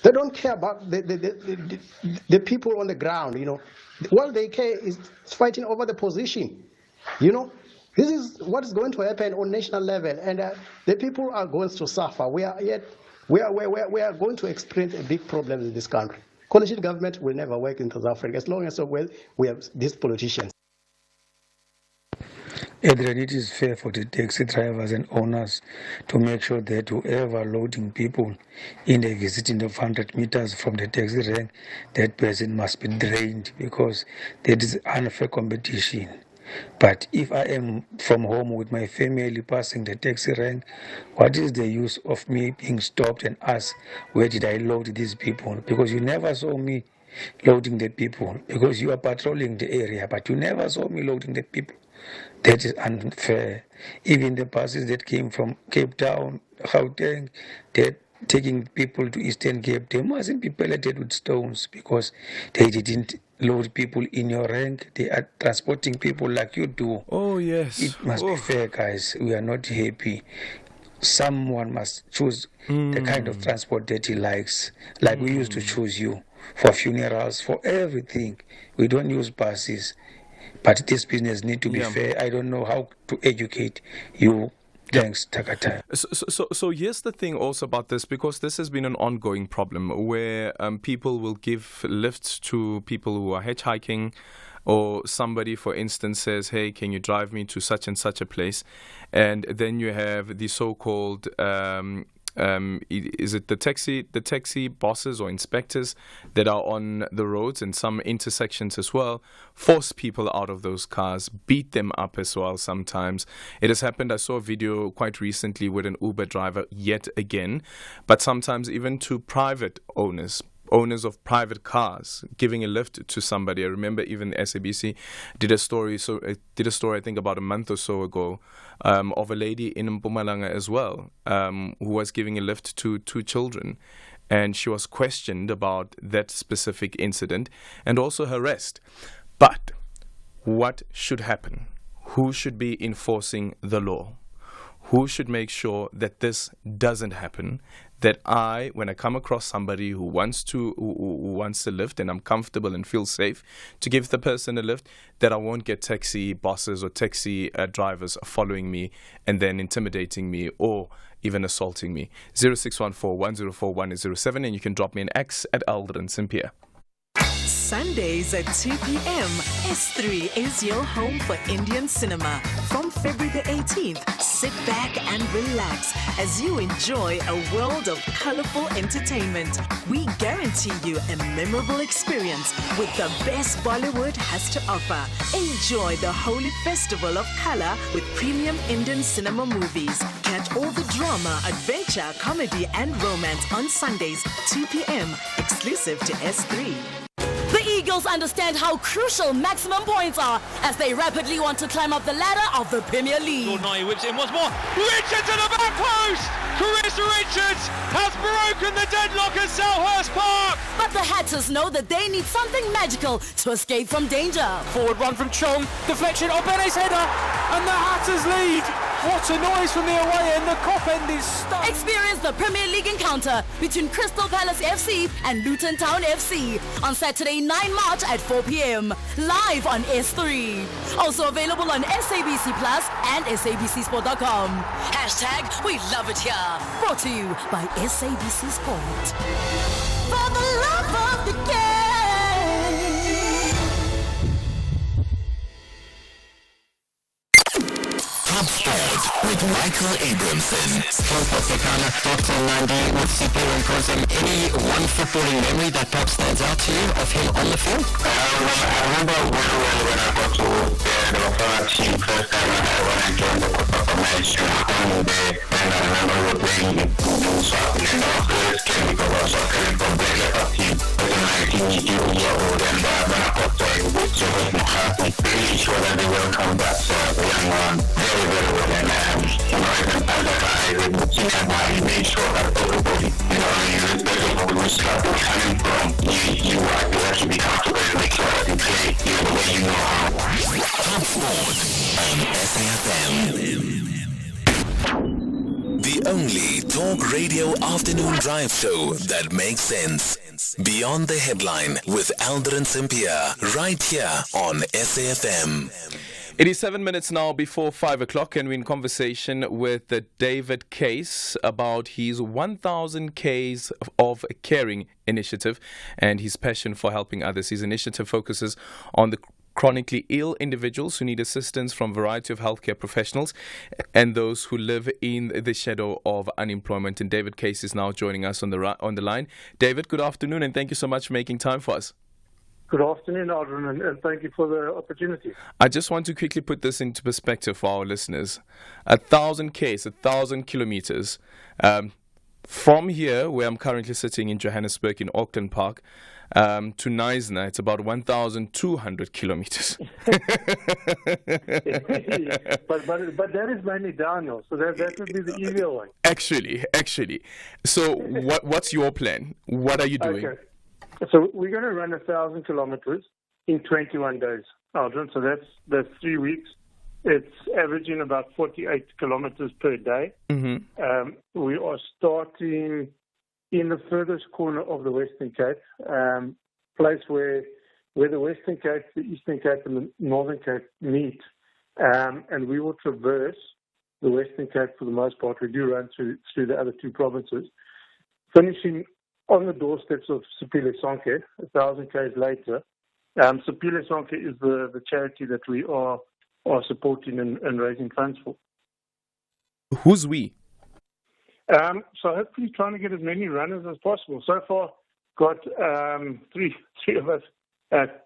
they don't care about the people on the ground, you know. All they care is fighting over the position. You know, this is what is going to happen on national level, and the people are going to suffer. We are going to experience a big problem in this country. Coalition government will never work in South Africa as long as we have these politicians. Adrian, it is fair for the taxi drivers and owners to make sure that whoever loading people in a vicinity of 100 meters from the taxi rank, that person must be drained, because that is unfair competition. But if I am from home with my family passing the taxi rank, what is the use of me being stopped and asked, where did I load these people? Because you never saw me loading the people, because you are patrolling the area, but you never saw me loading the people. That is unfair. Even the buses that came from Cape Town, Gauteng, they're taking people to Eastern Cape, they mustn't be pelleted with stones because they didn't load people in your rank. They are transporting people like you do. Oh, yes. It must be fair, guys. We are not happy. Someone must choose the kind of transport that he likes. Like we used to choose you for funerals, for everything. We don't use buses. But this business need to be fair. I don't know how to educate you. Thanks, Takata. So here's the thing also about this, because this has been an ongoing problem where people will give lifts to people who are hitchhiking, or somebody, for instance, says, hey, can you drive me to such and such a place? And then you have the so-called Is it the taxi bosses or inspectors that are on the roads and some intersections as well, force people out of those cars, beat them up as well sometimes. It has happened. I saw a video quite recently with an Uber driver yet again, but sometimes even to private owners of private cars giving a lift to somebody. I remember even SABC did a story I think about a month or so ago of a lady in Mpumalanga as well who was giving a lift to two children, and she was questioned about that specific incident and also harassed. But what should happen? Who should be enforcing the law? Who should make sure that this doesn't happen? That when I come across somebody who wants a lift and I'm comfortable and feel safe to give the person a lift, that I won't get taxi bosses or taxi drivers following me and then intimidating me or even assaulting me. 0614-104-107, and you can drop me an X at Aldrin Sampear. Sundays at 2 p.m. S3 is your home for Indian cinema. From February the 18th, sit back and relax as you enjoy a world of colorful entertainment. We guarantee you a memorable experience with the best Bollywood has to offer. Enjoy the holy festival of color with premium Indian cinema movies. Catch all the drama, adventure, comedy and romance on Sundays, 2 p.m. exclusive to S3. The Eagles understand how crucial maximum points are as they rapidly want to climb up the ladder of the Premier League. Jordan whips in once more. Richards at the back post! Carissa Richards has broken the deadlock at Selhurst Park! But the Hatters know that they need something magical to escape from danger. Forward run from Chong, deflection of Bene's header, and the Hatters lead! What a noise from the away end, the Kop end is stuck. Experience the Premier League encounter between Crystal Palace FC and Luton Town FC on Saturday 9 March at 4 p.m. live on S3. Also available on SABC Plus and SABCSport.com. Hashtag we love it here. Brought to you by SABC Sport. For the love of the game. Top Sport with Michael Abramson. Sports Africana, Dr. Nandi with CP imposing any one footballing memory that perhaps stands out to you of him on the field? I remember very well when I got to the Bafana team first time when I joined the Copa match and I remember we were playing in soccer and our first came because I was soccer from the Lepa team as a 19-year-old and when I got there with Joseph McCarthy, really sure that they welcome that young man very, very well and even advertise and he made sure that everybody, irrespective of which club you're coming from, you actually be comfortable and make sure that you play the way you know how. Top Sport on SAFM. The only talk radio afternoon drive show that makes sense. Beyond the Headline with Aldrin Sampear, right here on SAFM. It is 7 minutes now before 5 o'clock, and we're in conversation with David Case about his 1,000 Ks of Caring initiative and his passion for helping others. His initiative focuses on the chronically ill individuals who need assistance from a variety of healthcare professionals and those who live in the shadow of unemployment. And David Case is now joining us on the line. David, good afternoon, and thank you so much for making time for us. Good afternoon, Aldrin, and thank you for the opportunity. I just want to quickly put this into perspective for our listeners. 1,000 Ks, 1,000 kilometers. From here, where I'm currently sitting in Johannesburg in Auckland Park, to Neisner, it's about 1,200 kilometers. but that is mainly downhill, so that would be the easier way. Actually. So what's your plan? What are you doing? Okay. So we're going to run 1,000 kilometers in 21 days, Aldrin. So that's 3 weeks. It's averaging about 48 kilometers per day. Mm-hmm. We are starting in the furthest corner of the Western Cape, place where the Western Cape, the Eastern Cape, and the Northern Cape meet. And we will traverse the Western Cape for the most part. We do run through the other two provinces, finishing on the doorsteps of Supile Sonke, 1,000 Ks later. Supile Sonke is the charity that we are supporting and raising funds for. Who's we? So hopefully trying to get as many runners as possible. So far, got three of us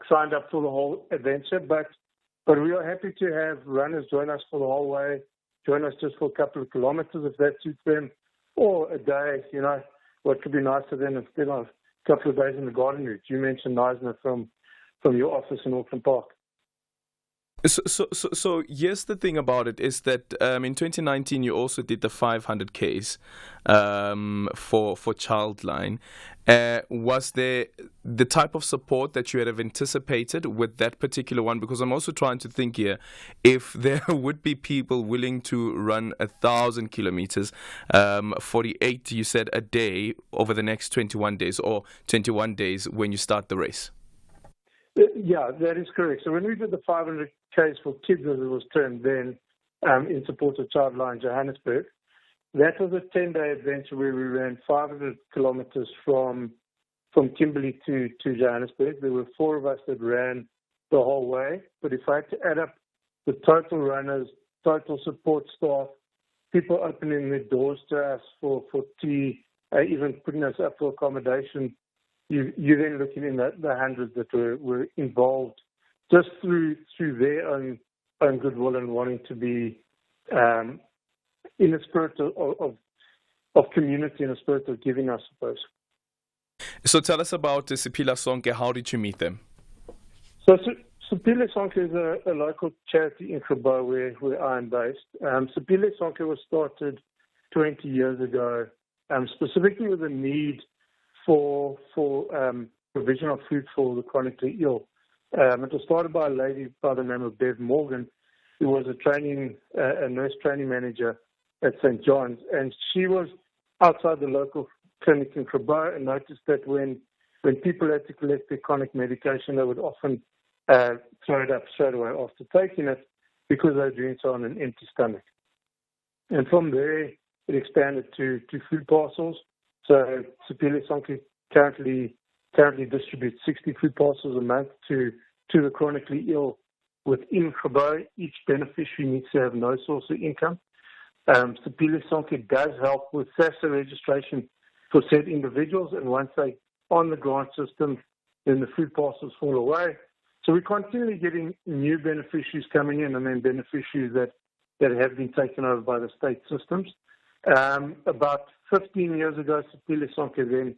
signed up for the whole adventure, but we are happy to have runners join us for the whole way, join us just for a couple of kilometers if that suits them, or a day, what could be nicer than instead of a couple of days in the garden route. You mentioned Neisner from your office in Auckland Park. So yes, the thing about it is that in 2019 you also did the 500 Ks for Childline. Was there the type of support that you had have anticipated with that particular one? Because I'm also trying to think here, if there would be people willing to run 1,000 kilometers, 48 you said a day over the next 21 days, or 21 days when you start the race. Yeah, that is correct. So when we did the 500 Ks for kids, as it was termed then, in support of Childline Johannesburg, that was a 10-day adventure where we ran 500 kilometers from Kimberley to Johannesburg. There were 4 of us that ran the whole way. But if I had to add up the total runners, total support staff, people opening their doors to us for tea, even putting us up for accommodation, you're then looking in the hundreds that were involved just through their own goodwill and wanting to be in a spirit of community, in a spirit of giving, I suppose. So tell us about Siphila Sonke. How did you meet them? So Siphila Sonke is a local charity in Grabouw where I am based. Siphila Sonke was started 20 years ago, specifically with a need for provision of food for the chronically ill. It was started by a lady by the name of Bev Morgan, who was a nurse training manager at St. John's, and she was outside the local clinic in Grabouw and noticed that when people had to collect their chronic medication, they would often throw it up straight away after taking it because they were doing so on an empty stomach. And from there, it expanded to food parcels. So Siphila Sonke currently distributes 60 food parcels a month to the chronically ill within Grabouw. Each beneficiary needs to have no source of income. Siphila Sonke does help with SASSA registration for said individuals, and once they're on the grant system, then the food parcels fall away. So we're continually getting new beneficiaries coming in, and then beneficiaries that have been taken over by the state systems. About 15 years ago, Siphila Sonke then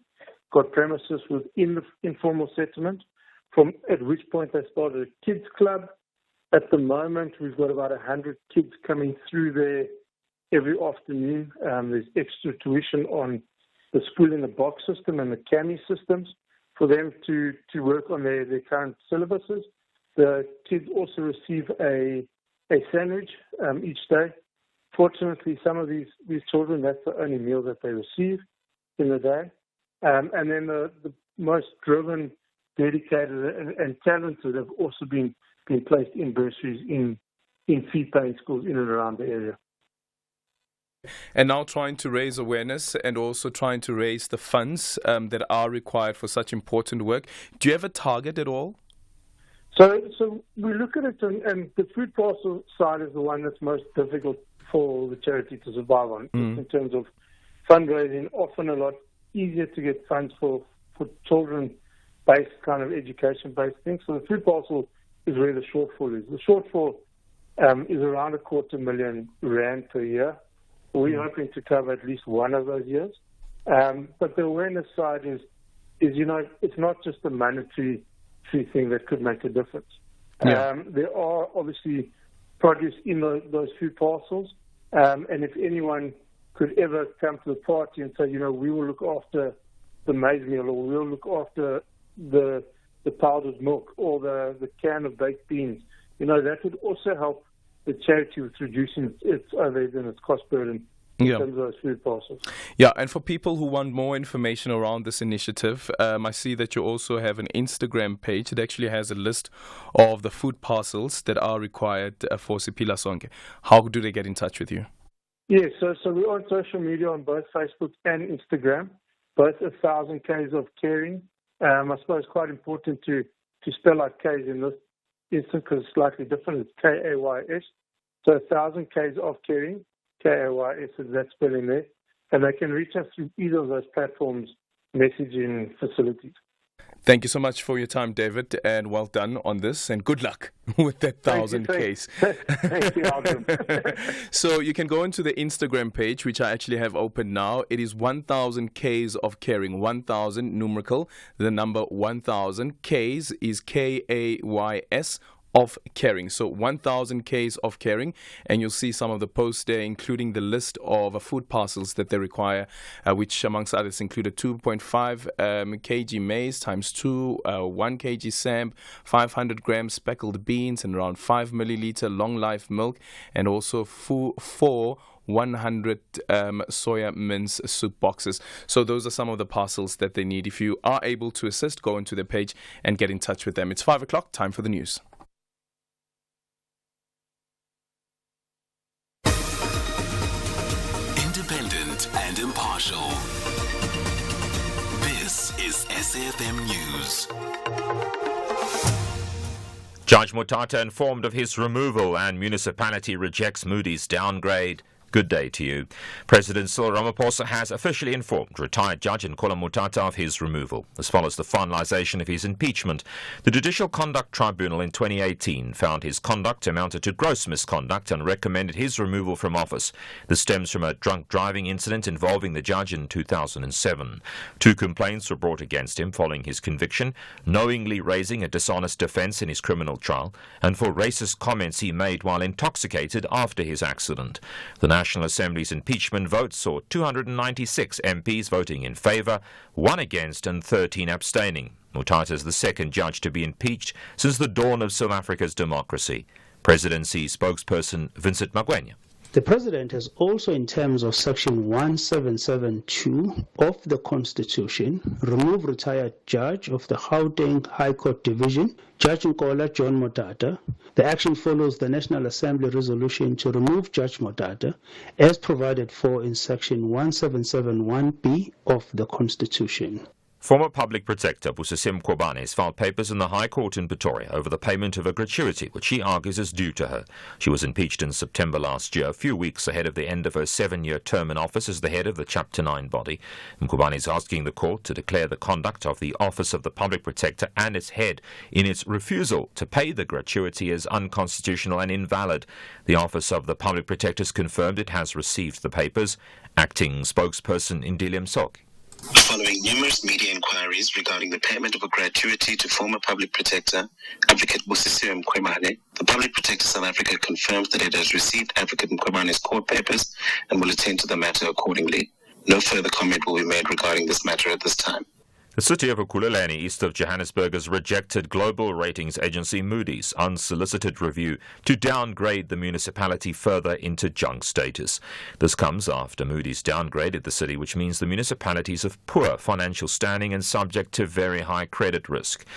got premises within the informal settlement, at which point they started a kids club. At the moment, we've got about 100 kids coming through there every afternoon. There's extra tuition on the school in the box system and the CAMI systems for them to work on their current syllabuses. The kids also receive a sandwich each day. Fortunately, some of these children, that's the only meal that they receive in the day. And then the most driven, dedicated, and talented have also been placed in bursaries in fee-paying schools in and around the area. And now trying to raise awareness and also trying to raise the funds that are required for such important work. Do you have a target at all? So we look at it, and the food parcel side is the one that's most difficult for the charity to survive on, in terms of fundraising. Often a lot easier to get funds for children-based kind of education-based things. So the food parcel is where the shortfall is. The shortfall is around R250,000 Rand per year. We're hoping to cover at least one of those years. But the awareness side is it's not just a monetary thing that could make a difference. Yeah. There are obviously produce in those food parcels, and if anyone could ever come to the party and say, we will look after the maize meal, or we'll look after the powdered milk, or the can of baked beans, that would also help the charity with reducing its overhead and its cost burden in terms of those food parcels. Yeah, and for people who want more information around this initiative, I see that you also have an Instagram page. It actually has a list of the food parcels that are required for Siphila Sonke. How do they get in touch with you? Yes, so we're on social media on both Facebook and Instagram, both 1,000 Ks of caring. I suppose quite important to spell out Ks in this instance because it's slightly different. It's Kays. So 1,000 Ks of caring, Kays is that spelling there. and they can reach us through either of those platforms' messaging facilities. Thank you so much for your time, David, and well done on this, and good luck with that 1,000 case. Thank you, Aldrin. So you can go into the Instagram page, which I actually have open now. It is 1,000 Ks of caring, 1,000 numerical, the number 1,000 Ks is Kays of caring. So 1,000 Ks of caring, and you'll see some of the posts there, including the list of food parcels that they require, which amongst others included 2.5 kg maize times 2, 1 kg samp, 500 grams speckled beans, and around 5 milliliter long life milk, and also 4 100 soya mince soup boxes. So those are some of the parcels that they need. If you are able to assist, go into their page and get in touch with them. It's 5 o'clock, time for the news. Independent and impartial. This is SAFM News. Judge Mutata informed of his removal and municipality rejects Moody's downgrade. Good day to you. President Cyril Ramaphosa has officially informed retired Judge Nkola Mutata of his removal. As follows the finalization of his impeachment. The Judicial Conduct Tribunal in 2018 found his conduct amounted to gross misconduct and recommended his removal from office. This stems from a drunk driving incident involving the judge in 2007. 2 complaints were brought against him following his conviction, knowingly raising a dishonest defense in his criminal trial, and for racist comments he made while intoxicated after his accident. The National Assembly's impeachment vote saw 296 MPs voting in favour, 1 against and 13 abstaining. Mutata is the second judge to be impeached since the dawn of South Africa's democracy. Presidency spokesperson Vincent Magwenya. The President has also, in terms of Section 1772 of the Constitution, removed retired Judge of the Gauteng High Court Division, Judge Nkola John Mutata. The action follows the National Assembly resolution to remove Judge Mutata, as provided for in Section 1771B of the Constitution. Former Public Protector Busisiwe Mkhwebane has filed papers in the High Court in Pretoria over the payment of a gratuity which she argues is due to her. She was impeached in September last year, a few weeks ahead of the end of her 7-year term in office as the head of the Chapter 9 body. Mkhwebane is asking the court to declare the conduct of the Office of the Public Protector and its head in its refusal to pay the gratuity as unconstitutional and invalid. The Office of the Public Protector has confirmed it has received the papers. Acting spokesperson Indile Msoki. Following numerous media inquiries regarding the payment of a gratuity to former Public Protector, Advocate Busisiwe Mkhwebane, the Public Protector South Africa confirms that it has received Advocate Mkhwebane's court papers and will attend to the matter accordingly. No further comment will be made regarding this matter at this time. The city of Ekurhuleni, east of Johannesburg, has rejected global ratings agency Moody's unsolicited review to downgrade the municipality further into junk status. This comes after Moody's downgraded the city, which means the municipality is of poor financial standing and subject to very high credit risk.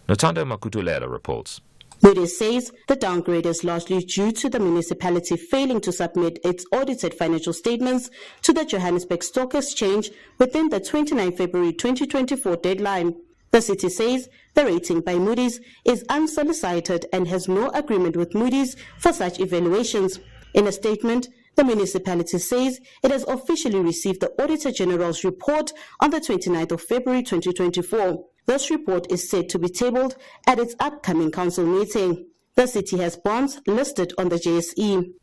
Notando Makutulela reports. Moody's says the downgrade is largely due to the municipality failing to submit its audited financial statements to the Johannesburg Stock Exchange within the 29 February 2024 deadline. The city says the rating by Moody's is unsolicited and has no agreement with Moody's for such evaluations. In a statement, the municipality says it has officially received the Auditor General's report on the 29th of February 2024. This report is said to be tabled at its upcoming council meeting. The city has bonds listed on the JSE.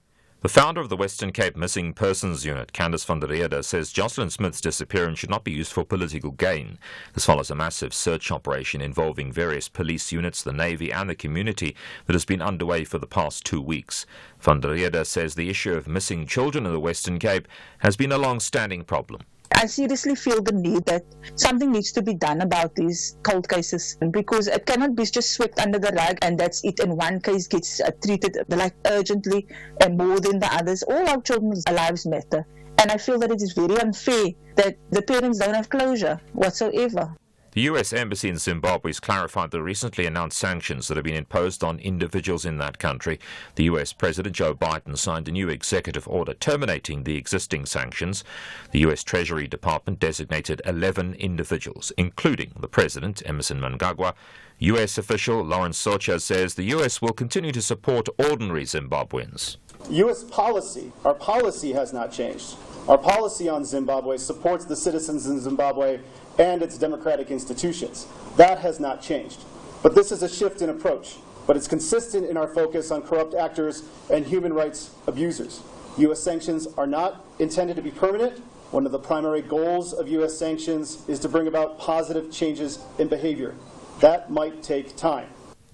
The founder of the Western Cape Missing Persons Unit, Candice van der Rede, says Jocelyn Smith's disappearance should not be used for political gain. This follows a massive search operation involving various police units, the Navy and the community that has been underway for the past 2 weeks. Van der Rede says the issue of missing children in the Western Cape has been a long-standing problem. I seriously feel the need that something needs to be done about these cold cases, because it cannot be just swept under the rug and that's it, and one case gets treated like urgently and more than the others. All our children's lives matter, and I feel that it is very unfair that the parents don't have closure whatsoever. The U.S. Embassy in Zimbabwe has clarified the recently announced sanctions that have been imposed on individuals in that country. The U.S. President Joe Biden signed a new executive order terminating the existing sanctions. The U.S. Treasury Department designated 11 individuals, including the President, Emmerson Mnangagwa. U.S. official Lawrence Socha says the U.S. will continue to support ordinary Zimbabweans. U.S. policy, our policy has not changed. Our policy on Zimbabwe supports the citizens in Zimbabwe and its democratic institutions. That has not changed. But this is a shift in approach. But it's consistent in our focus on corrupt actors and human rights abusers. U.S. sanctions are not intended to be permanent. One of the primary goals of U.S. sanctions is to bring about positive changes in behavior. That might take time.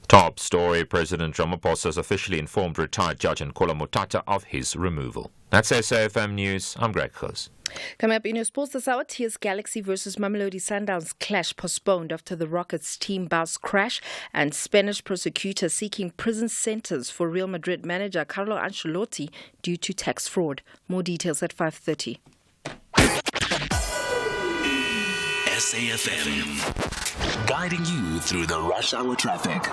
Top story: President Ramaphosa has officially informed retired Judge Nkola Mutata of his removal. That's SAFM News. I'm Greg Khos. Coming up in your sports this hour, TS Galaxy versus Mamelodi Sundowns clash postponed after the Rockets team bus crash, and Spanish prosecutors seeking prison sentence for Real Madrid manager Carlo Ancelotti due to tax fraud. More details at 5:30. SAFM, guiding you through the rush hour traffic.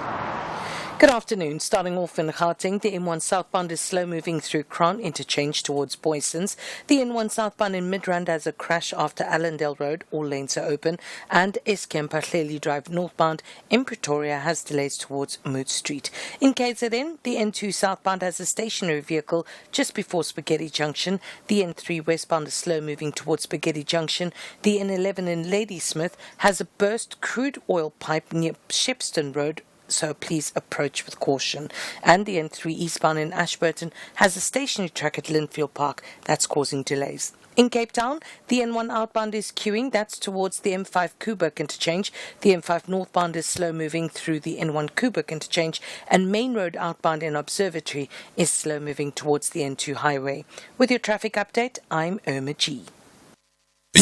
Good afternoon. Starting off in Gauteng, the N1 southbound is slow moving through Crown interchange towards Boysons. The N1 southbound in Midrand has a crash after Allendale Road. All lanes are open. And Eskom Pahleli Drive northbound in Pretoria has delays towards Mood Street. In KZN, the N2 southbound has a stationary vehicle just before Spaghetti Junction. The N3 westbound is slow moving towards Spaghetti Junction. The N11 in Ladysmith has a burst crude oil pipe near Shepstone Road, so please approach with caution. And the N3 eastbound in Ashburton has a stationary track at Linfield Park that's causing delays. In Cape Town, the N1 outbound is queuing, that's towards the M5 Kuburg interchange. The M5 northbound is slow moving through the N1 Kuburg interchange, and Main Road outbound in Observatory is slow moving towards the N2 highway. With your traffic update, I'm Irma G.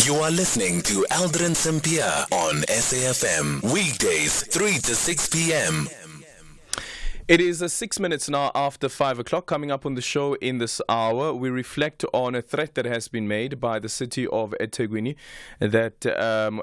You are listening to Aldrin Sampear on SAFM, weekdays 3 to 6 p.m. It is 6 minutes now after 5 o'clock. Coming up on the show in this hour, we reflect on a threat that has been made by the city of eThekwini that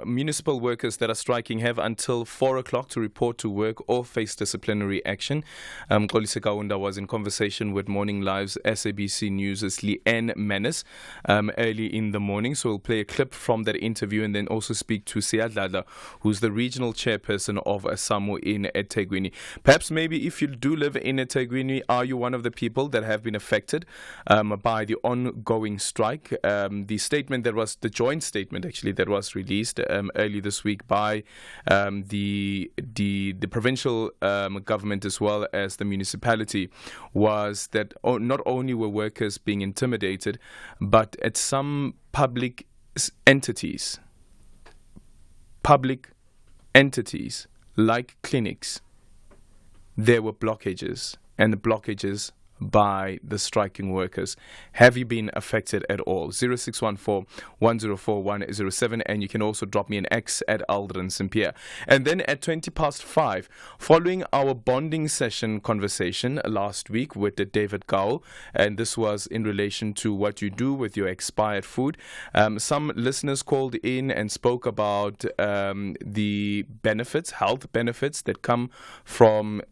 municipal workers that are striking have until 4 o'clock to report to work or face disciplinary action. Xolise Kaunda was in conversation with Morning Live's SABC News' Leanne Menace early in the morning. So we'll play a clip from that interview and then also speak to Siadlala, who's the regional chairperson of SAMU in eThekwini. Perhaps maybe if you do live in eThekwini, are you one of the people that have been affected by the ongoing strike? The statement that was, the joint statement actually, that was released early this week by the provincial government as well as the municipality was that not only were workers being intimidated, but at some public entities like clinics, there were blockages, and the blockages by the striking workers. Have you been affected at all? 0614-104-107, and you can also drop me an X at Aldrin Sampear. And then at 5:20, following our bonding session conversation last week with David Gowell, and this was in relation to what you do with your expired food, some listeners called in and spoke about the benefits, health benefits that come from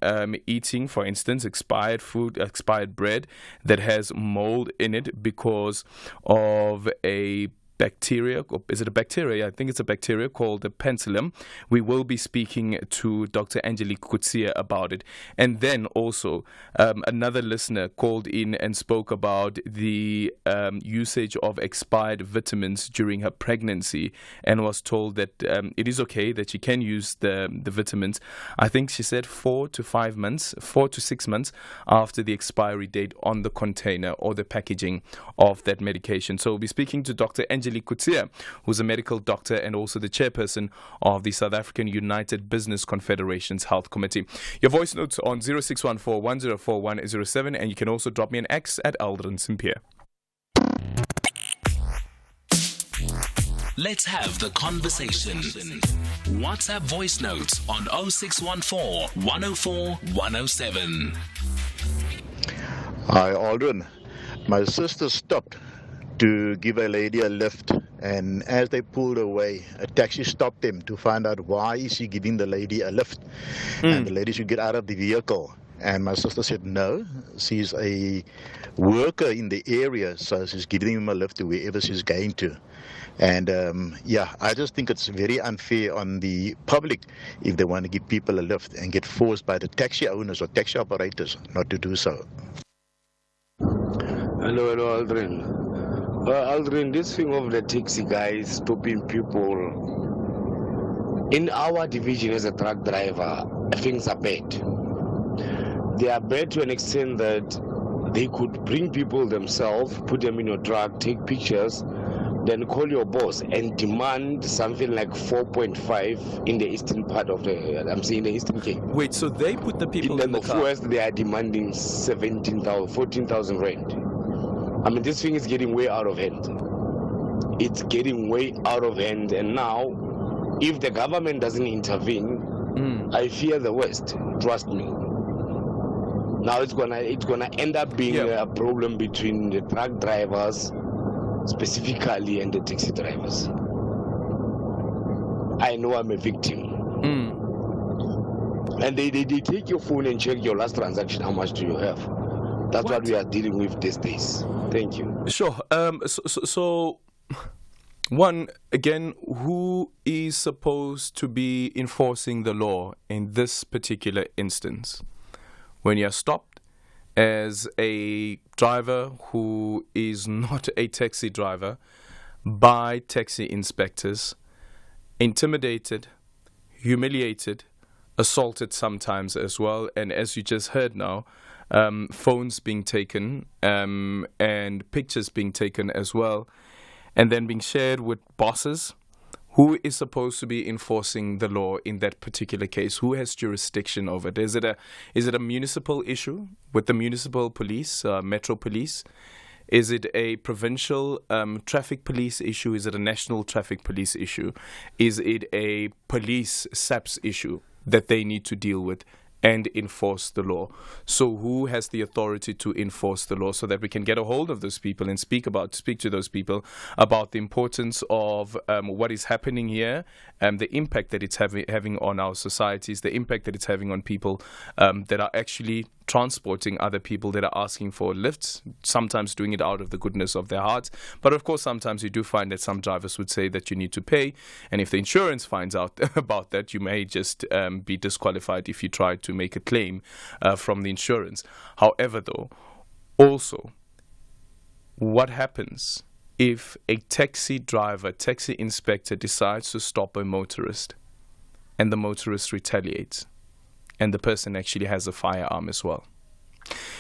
eating, for instance, expired food, expired bread that has mold in it because of a bacteria, or is it a bacteria? I think it's a bacteria called the penicillium. We will be speaking to Dr. Angelique Kutsia about it. And then also another listener called in and spoke about the usage of expired vitamins during her pregnancy and was told that it is okay that she can use the vitamins. I think she said 4 to 6 months after the expiry date on the container or the packaging of that medication. So we'll be speaking to Dr. Angelique Kutsia, who's a medical doctor and also the chairperson of the South African United Business Confederation's Health Committee. Your voice notes on 0614-104-107, and you can also drop me an X at Aldrin Sampear. Let's have the conversation. WhatsApp voice notes on 0614-104-107. Hi, Aldrin. My sister stopped to give a lady a lift, and as they pulled away, a taxi stopped them to find out why is she giving the lady a lift, and the lady should get out of the vehicle. And my sister said no, she's a worker in the area, so she's giving him a lift to wherever she's going to. And I just think it's very unfair on the public if they want to give people a lift and get forced by the taxi owners or taxi operators not to do so. Hello, Aldrin. Aldrin, this thing of the taxi guys stopping people, in our division as a truck driver, things are bad. They are bad to an extent that they could bring people themselves, put them in your truck, take pictures, then call your boss and demand something like 4.5 in the eastern part of I'm saying the Eastern Cape. Wait, so they put the people in the car? West, they are demanding 14,000 rand. I mean, this thing is getting way out of hand. It's getting way out of hand, and now, if the government doesn't intervene, I fear the West. Trust me. Now it's gonna end up being a problem between the truck drivers, specifically, and the taxi drivers. I know I'm a victim. And they take your phone and check your last transaction. How much do you have? That's what we are dealing with these days. Thank you. Sure. So, one, again, who is supposed to be enforcing the law in this particular instance? When you're stopped as a driver who is not a taxi driver by taxi inspectors, intimidated, humiliated, assaulted sometimes as well, and as you just heard now, phones being taken and pictures being taken as well, and then being shared with bosses. Who is supposed to be enforcing the law in that particular case? Who has jurisdiction over it? Is it a municipal issue with the municipal police, metro police? Is it a provincial traffic police issue? Is it a national traffic police issue? Is it a police SAPS issue that they need to deal with and enforce the law? So who has the authority to enforce the law so that we can get a hold of those people and speak to those people about the importance of what is happening here, the impact that it's having on our societies, the impact that it's having on people that are actually transporting other people, that are asking for lifts, sometimes doing it out of the goodness of their hearts. But of course, sometimes you do find that some drivers would say that you need to pay. And if the insurance finds out about that, you may just be disqualified if you try to make a claim from the insurance. However, though, also, what happens if a taxi driver, taxi inspector decides to stop a motorist and the motorist retaliates? And the person actually has a firearm as well.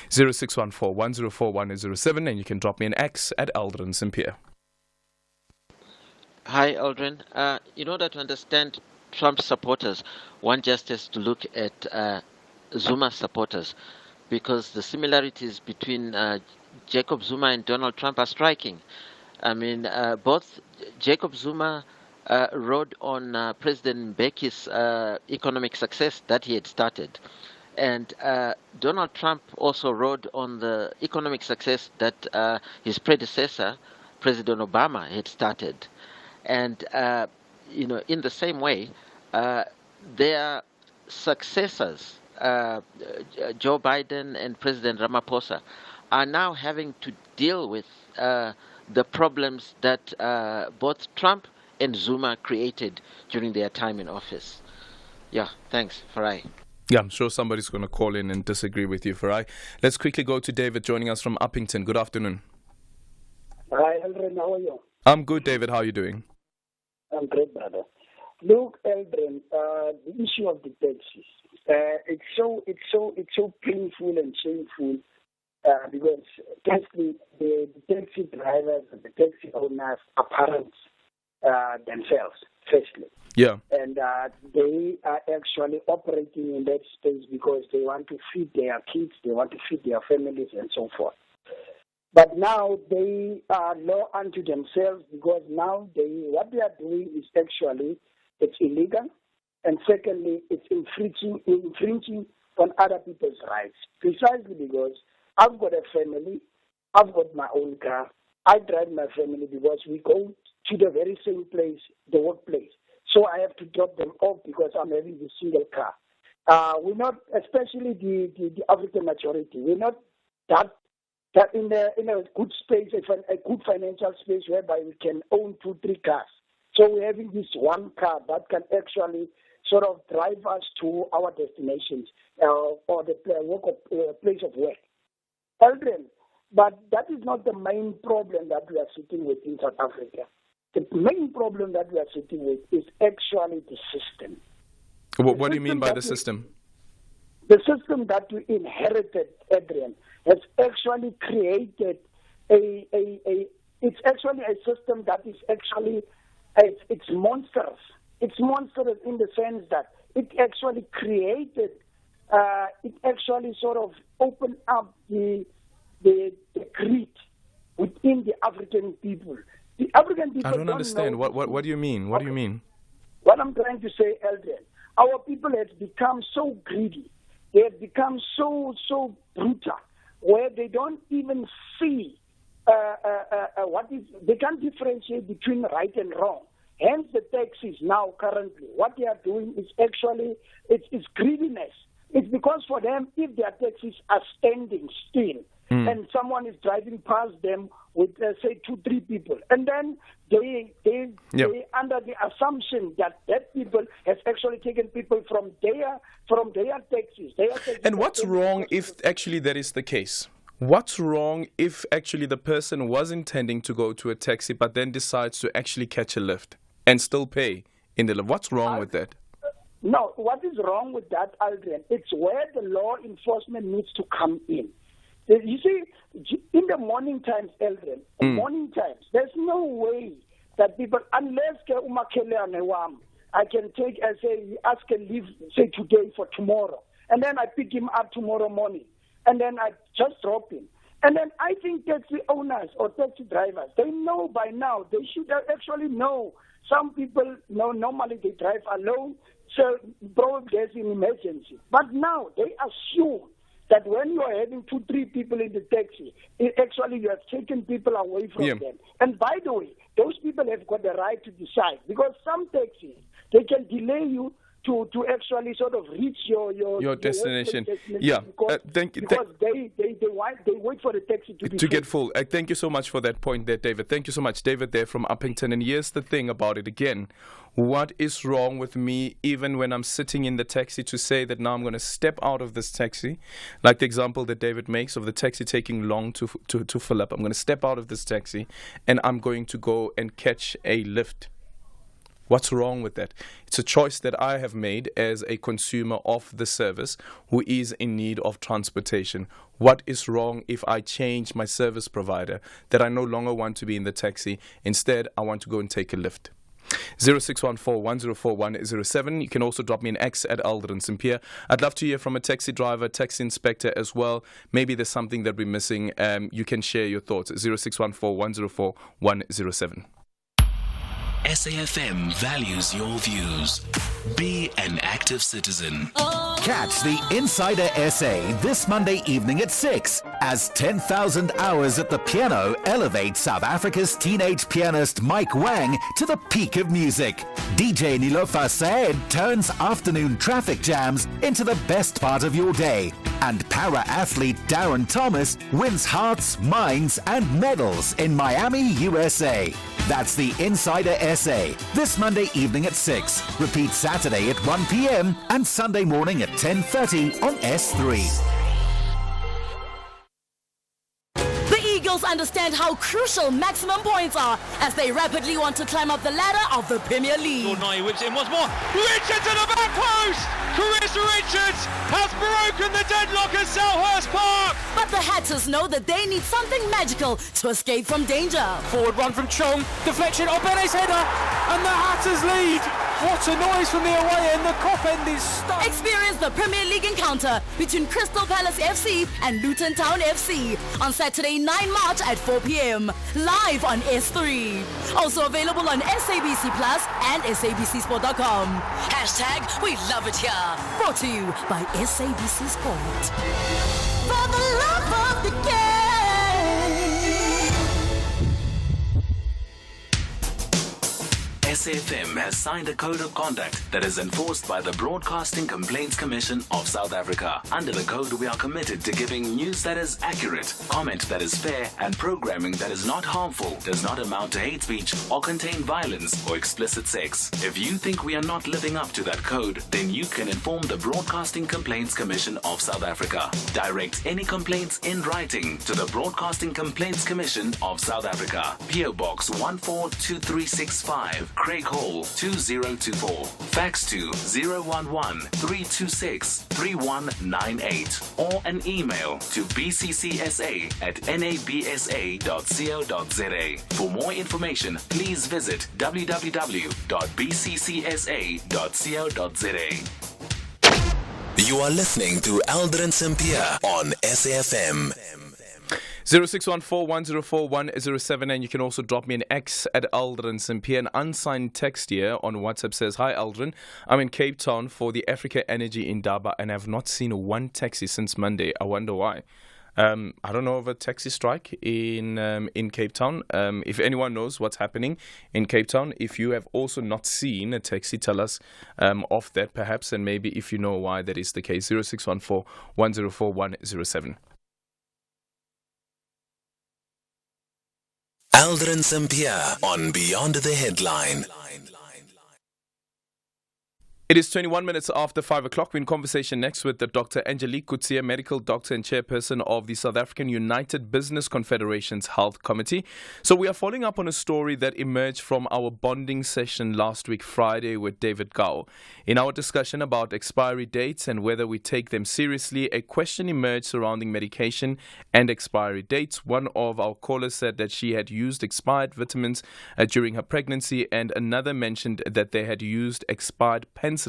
0614-104-1007, and you can drop me an X at Aldrin Sampear. Hi, Aldrin. In order to understand Trump supporters, one just has to look at Zuma supporters, because the similarities between Jacob Zuma and Donald Trump are striking. I mean, both Jacob Zuma rode on President Mbeki's economic success that he had started. And Donald Trump also rode on the economic success that his predecessor, President Obama, had started. And, in the same way, their successors, Joe Biden and President Ramaphosa, are now having to deal with the problems that both Trump and Zuma created during their time in office. Yeah, thanks, Farai. Yeah, I'm sure somebody's going to call in and disagree with you, Farai. Let's quickly go to David joining us from Uppington. Good afternoon. Hi, Aldrin. How are you? I'm good, David. How are you doing? I'm great, brother. Look, Aldrin, the issue of the taxis. It's so painful and shameful because firstly, the taxi drivers and the taxi owners are parents themselves, firstly. Yeah. And they are actually operating in that space because they want to feed their kids, they want to feed their families, and so forth. But now they are law unto themselves because now what they are doing is actually it's illegal, and secondly, it's infringing on other people's rights. Precisely because I've got a family, I've got my own car, I drive my family because we go to the very same place, the workplace. So I have to drop them off because I'm having a single car. We're not, especially the African majority, we're not that in a good space, a good financial space whereby we can own 2-3 cars. So we're having this one car that can actually sort of drive us to our destinations or the place of work. Aldrin, But that is not the main problem that we are sitting with in South Africa. The main problem that we are sitting with is actually the system. What do you mean by the system? The system that we inherited, Adrian, has actually created it's actually a system that is actually, it's monstrous. It's monstrous in the sense that it actually created, it actually sort of opened up the greed within the African people. The African people I don't understand. What do you mean? What do you mean? What I'm trying to say, Aldrin, our people have become so greedy. They have become so brutal, where they don't even see they can't differentiate between right and wrong. Hence, the taxis now currently, what they are doing is actually it's greediness. It's because for them, if their taxis are standing still and someone is driving past them with say 2-3 people, and then they under the assumption that people has actually taken people from their taxis. And what's wrong if actually that is the case? What's wrong if actually the person was intending to go to a taxi but then decides to actually catch a lift and still pay in the lift? What's wrong with that? No, what is wrong with that, Aldrin? It's where the law enforcement needs to come in. You see, in the morning times, Aldrin, morning times, there's no way that people, unless I can take and say, ask a leave, say today for tomorrow, and then I pick him up tomorrow morning. And then I just drop him. And then I think taxi owners or taxi drivers, they know by now, they should actually know. Some people know normally they drive alone, so probably there's an emergency. But now they assume that when you are having 2-3 people in the taxi, actually you have taken people away from them. And by the way, those people have got the right to decide, because some taxis, they can delay you to actually sort of reach your destination. Because thank you. Because they wait for the taxi to get full. Thank you so much for that point there, David. Thank you so much, David, there from Uppington. And here's the thing about it again. What is wrong with me, even when I'm sitting in the taxi, to say that now I'm going to step out of this taxi, like the example that David makes of the taxi taking long to fill up. I'm going to step out of this taxi and I'm going to go and catch a lift. What's wrong with that? It's a choice that I have made as a consumer of the service who is in need of transportation. What is wrong if I change my service provider, that I no longer want to be in the taxi? Instead, I want to go and take a lift. 0614-104107. You can also drop me an X at Aldrin Sampear. I'd love to hear from a taxi driver, taxi inspector as well. Maybe there's something that we're missing. You can share your thoughts. 0614-104-107. SAFM values your views. Be an active citizen. Catch the Insider SA this Monday evening at 6 as 10,000 Hours at the Piano elevates South Africa's teenage pianist Mike Wang to the peak of music. DJ Nilofa Said turns afternoon traffic jams into the best part of your day. And para-athlete Darren Thomas wins hearts, minds and medals in Miami, USA. That's the Insider SA this Monday evening at 6. Repeat Saturday at 1 p.m. and Sunday morning at 10:30 on S3. The Eagles understand how crucial maximum points are as they rapidly want to climb up the ladder of the Premier League. Jordan whips in once more. Richards at the back post! Carissa Richards has broken the deadlock at Selhurst Park! But the Hatters know that they need something magical to escape from danger. Forward run from Chong, deflection of Bene's header, and the Hatters lead. What a noise from the away end, the Kop end is stuck. Experience the Premier League encounter between Crystal Palace FC and Luton Town FC on Saturday 9 March at 4 p.m. live on S3. Also available on SABC Plus and SABCSport.com. Hashtag we love it here. Brought to you by SABC Sport. For the love of the game. SAFM has signed a code of conduct that is enforced by the Broadcasting Complaints Commission of South Africa. Under the code, we are committed to giving news that is accurate, comment that is fair, and programming that is not harmful, does not amount to hate speech, or contain violence or explicit sex. If you think we are not living up to that code, then you can inform the Broadcasting Complaints Commission of South Africa. Direct any complaints in writing to the Broadcasting Complaints Commission of South Africa. PO Box 142365, Craig Hall 2024. Fax to 011-326-3198 or an email to bccsa@nabsa.co.za. For more information, please visit www.bccsa.co.za. You are listening to Aldrin Sampear on SAFM. 0614-104-107, and you can also drop me an X at Aldrin Sampear. An unsigned text here on WhatsApp says, "Hi Aldrin, I'm in Cape Town for the Africa Energy Indaba and have not seen one taxi since Monday. I wonder why." I don't know of a taxi strike in Cape Town. If anyone knows what's happening in Cape Town, if you have also not seen a taxi, tell us of that perhaps, and maybe if you know why that is the case. 0614-104-107. Aldrin Sampear on Beyond the Headline. It is 21 minutes after 5 o'clock. We're in conversation next with Dr. Angelique Coetzee, medical doctor and chairperson of the South African United Business Confederation's Health Committee. So we are following up on a story that emerged from our bonding session last week, Friday, with David Gao. In our discussion about expiry dates and whether we take them seriously, a question emerged surrounding medication and expiry dates. One of our callers said that she had used expired vitamins during her pregnancy, and another mentioned that they had used expired penicillin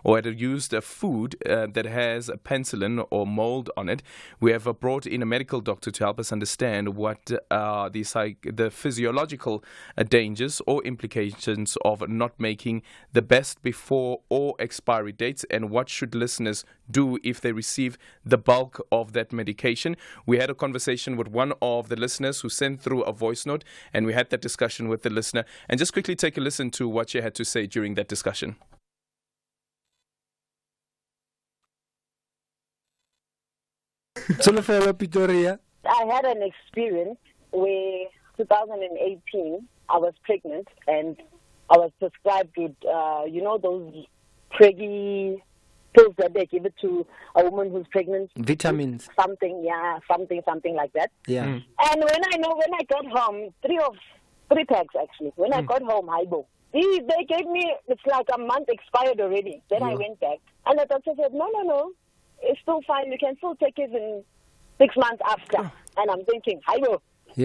or had used a food that has penicillin or mold on it. We have brought in a medical doctor to help us understand what the physiological dangers or implications of not making the best before or expiry dates, and what should listeners do if they receive the bulk of that medication. We had a conversation with one of the listeners who sent through a voice note, and we had that discussion with the listener. And just quickly take a listen to what she had to say during that discussion. I had an experience where 2018 I was pregnant and I was prescribed with, those preggy pills that they give it to a woman who's pregnant. Vitamins. Something like that. Yeah. And when I got home, three packs actually. When I got home, they gave me, it's like a month expired already. Then I went back and the doctor said, no, it's still fine. You can still take it in 6 months after. And I'm thinking, Yeah,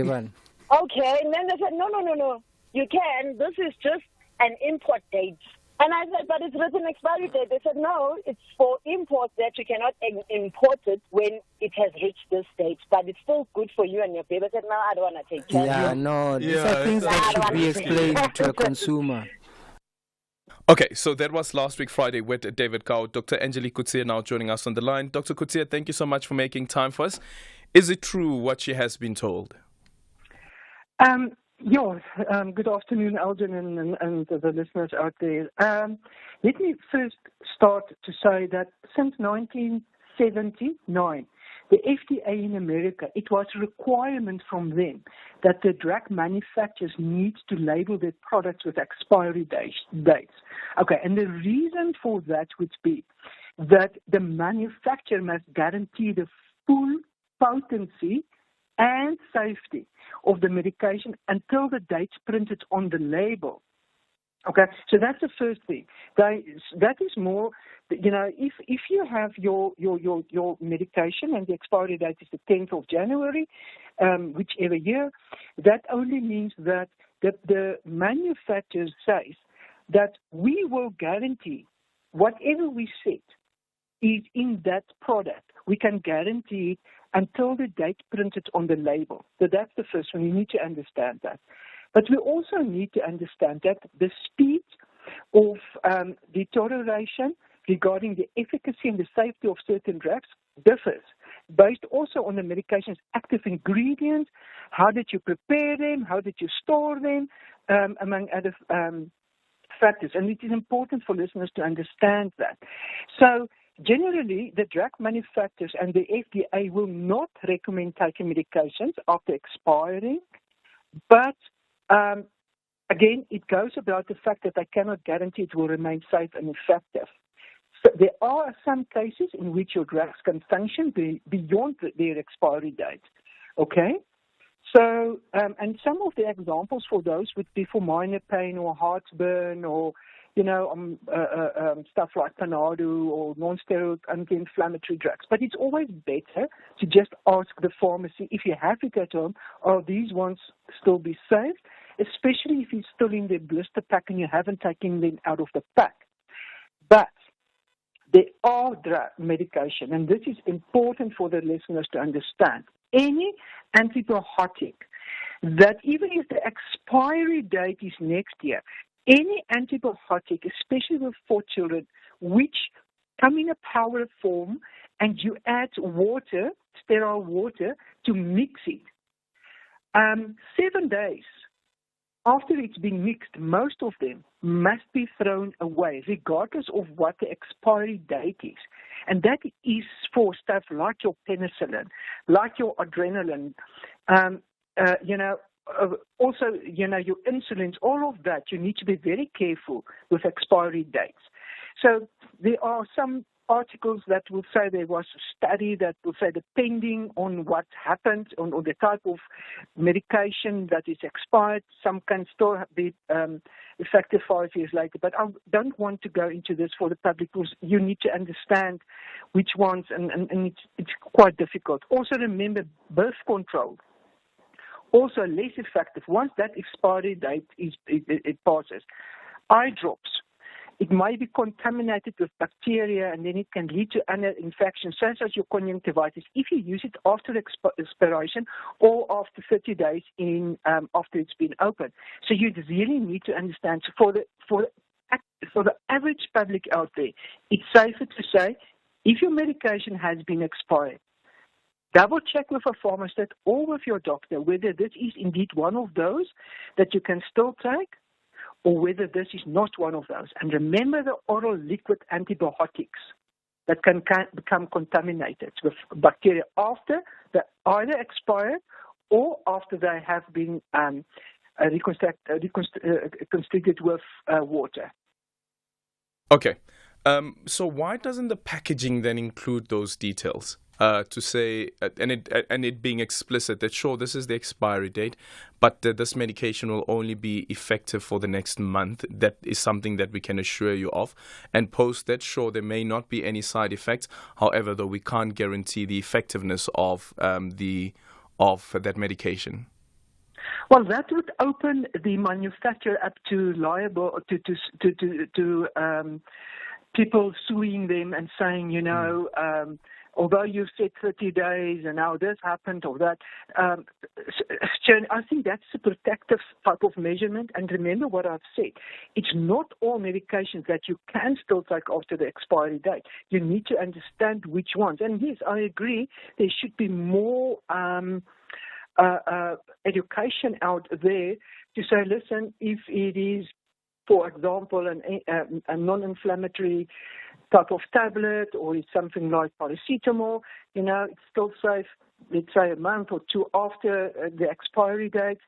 okay. And then they said, no, you can. This is just an import date. And I said, but it's written expiry date. They said, no, it's for import that you cannot import it when it has reached this stage. But it's still good for you and your baby. I said, no, I don't want to take care Yeah, no. These are things that should be explained to a consumer. Okay, so that was last week, Friday, with David Gao. Dr. Angelique Coetzee now joining us on the line. Dr. Coetzee, thank you so much for making time for us. Is it true what she has been told? Good afternoon, Aldrin and the listeners out there. Let me first start to say that since 1979, the FDA in America, it was a requirement from them that the drug manufacturers need to label their products with expiry dates. Okay, and the reason for that would be that the manufacturer must guarantee the full potency and safety of the medication until the date's printed on the label. Okay, so that's the first thing. That is more, if you have your medication and the expiry date is the 10th of January, whichever year, that only means that the manufacturer says that we will guarantee whatever we set is in that product. We can guarantee it until the date printed on the label. So that's the first one. You need to understand that. But we also need to understand that the speed of deterioration regarding the efficacy and the safety of certain drugs differs based also on the medication's active ingredients, how did you prepare them, how did you store them, among other factors, and it is important for listeners to understand that. So generally, the drug manufacturers and the FDA will not recommend taking medications after expiring, but again, it goes about the fact that they cannot guarantee it will remain safe and effective. So there are some cases in which your drugs can function beyond their expiry date. Okay? So, and some of the examples for those would be for minor pain or heartburn or, stuff like Panado or non-steroid anti-inflammatory drugs. But it's always better to just ask the pharmacy, if you have it at home, are these ones still be safe, especially if it's still in the blister pack and you haven't taken them out of the pack. But there are drug medication, and this is important for the listeners to understand. Any antibiotic that even if the expiry date is next year, any antibiotic, especially for children, which come in a powder form and you add water, sterile water, to mix it, 7 days after it's been mixed, most of them must be thrown away, regardless of what the expiry date is. And that is for stuff like your penicillin, like your adrenaline, also, your insulins, all of that, you need to be very careful with expiry dates. So there are some articles that will say there was a study that will say depending on what happened, on the type of medication that is expired, some can still be effective 5 years later. But I don't want to go into this for the public because you need to understand which ones, and it's quite difficult. Also remember birth control. Also less effective. Once that expiry date it passes, eye drops. It may be contaminated with bacteria, and then it can lead to other infections, such as your conjunctivitis, if you use it after expiration or after 30 days after it's been opened. So you really need to understand. So for the average public out there, it's safer to say, if your medication has been expired, double check with a pharmacist or with your doctor whether this is indeed one of those that you can still take, or whether this is not one of those. And remember the oral liquid antibiotics that can become contaminated with bacteria after they either expired or after they have been reconstituted with water. Okay. So why doesn't the packaging then include those details? To say, and it being explicit that sure, this is the expiry date, but this medication will only be effective for the next month. That is something that we can assure you of. And post that, sure, there may not be any side effects. However, though, we can't guarantee the effectiveness of that medication. Well, that would open the manufacturer up to liable to people suing them and saying, although you've said 30 days and now this happened or that, I think that's a protective type of measurement. And remember what I've said. It's not all medications that you can still take after the expiry date. You need to understand which ones. And yes, I agree, there should be more education out there to say, listen, if it is, for example, a non-inflammatory type of tablet, or it's something like paracetamol, it's still safe, let's say a month or two after the expiry date,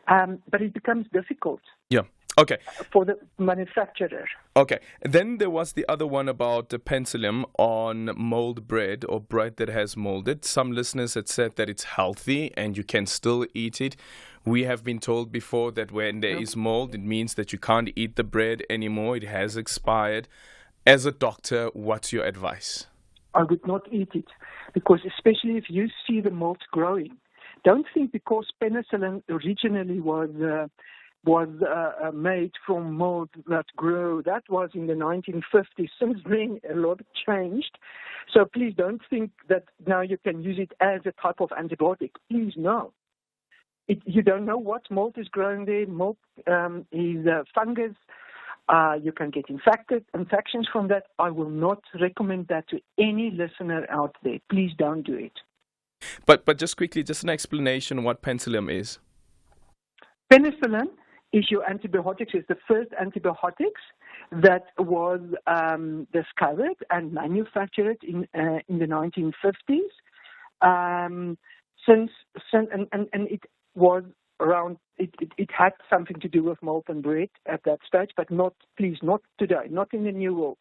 but it becomes difficult. Yeah. Okay. For the manufacturer. Okay. Then there was the other one about the penicillin on mold bread or bread that has molded. Some listeners had said that it's healthy and you can still eat it. We have been told before that when there is mold, it means that you can't eat the bread anymore. It has expired. As a doctor, what's your advice? I would not eat it, because especially if you see the mold growing. Don't think because penicillin originally was made from mold that grew. That was in the 1950s. Since then, a lot changed. So please don't think that now you can use it as a type of antibiotic. Please, no. You don't know what mold is growing there. Mold is fungus. You can get infections from that. I will not recommend that to any listener out there. Please don't do it. But just quickly, just an explanation what penicillin is. Penicillin issue antibiotics is the first antibiotics that was discovered and manufactured in the 1950s. And it was around. It had something to do with molten bread at that stage, but not today, not in the New World.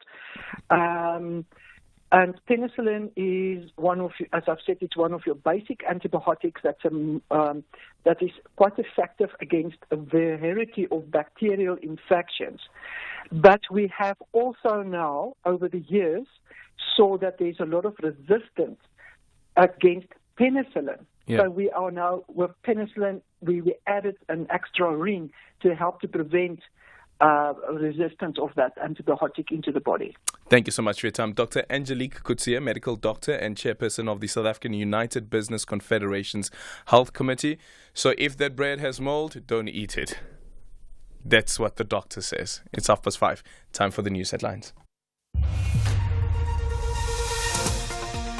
And penicillin is one of, as I've said, it's one of your basic antibiotics that is quite effective against a variety of bacterial infections. But we have also now, over the years, saw that there's a lot of resistance against penicillin. Yeah. So we are now, with penicillin, we added an extra ring to help to prevent resistance of that antibiotic into the body. Thank you so much for your time. Dr. Angelique Kutsia, medical doctor and chairperson of the South African United Business Confederation's Health Committee. So if that bread has mold, don't eat it. That's what the doctor says. It's 5:30. Time for the news headlines.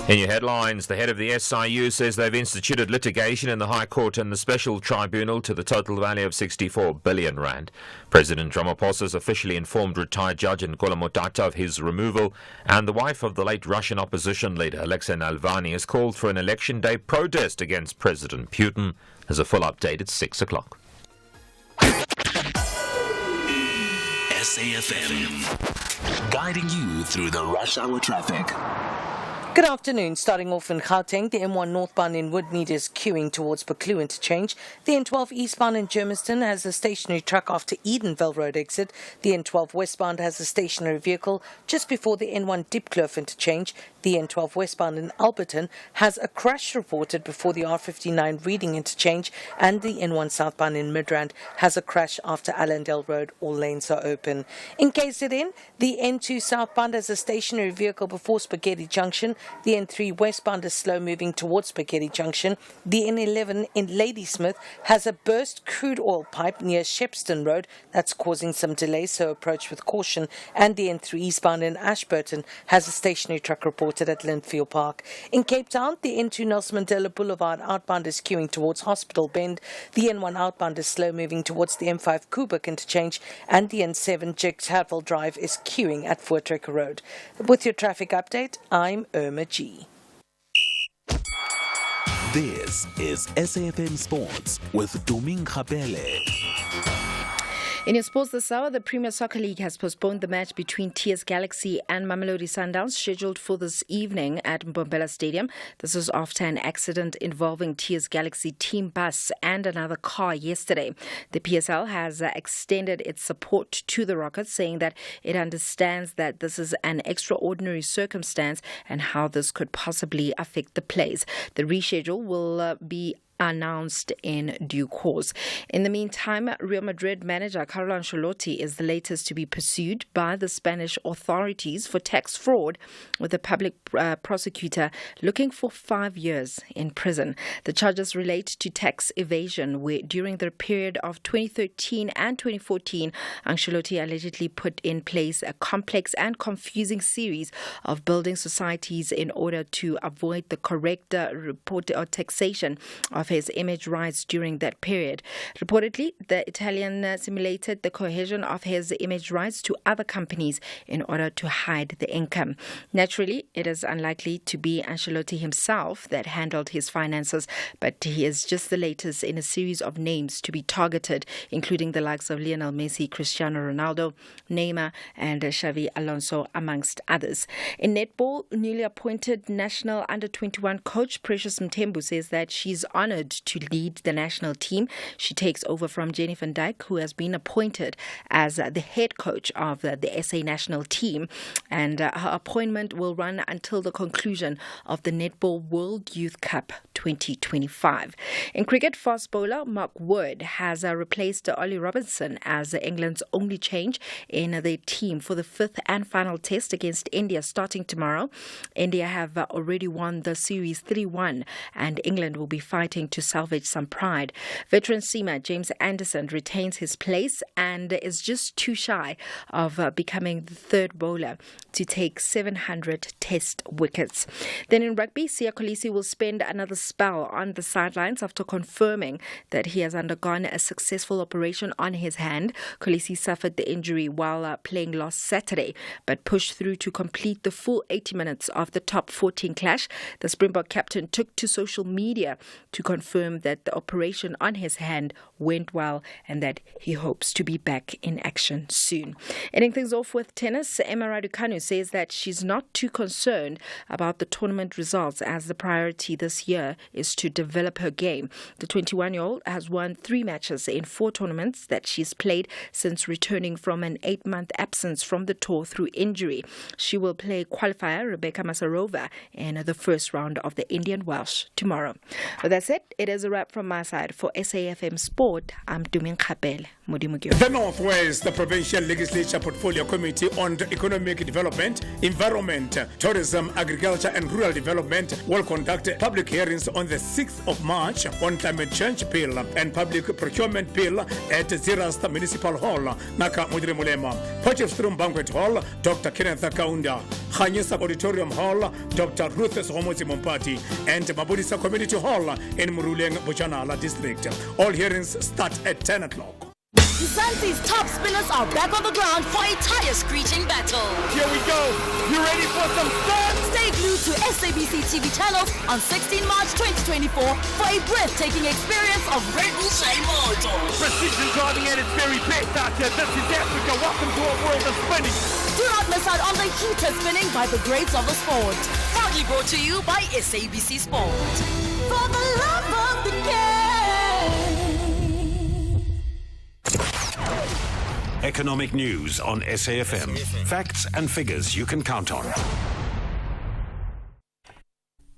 In your headlines, the head of the SIU says they've instituted litigation in the High Court and the Special Tribunal to the total value of 64 billion rand. President Ramaphosa has officially informed retired judge Nkola Motata of his removal, and the wife of the late Russian opposition leader Alexei Navalny has called for an election day protest against President Putin. There's a full update at 6 o'clock. SAFM, guiding you through the rush hour traffic. Good afternoon. Starting off in Gauteng, the M1 northbound in Woodmead is queuing towards Buccleuch interchange. The N12 eastbound in Germiston has a stationary truck after Edenville Road exit. The N12 westbound has a stationary vehicle just before the N1 Diepkloof interchange. The N12 westbound in Alberton has a crash reported before the R59 Reading interchange, and the N1 southbound in Midrand has a crash after Allendale Road. All lanes are open. In KZN, the N2 southbound has a stationary vehicle before Spaghetti Junction. The N3 westbound is slow moving towards Spaghetti Junction. The N11 in Ladysmith has a burst crude oil pipe near Shepston Road that's causing some delays, so approach with caution. And the N3 eastbound in Ashburton has a stationary truck reported at Lindfield Park. In Cape Town, the N2 Nelson Mandela Boulevard outbound is queuing towards Hospital Bend. The N1 outbound is slow moving towards the M5 Kubik interchange, and the N7 Jigs Hatfield Drive is queuing at Voortrekker Road. With your traffic update, I'm Irma G. This is SAFM Sports with Duming Khapele. In your sports this hour, the Premier Soccer League has postponed the match between TS Galaxy and Mamelodi Sundowns, scheduled for this evening at Mbombela Stadium. This was after an accident involving TS Galaxy team bus and another car yesterday. The PSL has extended its support to the Rockets, saying that it understands that this is an extraordinary circumstance and how this could possibly affect the plays. The reschedule will be announced in due course. In the meantime, Real Madrid manager Carlo Ancelotti is the latest to be pursued by the Spanish authorities for tax fraud, with the public prosecutor looking for 5 years in prison. The charges relate to tax evasion, where during the period of 2013 and 2014, Ancelotti allegedly put in place a complex and confusing series of building societies in order to avoid the correct report or taxation of his image rights during that period. Reportedly, the Italian simulated the cohesion of his image rights to other companies in order to hide the income. Naturally, it is unlikely to be Ancelotti himself that handled his finances, but he is just the latest in a series of names to be targeted, including the likes of Lionel Messi, Cristiano Ronaldo, Neymar, and Xavi Alonso, amongst others. In netball, newly appointed national under-21 coach Precious Mthembu says that she's honoured to lead the national team. She takes over from Jenny van Dijk, who has been appointed as the head coach of the SA national team, and her appointment will run until the conclusion of the Netball World Youth Cup 2025. In cricket, fast bowler Mark Wood has replaced Ollie Robinson as England's only change in their team for the fifth and final test against India starting tomorrow. India have already won the series 3-1, and England will be fighting to salvage some pride. Veteran seamer James Anderson retains his place and is just too shy of becoming the third bowler to take 700 test wickets. Then in rugby, Siya Kolisi will spend another spell on the sidelines after confirming that he has undergone a successful operation on his hand. Kolisi suffered the injury while playing last Saturday, but pushed through to complete the full 80 minutes of the top 14 clash. The Springbok captain took to social media to confirm that the operation on his hand went well and that he hopes to be back in action soon. Ending things off with tennis, Emma Raducanu says that she's not too concerned about the tournament results, as the priority this year is to develop her game. The 21-year-old has won 3 matches in 4 tournaments that she's played since returning from an 8-month absence from the tour through injury. She will play qualifier Rebecca Masarova in the first round of the Indian Welsh tomorrow. But that's it. It is a wrap from my side. For SAFM Sport, I'm Dumin Kapel. The Northwest Provincial Legislature Portfolio Committee on Economic Development, Environment, Tourism, Agriculture and Rural Development will conduct public hearings on the 6th of March on Climate Change Bill and Public Procurement Bill at Zirasta Municipal Hall, Naka Mudre Mulema, Potchefstroom Banquet Hall, Dr. Kenneth Kaunda, Khanyisa Auditorium Hall, Dr. Ruth Sohomozi Mompati, and Mabudisa Community Hall in Muruleng, Buchanala District. All hearings start at 10 o'clock. Zanzi's top spinners are back on the ground for a tire-screeching battle. Here we go. You ready for some fun? Stay glued to SABC TV channels on 16 March 2024 for a breathtaking experience of Red Bull Shine Moto. Precision driving at its very best out here. This is Africa. Welcome to a world of spinning. Do not miss out on the heated spinning by the greats of the sport. Proudly brought to you by SABC Sport. For the love of the game. Economic news on SAFM. Facts and figures you can count on.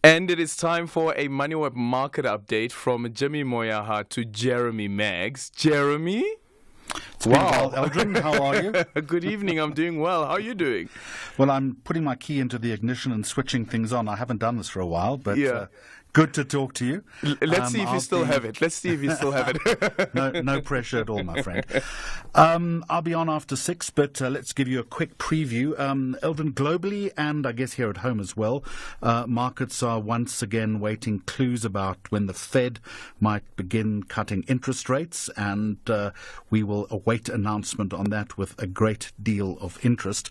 And it is time for a MoneyWeb market update from Jimmy Moyaha to Jeremy Maggs. Jeremy? It's been well, Aldrin. How are you? Good evening. I'm doing well. How are you doing? Well, I'm putting my key into the ignition and switching things on. I haven't done this for a while, but yeah. Good to talk to you. Let's see if you still have it. Let's see if you still have it. No pressure at all, my friend. I'll be on after 6, but let's give you a quick preview. Eldon, globally and I guess here at home as well, markets are once again waiting clues about when the Fed might begin cutting interest rates, and we will await announcement on that with a great deal of interest.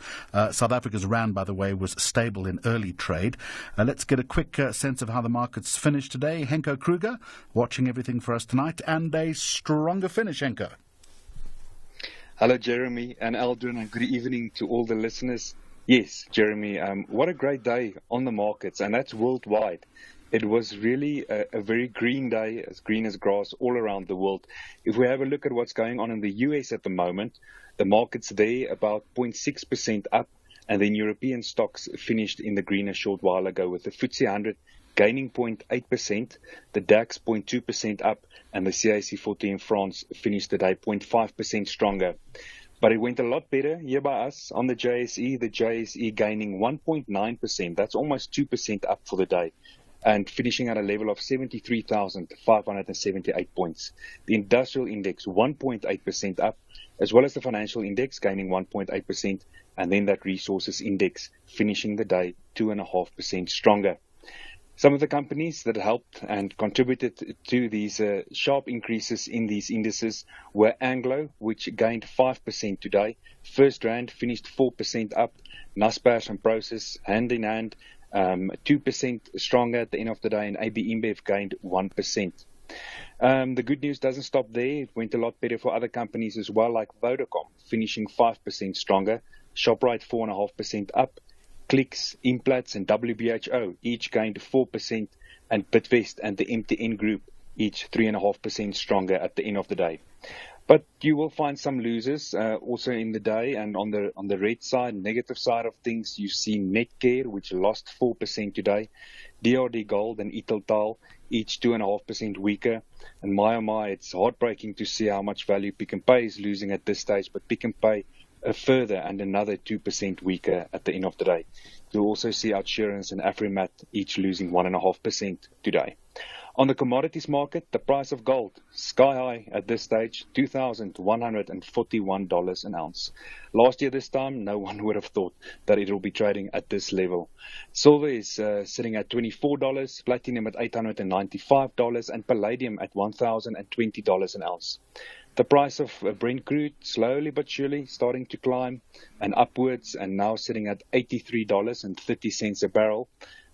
South Africa's rand, by the way, was stable in early trade. Let's get a quick sense of how the markets finished today. Henko Kruger watching everything for us tonight, and a stronger finish, Henko. Hello, Jeremy and Aldrin, and good evening to all the listeners. Yes, Jeremy, what a great day on the markets, and that's worldwide. It was really a very green day, as green as grass all around the world. If we have a look at what's going on in the US at the moment, the market's there about 0.6% up, and then European stocks finished in the green a short while ago, with the FTSE 100 gaining 0.8%, the DAX 0.2% up, and the CAC 40 in France finished the day 0.5% stronger. But it went a lot better here by us on the JSE gaining 1.9%. That's almost 2% up for the day, and finishing at a level of 73,578 points. The industrial index 1.8% up, as well as the financial index gaining 1.8%, and then that resources index finishing the day 2.5% stronger. Some of the companies that helped and contributed to these sharp increases in these indices were Anglo, which gained 5% today. First Rand finished 4% up. Naspers and Prosus, hand in hand, 2% stronger at the end of the day, and AB InBev gained 1%. The good news doesn't stop there. It went a lot better for other companies as well, like Vodacom, finishing 5% stronger. Shoprite 4.5% up. Clicks, Implats and WBHO each gained 4%, and Bidvest and the MTN Group each 3.5% stronger at the end of the day. But you will find some losers also in the day, and on the red side, negative side of things, you see Netcare, which lost 4% today, DRD Gold and Italtal each 2.5% weaker, and my, it's heartbreaking to see how much value Pick n Pay is losing at this stage, but Pick n Pay a further and another 2% weaker at the end of the day. You'll also see Outsurance and Afrimat each losing 1.5% today. On the commodities market, the price of gold, sky high at this stage, $2,141 an ounce. Last year this time, no one would have thought that it will be trading at this level. Silver is sitting at $24, platinum at $895, and palladium at $1,020 an ounce. The price of Brent crude slowly but surely starting to climb and upwards, and now sitting at $83.30 a barrel.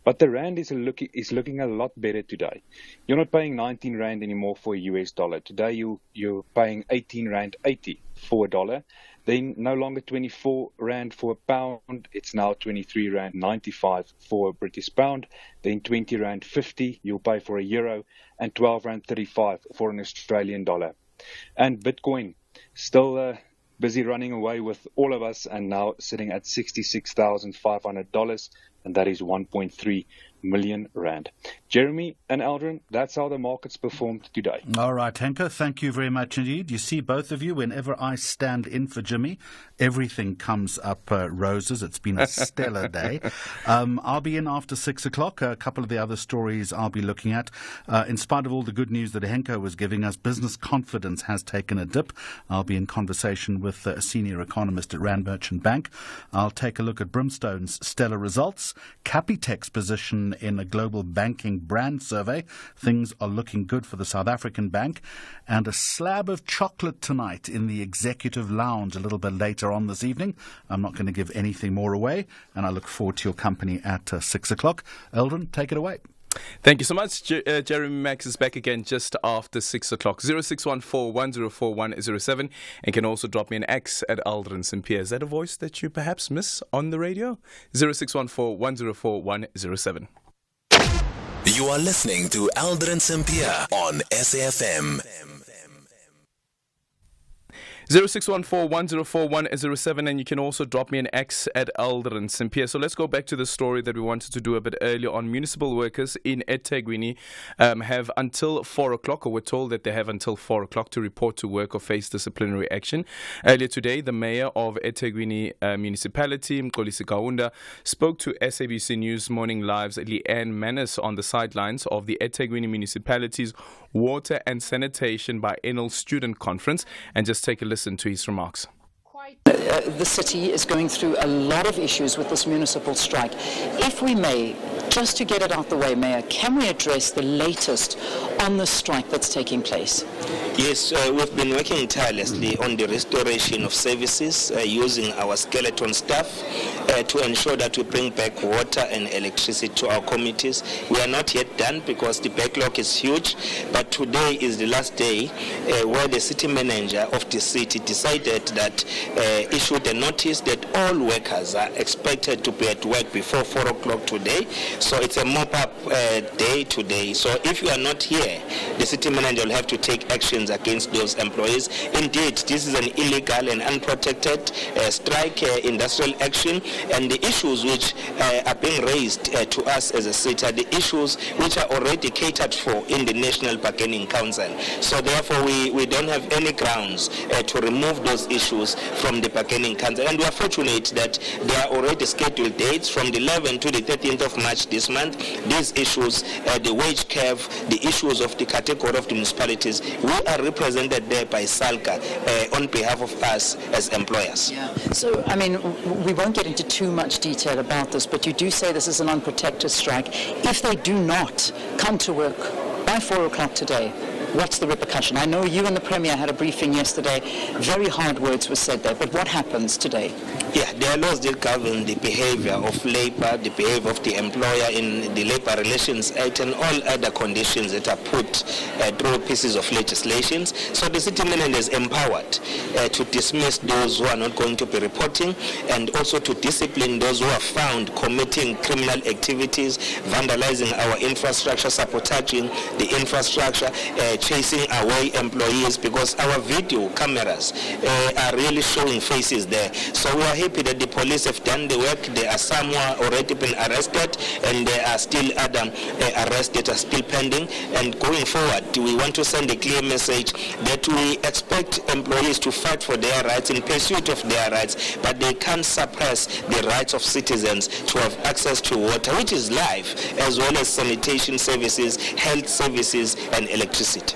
But the rand is looking a lot better today. You're not paying 19 rand anymore for a US dollar. Today you're paying 18 rand 80 for a dollar. Then no longer 24 rand for a pound. It's now 23 rand 95 for a British pound. Then 20 rand 50 you'll pay for a euro, and 12 rand 35 for an Australian dollar. And Bitcoin still busy running away with all of us, and now sitting at $66,500, and that is 1.3 million rand. Jeremy and Aldrin, that's how the markets performed today. All right, Henko, thank you very much indeed. You see, both of you, whenever I stand in for Jimmy, everything comes up roses. It's been a stellar day. I'll be in after 6 o'clock. A couple of the other stories I'll be looking at. In spite of all the good news that Henko was giving us, business confidence has taken a dip. I'll be in conversation with a senior economist at Rand Merchant Bank. I'll take a look at Brimstone's stellar results, Capitec's position in a global banking brand survey. Things are looking good for the South African bank. And a slab of chocolate tonight in the executive lounge a little bit later on this evening. I'm not going to give anything more away, and I look forward to your company at 6 o'clock. Eldrin, take it away. Thank you so much. Jeremy Max is back again just after 6 o'clock. 0614-104-107, and can also drop me an X at Aldrin Sampear. Is that a voice that you perhaps miss on the radio? 0614-104-107. You are listening to Aldrin Sampear on SAFM. 0614-104-107, and you can also drop me an X at Aldrin Sampear. So let's go back to the story that we wanted to do a bit earlier on. Municipal workers in eThekwini have until 4 o'clock, or we're told that they have until 4 o'clock to report to work or face disciplinary action. Earlier today, the mayor of eThekwini municipality, Mxolisi Kaunda, spoke to SABC News Morning Live's Leanne Manis on the sidelines of the eThekwini municipality's Water and Sanitation Biennial Student Conference, and just take a listen to his remarks. The city is going through a lot of issues with this municipal strike. If we may, just to get it out the way, Mayor, can we address the latest on the strike that's taking place? Yes, we've been working tirelessly on the restoration of services using our skeleton staff to ensure that we bring back water and electricity to our communities. We are not yet done because the backlog is huge, but today is the last day where the city manager of the city decided that issued a notice that all workers are expected to be at work before 4 o'clock today. So it's a mop-up day today. So if you are not here, the city manager will have to take actions against those employees. Indeed, this is an illegal and unprotected strike, industrial action, and the issues which are being raised to us as a city are the issues which are already catered for in the National Bargaining Council. So therefore, we don't have any grounds to remove those issues from the Bargaining Council. And we are fortunate that there are already scheduled dates from the 11th to the 13th of March this month. These issues, the wage curve, the issues of the category of the municipalities, we are represented there by SALCA on behalf of us as employers. Yeah. So, I mean, we won't get into too much detail about this, but you do say this is an unprotected strike. If they do not come to work by 4 o'clock today, what's the repercussion? I know you and the Premier had a briefing yesterday. Very hard words were said there, but what happens today? Yeah, there are laws that govern the behavior of labor, the behavior of the employer in the Labor Relations Act, and all other conditions that are put through pieces of legislation. So the city manager is empowered to dismiss those who are not going to be reporting, and also to discipline those who are found committing criminal activities, vandalizing our infrastructure, sabotaging the infrastructure, chasing away employees because our video cameras are really showing faces there. So we are happy that the police have done the work. There are some who are already been arrested, and there are still other arrests that are still pending. And going forward, we want to send a clear message that we expect employees to fight for their rights in pursuit of their rights, but they can't suppress the rights of citizens to have access to water, which is life, as well as sanitation services, health services, and electricity.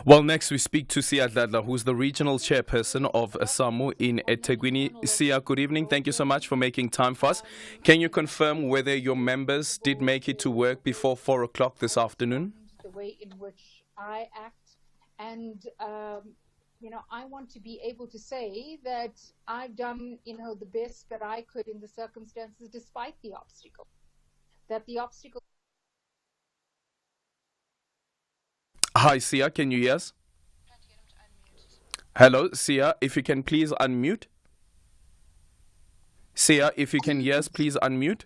Well, next we speak to Sia Dadla, who's the regional chairperson of SAMU in eThekwini. Sia, good evening. Thank you so much for making time for us. Can you confirm whether your members did make it to work before 4 o'clock this afternoon? The way in which I act, and I want to be able to say that I've done, the best that I could in the circumstances, despite the obstacle. That the obstacle. Hi, Sia, can you hear us? Hello, Sia, if you can please unmute. Sia, if you can hear us, please unmute.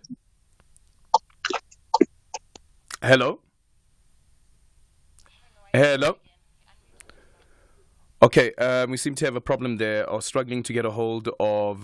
Hello? Hello? Okay, we seem to have a problem there, or struggling to get a hold of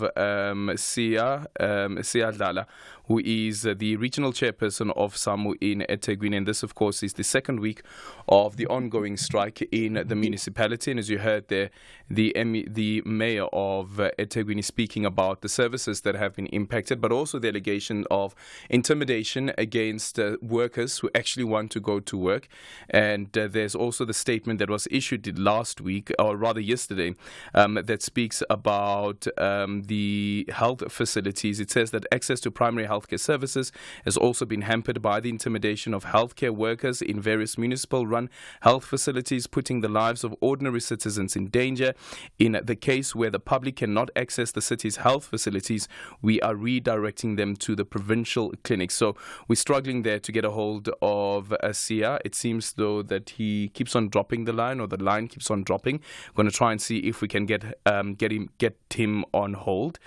Sia Dlala, who is the regional chairperson of SAMU in eThekwini. And this, of course, is the second week of the ongoing strike in the municipality. And as you heard there, the mayor of eThekwini speaking about the services that have been impacted, but also the allegation of intimidation against workers who actually want to go to work. And there's also the statement that was issued last week, or rather yesterday, that speaks about the health facilities. It says that access to primary healthcare services has also been hampered by the intimidation of healthcare workers in various municipal-run health facilities, putting the lives of ordinary citizens in danger. In the case where the public cannot access the city's health facilities, we are redirecting them to the provincial clinics. So we're struggling there to get a hold of Sia. It seems though that he keeps on dropping the line, or the line keeps on dropping. We're going to try and see if we can get him on hold.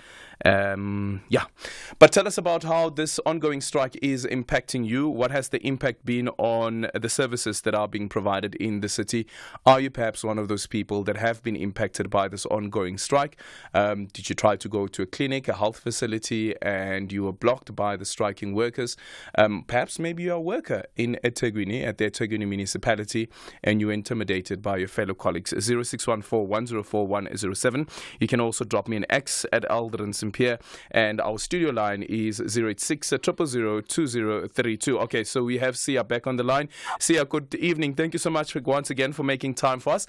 But tell us about how this ongoing strike is impacting you. What has the impact been on the services that are being provided in the city? Are you perhaps one of those people that have been impacted by this ongoing strike? Did you try to go to a clinic, a health facility, and you were blocked by the striking workers? Perhaps maybe you're a worker in eThekwini, at the eThekwini municipality, and you were intimidated by your fellow colleagues. 0614-104-107. You can also drop me an X at Aldrin Sampear, and our studio line is 086-000-2032. Okay, so we have Sia back on the line. Sia, good evening. Thank you so much once again for making time for us.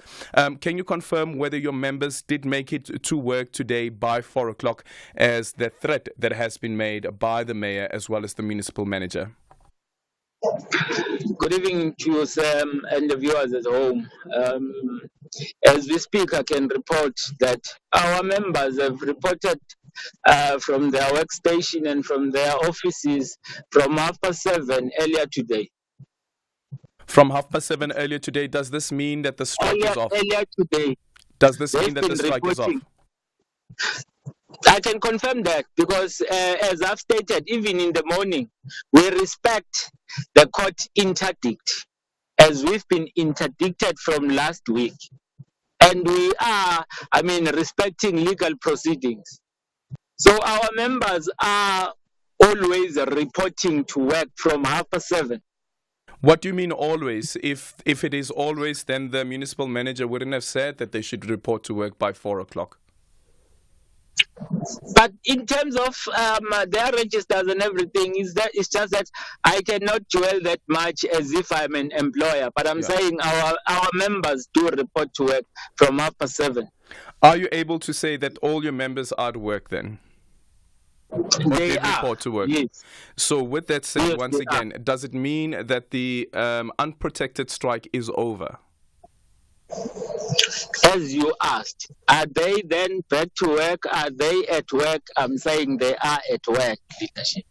Can you confirm whether your members did make it to work today by 4 o'clock, as the threat that has been made by the mayor as well as the municipal manager? Good evening to you, Sam, and the viewers at home. As we speak, I can report that our members have reported from their workstation and from their offices from 7:30 earlier today. From 7:30 earlier today, does this mean that the strike is off? Earlier today. Does this mean that the strike is off? I can confirm that because, as I've stated, even in the morning, we respect the court interdict, as we've been interdicted from last week. And we are, respecting legal proceedings. So our members are always reporting to work from 7:30. What do you mean always? If it is always, then the municipal manager wouldn't have said that they should report to work by 4 o'clock. But in terms of their registers and everything, it's just that I cannot dwell that much as if I'm an employer. But I'm saying our members do report to work from 7:30. Are you able to say that all your members are at work then? They report to work. Yes. So with that said, Yes, once again, does it mean that the unprotected strike is over? As you asked, are they then back to work? Are they at work? I'm saying they are at work, leadership.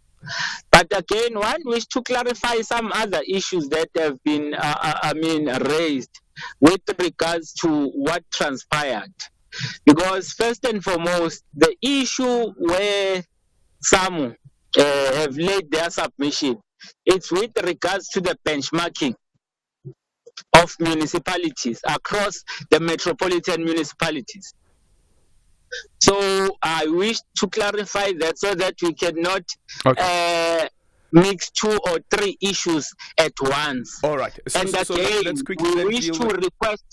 But again, one wish to clarify some other issues that have been, raised with regards to what transpired. Because first and foremost, the issue where some have laid their submission, it's with regards to the benchmarking. of municipalities across the metropolitan municipalities. So I wish to clarify that so that we cannot mix 2 or 3 issues at once. All right. So let's quickly we wish to request.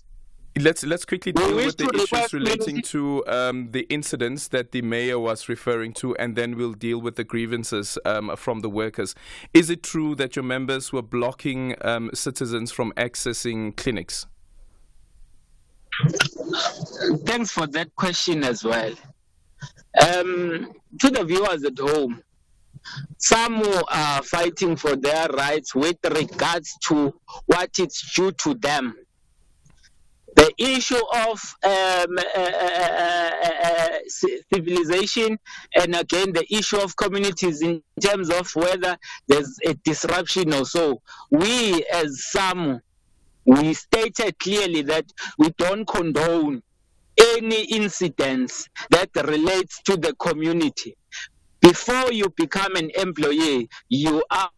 Let's quickly deal with the issues relating to the incidents that the mayor was referring to, and then we'll deal with the grievances from the workers. Is it true that your members were blocking citizens from accessing clinics? Thanks for that question as well. To the viewers at home, some who are fighting for their rights with regards to what is due to them. The issue of civilization, and again the issue of communities in terms of whether there's a disruption or so. We as SAMU, we stated clearly that we don't condone any incidents that relates to the community. Before you become an employee, you are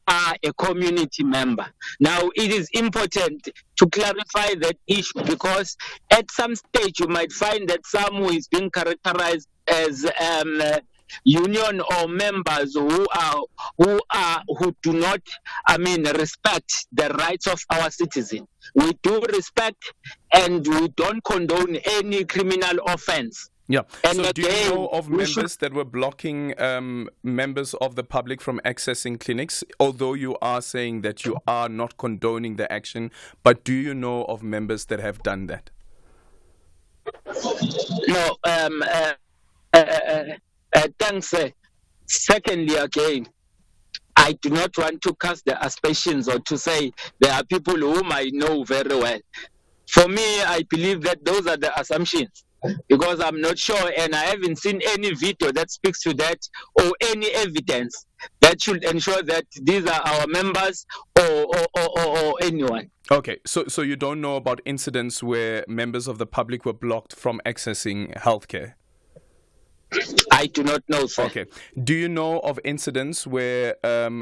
a community member. Now, it is important to clarify that issue because at some stage you might find that someone is being characterized as union or members who do not, respect the rights of our citizens. We do respect and we don't condone any criminal offense. Yeah. And so again, do you know of members that were blocking members of the public from accessing clinics? Although you are saying that you are not condoning the action, but do you know of members that have done that? No. Thanks. Secondly, again, I do not want to cast the aspersions or to say there are people whom I know very well. For me, I believe that those are the assumptions. Because I'm not sure, and I haven't seen any video that speaks to that or any evidence that should ensure that these are our members or anyone. Okay, so you don't know about incidents where members of the public were blocked from accessing healthcare? I do not know, sir. Okay. Do you know of incidents where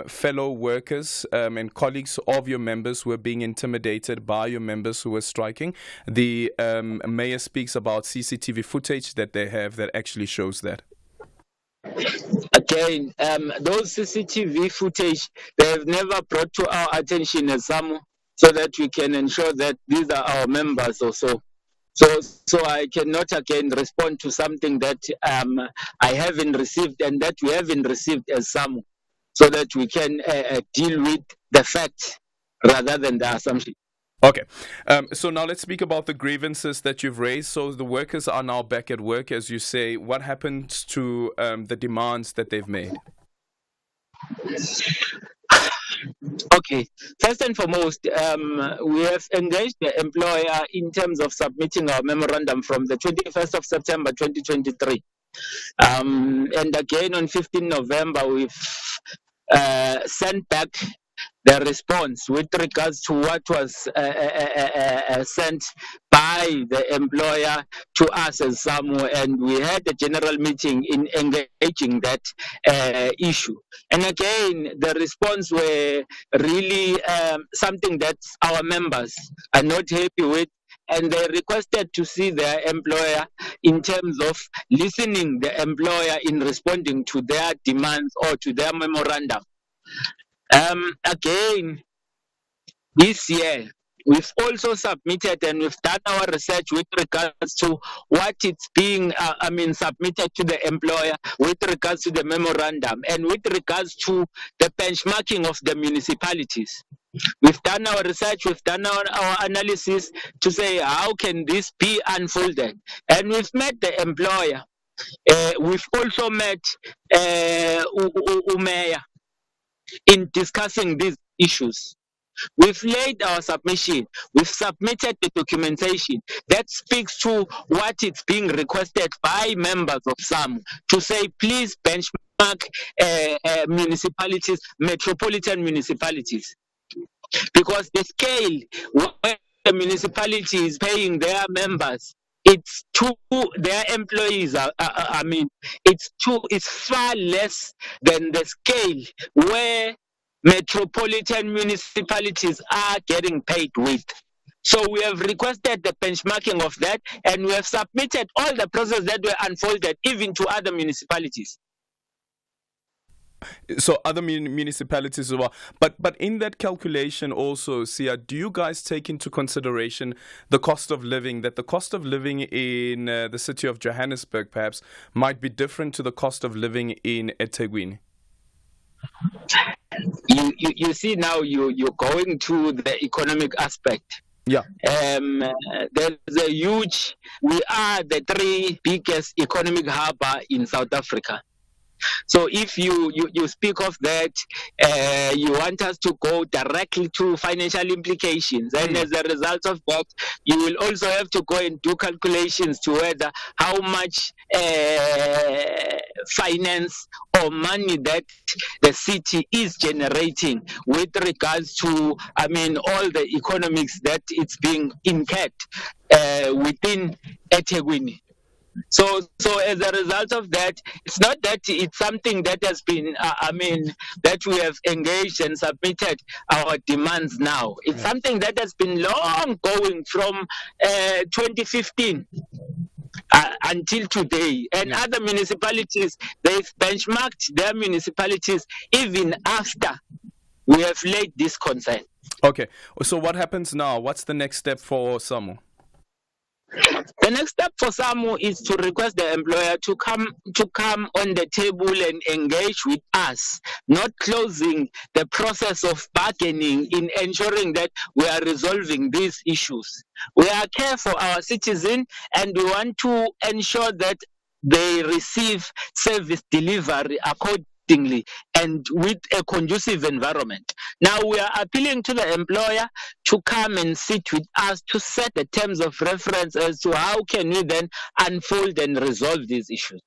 fellow workers and colleagues of your members were being intimidated by your members who were striking? The mayor speaks about CCTV footage that they have that actually shows that. Again, those CCTV footage, they have never brought to our attention as some so that we can ensure that these are our members also. So I cannot again respond to something that I haven't received and that we haven't received as some, so that we can deal with the facts rather than the assumption. Okay. So now let's speak about the grievances that you've raised. So the workers are now back at work, as you say. What happens to the demands that they've made? Okay, first and foremost, we have engaged the employer in terms of submitting our memorandum from the 21st of September 2023. And again on 15 November, we've sent back the response with regards to what was sent by the employer to us as SAMU, and we had a general meeting in engaging that issue. And again, the response were really something that our members are not happy with, and they requested to see their employer in terms of listening the employer in responding to their demands or to their memorandum. Again, this year, we've also submitted and we've done our research with regards to what it's being, submitted to the employer with regards to the memorandum and with regards to the benchmarking of the municipalities. We've done our research, we've done our analysis to say how can this be unfolded. And we've met the employer. We've also met Mayor in discussing these issues. We've laid our submission. We've submitted the documentation that speaks to what is being requested by members of SAMU to say, please benchmark municipalities, metropolitan municipalities. Because the scale where the municipality is paying their members, it's to their employees. It's far less than the scale where metropolitan municipalities are getting paid with. So we have requested the benchmarking of that, and we have submitted all the processes that were unfolded even to other municipalities. So other municipalities as well. But in that calculation also, Sia, do you guys take into consideration the cost of living, that the cost of living in the city of Johannesburg perhaps might be different to the cost of living in eThekwini? You see now you're going to the economic aspect. Yeah. There's a huge, we are the 3 biggest economic harbor in South Africa. So if you speak of that, you want us to go directly to financial implications. And as a result of that, you will also have to go and do calculations to whether how much finance or money that the city is generating with regards to, all the economics that it's being incurred within eThekwini. So as a result of that, it's not that it's something that has been, that we have engaged and submitted our demands now. It's something that has been long going from 2015 until today. And other municipalities, they've benchmarked their municipalities even after we have laid this concern. Okay, so what happens now? What's the next step for SAMU? The next step for SAMU is to request the employer to come on the table and engage with us, not closing the process of bargaining in ensuring that we are resolving these issues. We are care for our citizens, and we want to ensure that they receive service delivery accordingly and with a conducive environment. Now we are appealing to the employer to come and sit with us to set the terms of reference as to how can we then unfold and resolve these issues.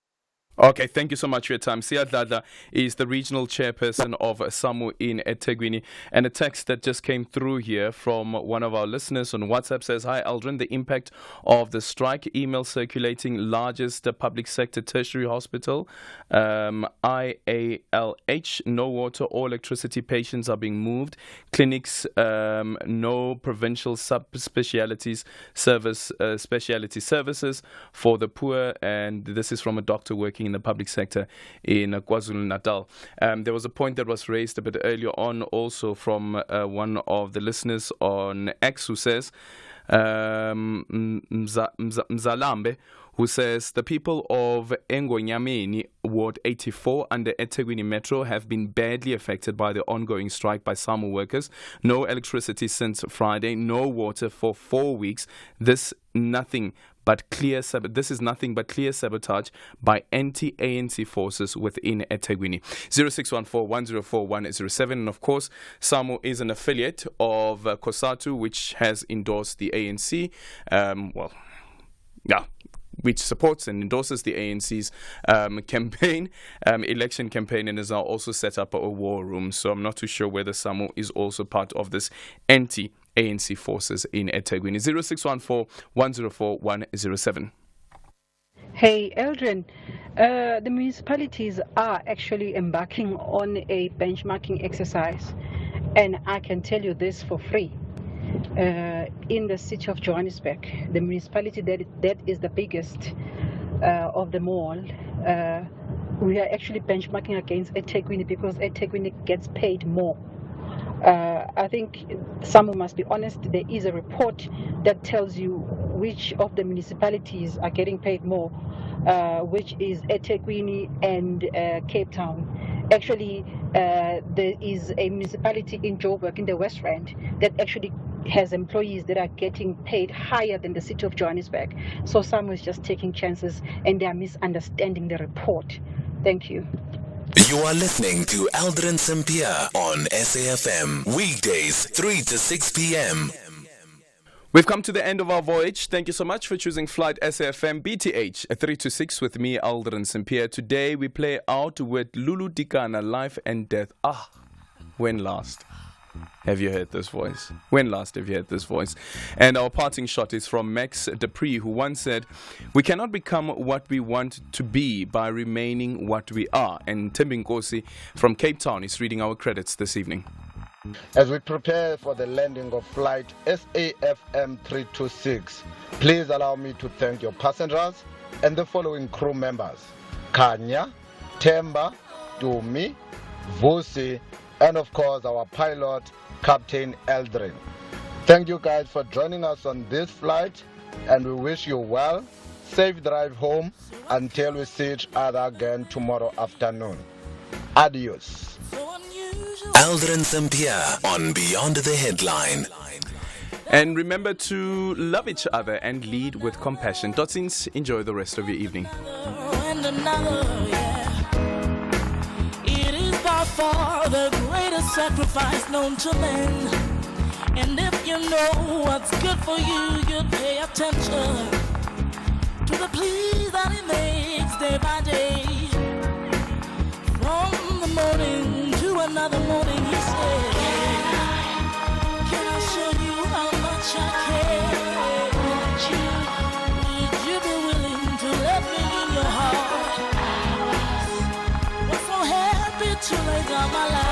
Okay, thank you so much for your time. Sia Dladla is the regional chairperson of SAMU in eThekwini. And a text that just came through here from one of our listeners on WhatsApp says, "Hi Aldrin, the impact of the strike, email circulating, largest public sector tertiary hospital, IALH, no water or electricity, patients are being moved, clinics, no provincial subspecialties speciality services for the poor." And this is from a doctor working in the public sector in KwaZulu-Natal. There was a point that was raised a bit earlier on also from one of the listeners on X who says, Mzalambe, who says, "The people of Engonyameni, Ward 84 under eThekwini Metro have been badly affected by the ongoing strike by SAMU workers. No electricity since Friday, no water for 4 weeks. This is nothing but clear sabotage by anti-ANC forces within eThekwini." 0614-104-107. And of course, SAMU is an affiliate of COSATU, which has endorsed the ANC. Which supports and endorses the ANC's campaign, election campaign, and has now also set up a war room. So I'm not too sure whether SAMU is also part of this anti-ANC forces in eThekwini. 0614-104-107. Hey, Aldrin, the municipalities are actually embarking on a benchmarking exercise, and I can tell you this for free. In the city of Johannesburg, the municipality that is the biggest of them all, we are actually benchmarking against eThekwini because eThekwini gets paid more. I think someone must be honest. There is a report that tells you which of the municipalities are getting paid more, which is eThekwini and Cape Town. Actually, there is a municipality in Joburg in the West Rand that actually has employees that are getting paid higher than the city of Johannesburg. So someone is just taking chances and they are misunderstanding the report. Thank you. You are listening to Aldrin Sampear on SAFM. Weekdays, 3 to 6 p.m. We've come to the end of our voyage. Thank you so much for choosing Flight SAFM BTH 3 to 6 with me, Aldrin Sampear. Today we play out with Lulu Dikana, Life and Death. When last have you heard this voice? When last have you heard this voice? And our parting shot is from Max Dupree, who once said, "We cannot become what we want to be by remaining what we are." And Tim Nkosi from Cape Town is reading our credits this evening. As we prepare for the landing of flight SAFM 326, please allow me to thank your passengers and the following crew members: Kanya, Temba, Dumi, Vusi, and of course our pilot, Captain Aldrin. Thank you guys for joining us on this flight, and we wish you well, safe drive home until we see each other again tomorrow afternoon. Adios. Aldrin Sampear on Beyond the Headline. And remember to love each other and lead with compassion. Dotsins, enjoy the rest of your evening. It is by far the greatest sacrifice known to men. And if you know what's good for you, you'd pay attention to the pleas that he makes day by day. From the morning to another morning, he said, can I show you how much I care? Would you be willing to let me in your heart? Was so happy to lay down my life.